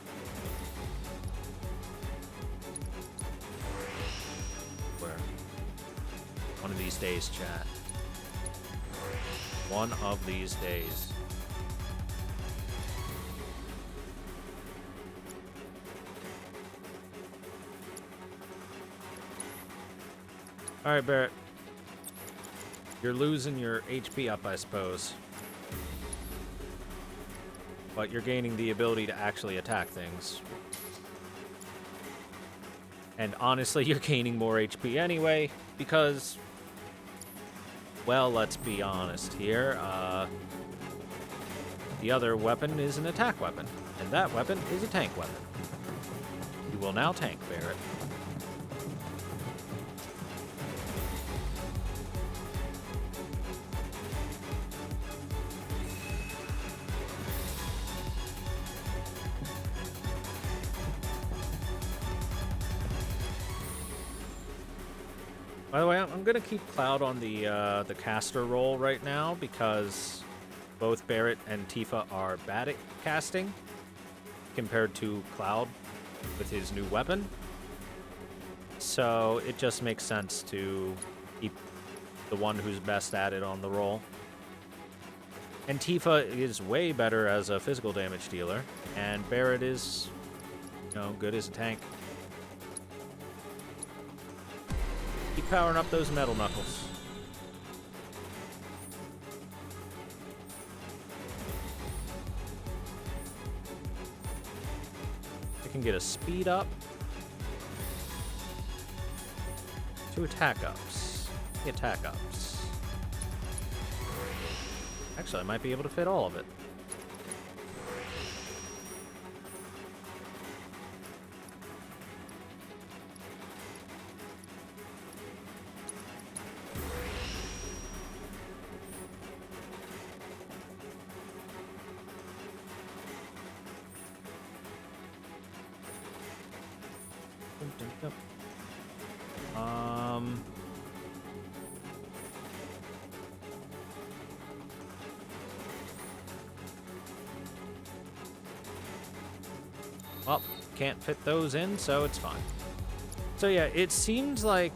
Where? One of these days, chat. One of these days. Alright, Barrett. You're losing your HP up, I suppose. But you're gaining the ability to actually attack things. And honestly, you're gaining more HP anyway, because... Well, let's be honest here. The other weapon is an attack weapon, and that weapon is a tank weapon. You will now tank, Barrett. By the way, I'm gonna keep Cloud on the caster role right now because both Barrett and Tifa are bad at casting compared to Cloud with his new weapon. So it just makes sense to keep the one who's best at it on the role. And Tifa is way better as a physical damage dealer, and Barrett is, you know, good as a tank. Keep powering up those metal knuckles. I can get a speed up. 2 attack ups. The attack ups. Actually, I might be able to fit all of it. Well, can't fit those in, so it's fine. So yeah, it seems like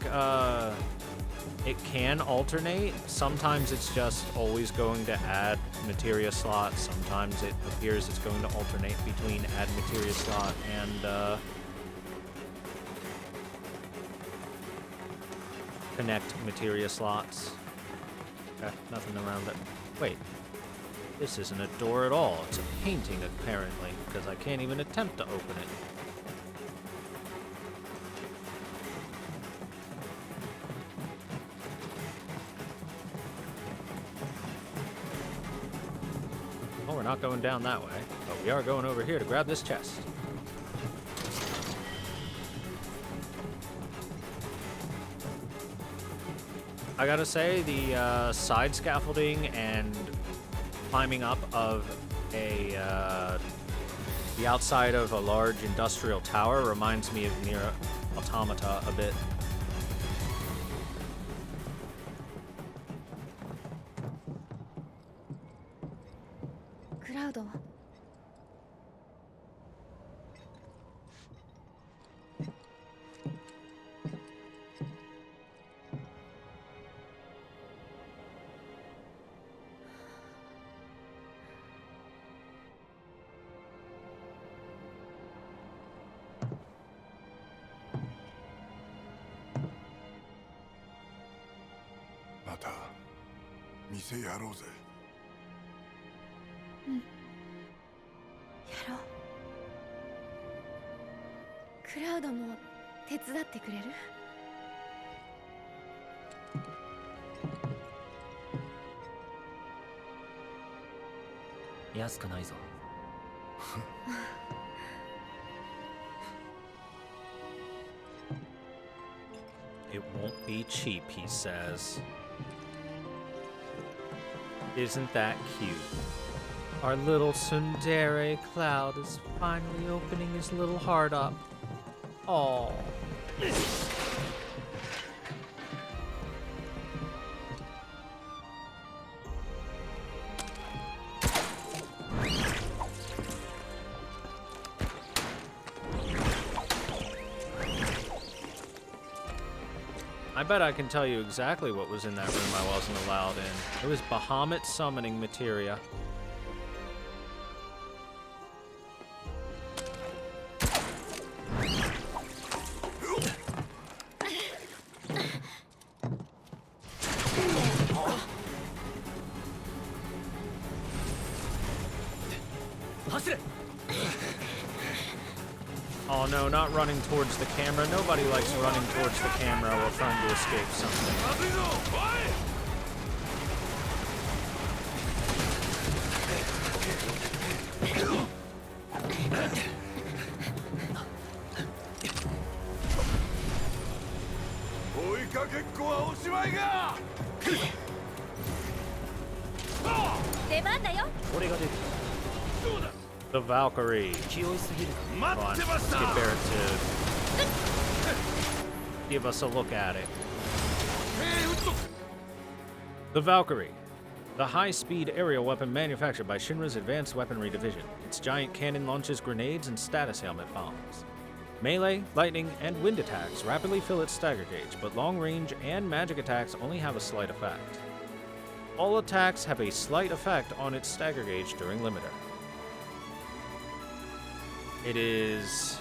it can alternate. Sometimes it's just always going to add materia slot. Sometimes it appears it's going to alternate between add materia slot and connect materia slots. Okay, nothing around it. Wait, this isn't a door at all. It's a painting, apparently, because I can't even attempt to open it. Oh, we're not going down that way, but we are going over here to grab this chest. I gotta say, the side scaffolding and climbing up of the outside of a large industrial tower reminds me of Nier Automata a bit. Cloud. また店やろうぜ。うん。やろう。クラウドも手伝ってくれる？安くないぞ。It won't be cheap, he says. Isn't that cute? Our little tsundere Cloud is finally opening his little heart up. Aww. I bet I can tell you exactly what was in that room I wasn't allowed in. It was Bahamut summoning materia. Oh no, not running towards the camera. Nobody likes running towards the camera while trying to escape something. The Valkyrie. Come on, let's get Barrett to give us a look at it. The Valkyrie. The high-speed aerial weapon manufactured by Shinra's Advanced Weaponry Division. Its giant cannon launches grenades and status helmet bombs. Melee, lightning, and wind attacks rapidly fill its stagger gauge, but long-range and magic attacks only have a slight effect. All attacks have a slight effect on its stagger gauge during limiter. It is...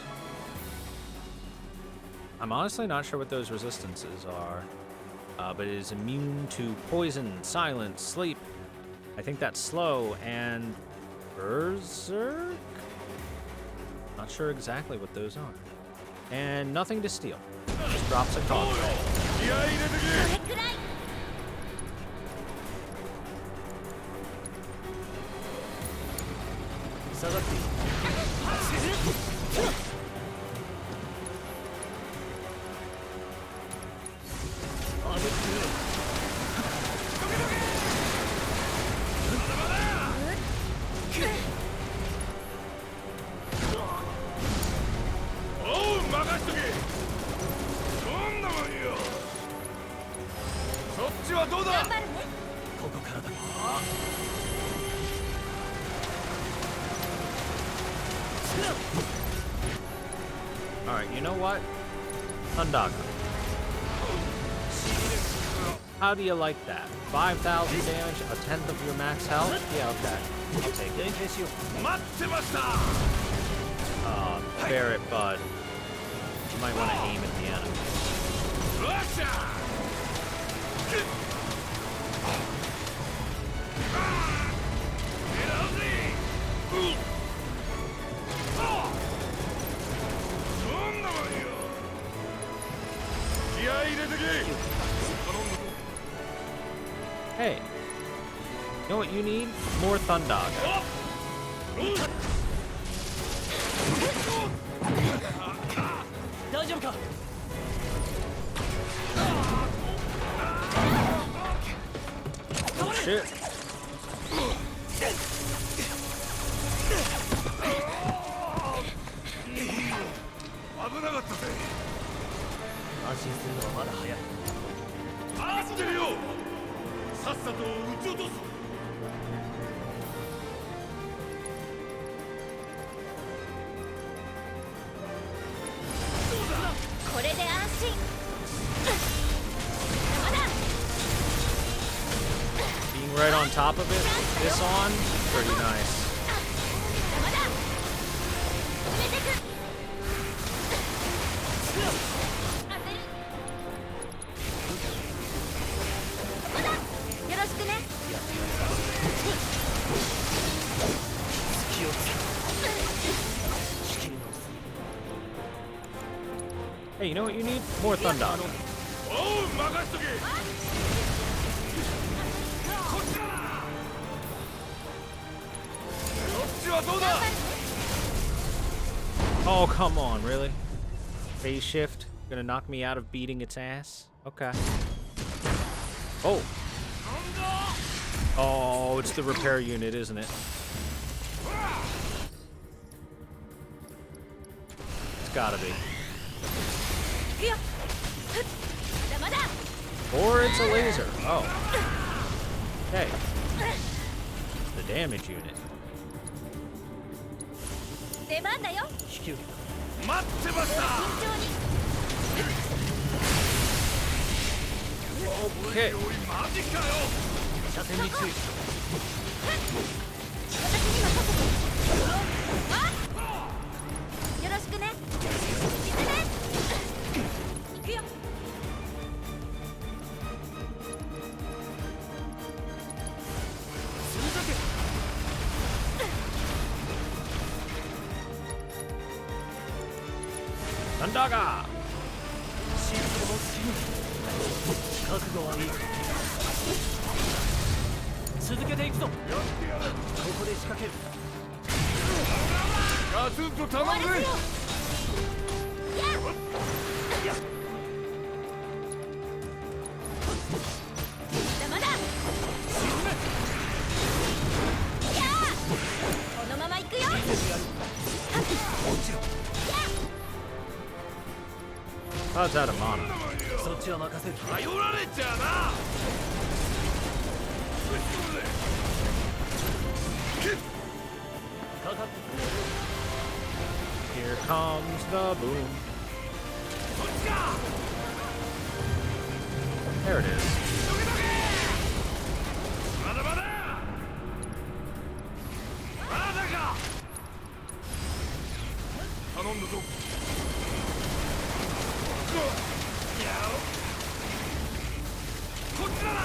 I'm honestly not sure what those resistances are. But it is immune to poison, silence, sleep. I think that's slow, and berserk? Not sure exactly what those are. And nothing to steal. Just drops a contract. Alright, you know what? Undaga. How do you like that? 5,000 damage, a tenth of your max health? Yeah, okay. I'll take it. Barrett, bud. You might want to aim at the enemy. Hey, you know what you need? More Thundaga. Oh, shit. Being right on top of it, with this on, pretty nice. Hey, you know what you need? More Thundaga. Oh, come on, really? Phase shift? Gonna knock me out of beating its ass? Okay. Oh. Oh, it's the repair unit, isn't it? It's gotta be. Or it's a laser. Oh. Hey. The damage unit. Okay. Thundaga! Cloud's out of mana. そっちは任せる。頼られちゃな。かかってくれ。 Here comes the boom. There it is. まだまだ。まだか。頼んだぞ。こっちだな。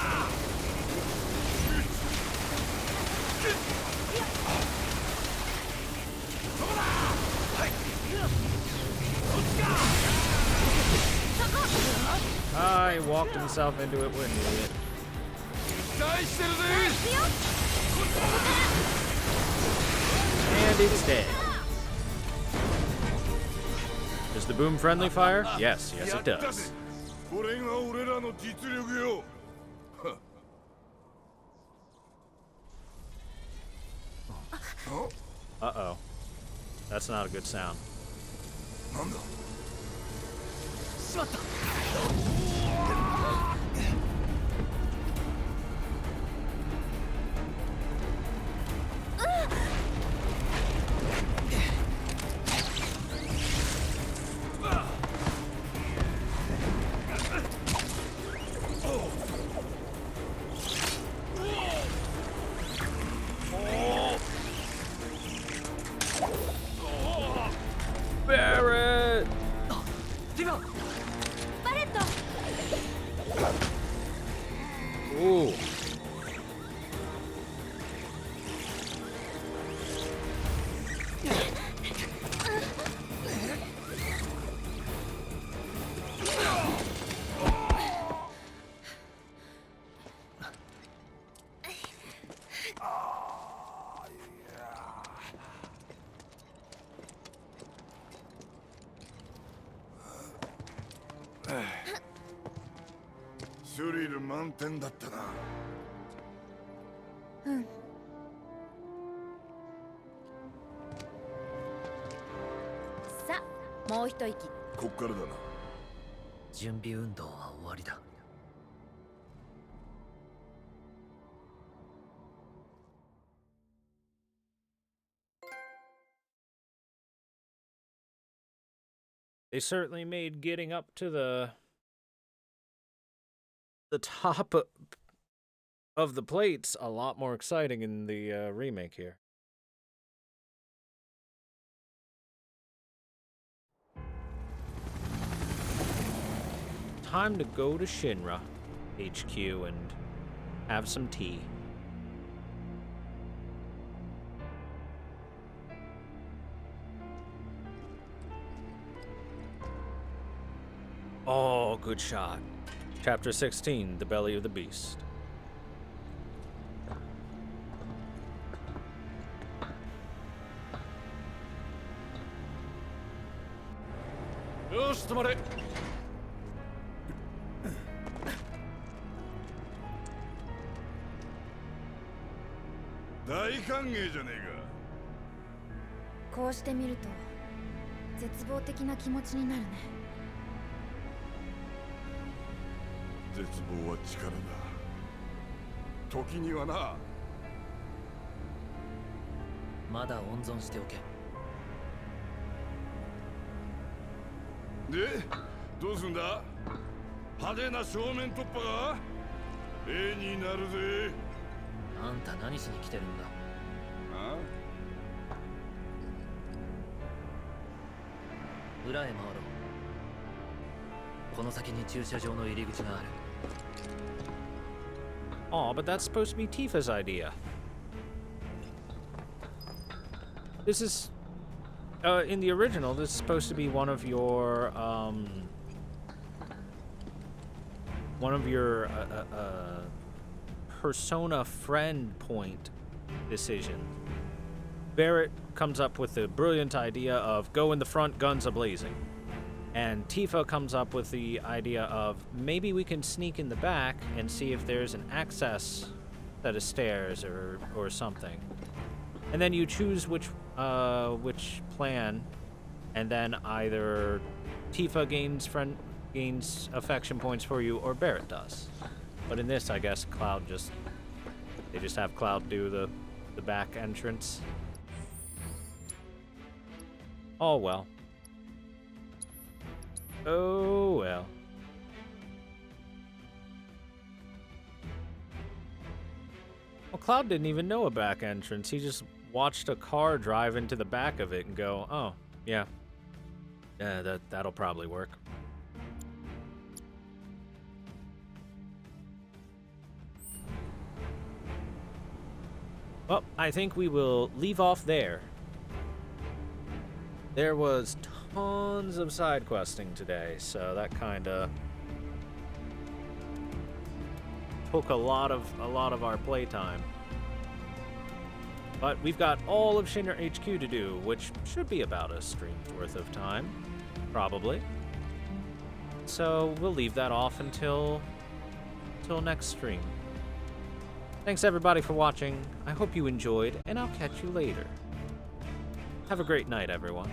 そこだ。はい。こっちか。 Ah, he walked himself into it, wouldn't he? 期待してるぜ。 And it's dead. Is the boom friendly fire? Yes, yes it does. これが俺らの実力よ。 Uh-oh. That's not a good sound. なんだ。 しまった。 Barrett! ティファ。バレット。 Ooh. Ah. スリル満点だったな。うん。さあ、もう一息。こっからだな。準備運動は終わりだ。 They certainly made getting up to the top of the plates a lot more exciting in the remake here. Time to go to Shinra HQ and have some tea. Oh, good shot. Chapter 16, The Belly of the Beast. Yosh, tomare. 大歓迎じゃねえか。こうしてみると絶望的な気持ちになるね。絶望は力だ。時にはな。まだ温存しておけ。で、どうすんだ。派手な正面突破が絵になるぜ。あんた何しに来てるんだ。あ？裏へ回ろう。この先に駐車場の入り口がある。 Oh, but that's supposed to be Tifa's idea. This is, in the original, this is supposed to be one of your persona friend point decision. Barrett comes up with the brilliant idea of go in the front, guns a-blazing. And Tifa comes up with the idea of maybe we can sneak in the back and see if there's an access set of stairs or something. And then you choose which plan, and then either Tifa gains gains affection points for you, or Barrett does. But in this, I guess Cloud they just have Cloud do the back entrance. Oh well. Oh well. Well, Cloud didn't even know a back entrance. He just watched a car drive into the back of it and go, oh, yeah. That'll probably work. Well, I think we will leave off there. There was tons of side questing today, so that kind of took a lot of our playtime. But we've got all of Shinra HQ to do, which should be about a stream's worth of time, probably. So we'll leave that off until next stream. Thanks everybody for watching. I hope you enjoyed, and I'll catch you later. Have a great night, everyone.